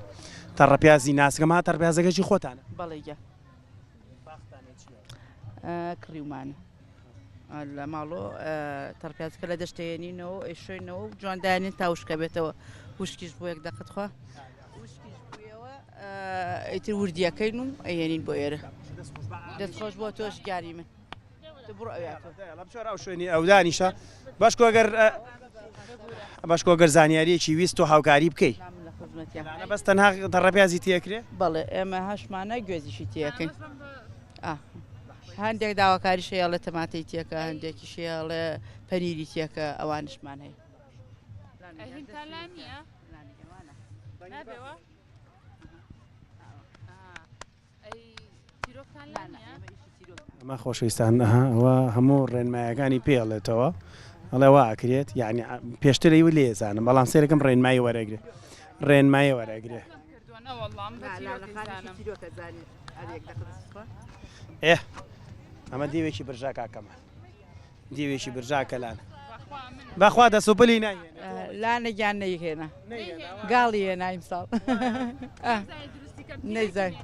تەڕەپیازی ناسکەم ها تەڕپیازەکەی خۆتانە بەڵێگە کڕیومانە لە ماڵۆ تەڕپیازەکە لە دەشتێنینەوە ئێشوێنەوە و جواندانین تاوشکە بێتەوە وشکیش بۆ یەک دەقت خوا ئیتر وردیەکەین و ئەێنین بۆ ئێرە دەستخۆش بۆ تۆش گیانی من ئەو شوێنی ئەودانیشە باشکۆگەر زانیاریەکی ویست و هاوکاری بکەی بەس تەنها تەڕەپیازی تێکرێ بەڵێ ئێمە هەشمانە گوێزیشی تێەکەین هەندێک داواکاری شەیە لە تەماتەی تێکە هەندێکی شەیە لە پەنیری تێکە ئەوانشمان هەیە ئەمە خۆشەویستان ئەوە هەموو ڕێنمایەکانی پێڵێتەوە ئەڵێ وا ئەکرێت یعنی پێشترەی و لێزانم بەڵام سێرەکەم ڕێنمایی وەرەگرێ ڕێنمایی وەرەگرێ ئەمە دیوێکی برژا کاکەمان دیوێکی برژا کەلانە بەخوا دەسوپلی نایە لانە گیان نەیهێنا گاڵی هێنا ئیمساڵ نەیزای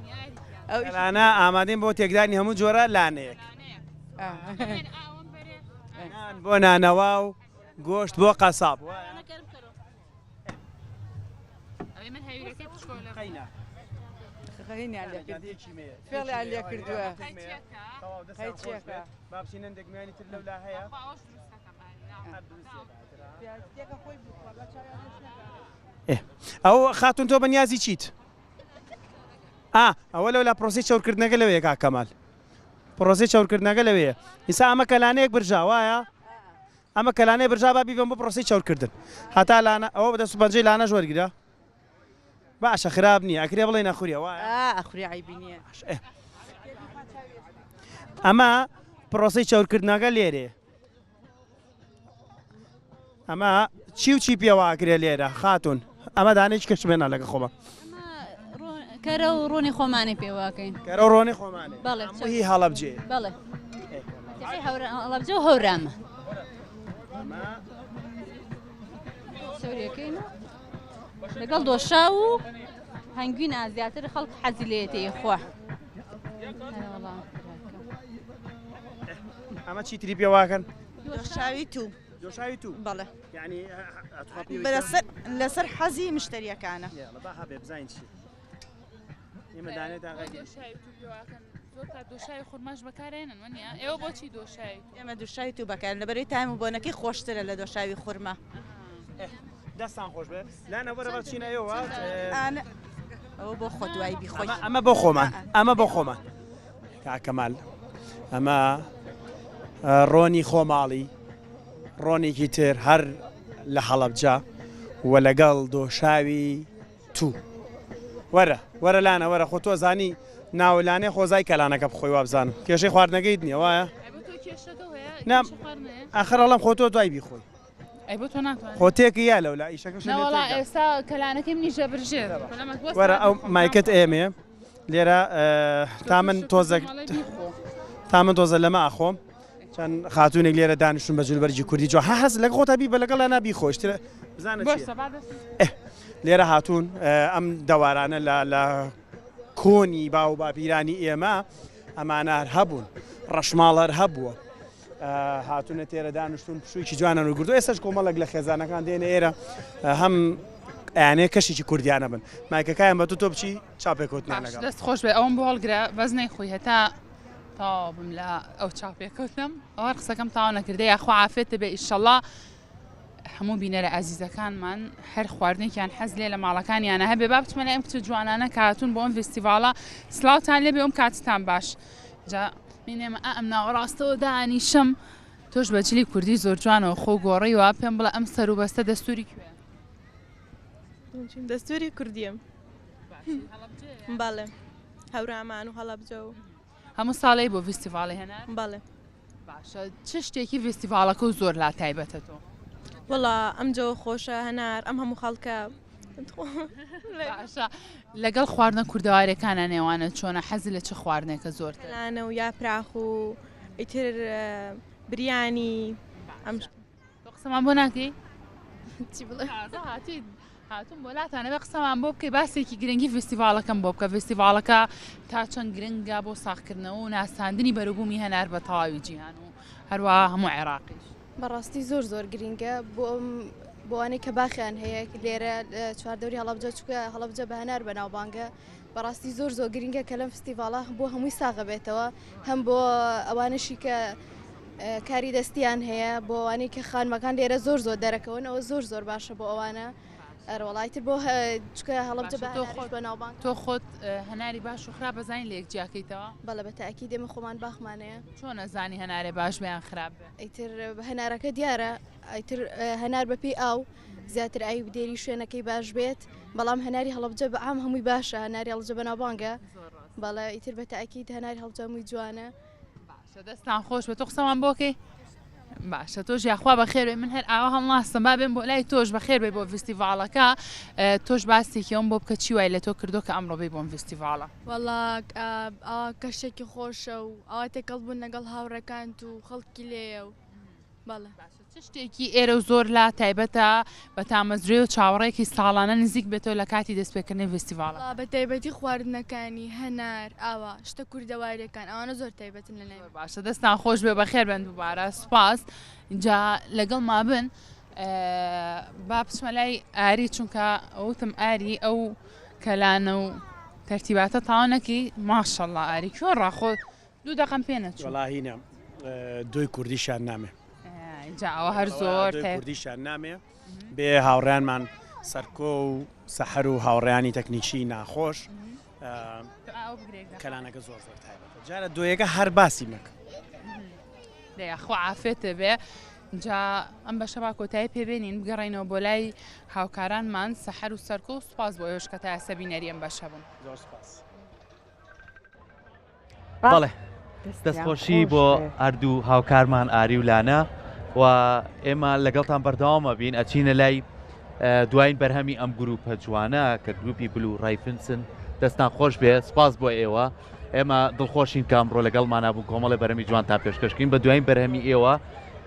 لانە ئامادەین بۆ تێکدانی هەموو جۆرە لانەیەک بۆ نانەوا و گۆشت بۆ قەساب فێڵیان لێ کردووە بابچینەن دەگمانی تر لەولا هەیە ئەو خاتون تۆ بەنیازی چیت؟ ئەوە لەو لا پرۆسی چاورکردنەکە لەوەیە کاکەمال پرۆسی چاورکردنەکە لەوەیە ئیسا ئەمە کەلانەیەک برژا وایە ئەمە کەلانەی برژا با بیبم بۆ پرۆسی چاورکردن هەتا لانە ئەوە بەدەست و پەنجەی لانە وەرگرە باشە خراپ نییە ئەکرێ بڵێ نەخوریە وایە ئەخوری عیبی نییە ئەمە پرۆسی چاورکردنەکە لێرێ ئەمە چی و چی پێواکرێ لێرە خاتون ئەمە دانێکی کەش بێنە لەگە خۆمە کەرە و ڕۆنی خۆمانی پێواکەین کەرە و ڕۆنی خۆمانێ هی هەڵەبجێ بەڵێ هەڵەبجە و هەورامە سەوریەکەین لەگەڵ دۆشا و هەنگوینە زیاتر خەڵک حەزی لێتەیە خوا ئەمە چیتری پێواکەن دۆشاوی تو دۆشاوی تو بەڵێ یعنی لەسەر حەزی مشتریەکانە هەبێ بزانین چی ئێمە دانێت دۆشاوی خورماش بەکارێنن وەنیە ئێوە بۆچی دۆشاوی ئێمە دۆشاوی تو بەکارن لەبەرەوەی تایم و بۆنەکەی خۆشترە لە دۆشاوی خورما دەستان خۆش بێ لانە وەرە بەچینە ئێوە ئەوە بۆ خۆ دوایی بیخۆی ئەمە بۆ خۆمان ئەمە بۆ خۆمان کاکەمال ئەمە ڕۆنی خۆماڵی ڕۆنێکی تر هەر لە هەڵەبجە وە لەگەڵ دۆشاوی تو وەرە لانە وەرە خۆ تۆ زانی ناولانێ خۆزای کەلانەکە بخۆی وابزانم کێشەی خواردنەکەیت نییە وایە ئاخر هەڵم خۆ تۆ دوای بیخۆی خۆ تێکی یا لەولا ئیشەکە ئێستا کەلانەکەی منیژە برژێر وەرە ئەو مایکت ئێمێ لێرە تا من تۆزە لەمە ئاخۆم چەند خاتونێک لێرە دانیشتون بە جلبەرجی کوردی جوان هەز لەگە خۆتا بی بە لەگەڵ نابی خۆشترە بزانە لێرە هاتوون ئەم دەوارانە لە کۆنی باو باپیرانی ئێمە ئەمانار هەبوون ڕەشماڵەر هەبووە هاتوونە تێرە دانیشتون پشوویکی جوانان و گردو ئێسش کۆمەڵک لە خێزانەکان دێنە ئێرە هەم ئەیانەیە کەشێکی کوردیانە بن مایکەکایان بە تۆ بچی چاپێکوتنیان لەگەڵ دەست خۆش بێ ئەوم بۆ هەڵگرە بەس نەیخۆی هەتا تا بم لە ئەو چاپێکوتم ئەوە قسەکەم تاوا نەکردە یاخوا عافێتە بێ ئیشەڵڵا هەموو بینەرە ئازیزەکانمان هەر خواردنێکیان حەز لێ لە ماڵەکانیانە هەبێ با بچمە لە ئەم کچە جوانانە کاتون بۆ ئەم فستیڤاڵە سلااوتان لێ بێ ئەم کاتتان باش جا مینێمە ئەم ناوەڕاستەوە دانیشەم تۆش بەجلی کوردی زۆر جوانەوە خۆ گۆڕیوە پێم بڵە ئەم سەر و بەستە دەستوری کوێ دەستوری کوردیم بەڵێ هەورامان و هەڵەبجە و هەموو ساڵی بۆ فستیڤاڵی هێنا بەڵێ باشە چ شتێکی فستیڤاڵەکە و زۆر لا تایبەتە تۆ وەڵا ئەمجەوە خۆشە هەنار ئەم هەموو خەڵکە لەگەڵ خواردنە کوردەوارەکانە نێوانە چۆنە حەزی لە چه خواردنێکە زۆرتر لانە و یا پراخ و ئیتر بریانی ئەم قسەمان بۆ ناکەی هاتون بۆ لاتانە بە قسەمان بۆ بکەی باسێکی گرنگی فستیڤاڵەکەم بۆ بکە فستیڤاڵەکە تا چەند گرنگە بۆ ساختکردنەوە و ناساندنی بەروبوومی هەنار بە تەواوی جیهان و هەروە هەموو عێراقیش بەڕاستی زۆر گرینگە بۆوانەی کە باخیان هەیە لێرە چواردەوری هەڵەبجە چکە هەڵەبجە بە هەنار بەناوبانگە بەڕاستی زۆر گرینگە کە لەم فستیڤاڵە بۆ هەمووی ساغە بێتەوە هەم بۆ ئەوانشی کە کاری دەستیان هەیە بۆ ئەوانەی کە خانمەکان لێرە زۆر دەرەکەونەوە زۆر باشە بۆ ئەوانە ئەرەوەڵایتر بۆ چکە هەڵبجە بە تۆ خۆت هەناری باش و خراپ بەزانین لە یەکجیاکەیتەوە بەڵە بە تاکی دێمە خۆمان باخمانەیە چۆن ئەزانی هەنارێ باش بیان خراپ ئیتر هەنارەکە دیارە ئیتر هەنار بەپی ئاو زیاتر ئاوی بدێری شوێنەکەی باش بێت بەڵام هەناری هەڵبجە بە عام هەمووی باشە هەناری هەڵبجە بە ناوبانگە بەڵێ ئیتر بە تاکیت هەناری هەڵبجە هەمووی جوانە دەستان خۆش بە تۆ قسەمان بۆکەی باشە تۆش یاخوا بەخێر من هەر ئاوا هەڵناستم با بێن بۆ لای تۆش بەخێر بێ بۆ فستیڤالەکە تۆش باسێکیەوەم بۆ بکە چی وای لە تۆ کردو کە ئەمڕۆ بێ بۆم فستیڤالە وەڵا کەشێکی خۆشە و ئەوە تێکەڵ بوون لەگەڵ هاوڕەکان و خەڵکی لێە و بەڵێ شتێکی ئێرە و زۆر لا تایبەتە بە تامەزرێ و چاوەڕێکی ساڵانە نزیک بێتەوە لە کاتی دەستپێکردنی فستیڤالە بە تایبەتی خواردنەکانی هەنار ئاوا شتە کوردەوارەکان ئەوانە زۆر تایبەتن لە لای باشە دەستان خۆش بێ بەخێر بن دووبارە سوپاس اینجا لەگەڵ ما بن با بچمە لای ئاری چونکە ئەوتم ئاری ئەو کەلانە و تەرتیباتە تاوانەکی ماشەڵڵا ئاری کۆ ڕاخۆ دوو دەقەم پێ نەچوو وەڵاهی نە دوی کوردیشان نامێ ئەوە هەر زۆر کوردیشان نامێ بێ هاوڕیانمان سەرکۆ و سەحەر و هاوڕیانی تەکنیکی ناخۆش کەلانەکە زۆر زۆر تایبەتە جارە دویەکە هەر باسی مەکە خوا عافێتە بێ جا ئەم بەشە با کۆتایی پێبێنین بگەڕێنەوە بۆ لای هاوکارانمان سەحەر و سەرکۆ و سوپاس بۆ ئێوەش کە تا ئێستا بینەری ئەم بەشە بن زۆر سوپاس بەڵێ دەستخۆشی بۆ هەردوو هاوکارمان ئاری و لانە و ئێمە لەگەڵتان بەردەوامە بین ئەچینە لای دوایین بەرهەمی ئەم گروپە جوانە کە گروپی بلو ڕایفنسن دەستان خۆش بێ سپاس بۆ ئێوە ئێمە دڵخۆشین کامڕۆ لەگەڵمانە بوو کۆمەڵی بەرهەمی جوان تا پێشکەشکین بە دوایین بەرهەمی ئێوە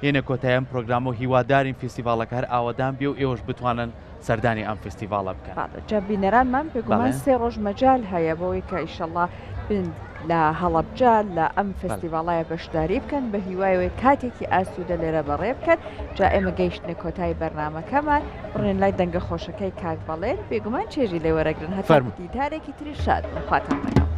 هێنە کۆتاییان پرۆگرام و هیوادارین فستیڤالەکە هەر ئاوادان بێ و ئێوەش بتوانن سەردانی ئەم فستیڤالە بکەن جابینەرانمان پێگومان 3 ڕۆژ مەجال هەیە بۆی کە ئیشەڵڵا بن لە هەڵەبجە لە ئەم فستیڤالایە بەشداری بکەن بە هیوایەوەی کاتێکی ئاسوودە لێرە بەڕێ بکەن جا ئێمە گەیشتنە کۆتایی بەرنامەکەمان بڕێن لای دەنگە خۆشەکەی کاک بەڵێن بێگومان چێژی لێ وەرەگرن هەتا دیدارێکی تری شاد خواتان لەگەڵ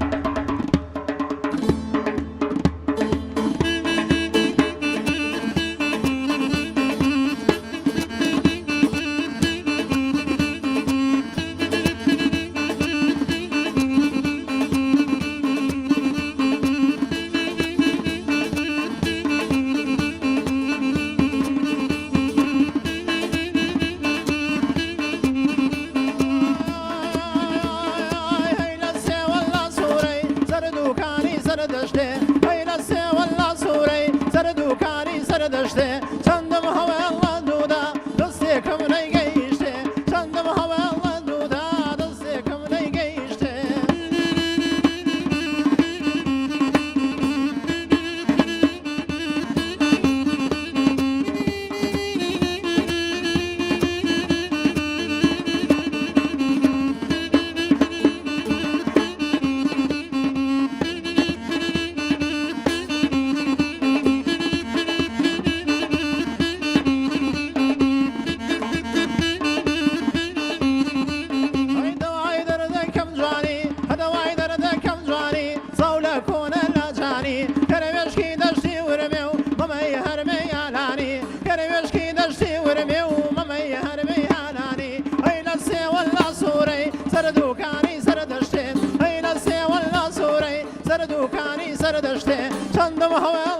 سردوکانی سەردەشتێ چەندم هەوە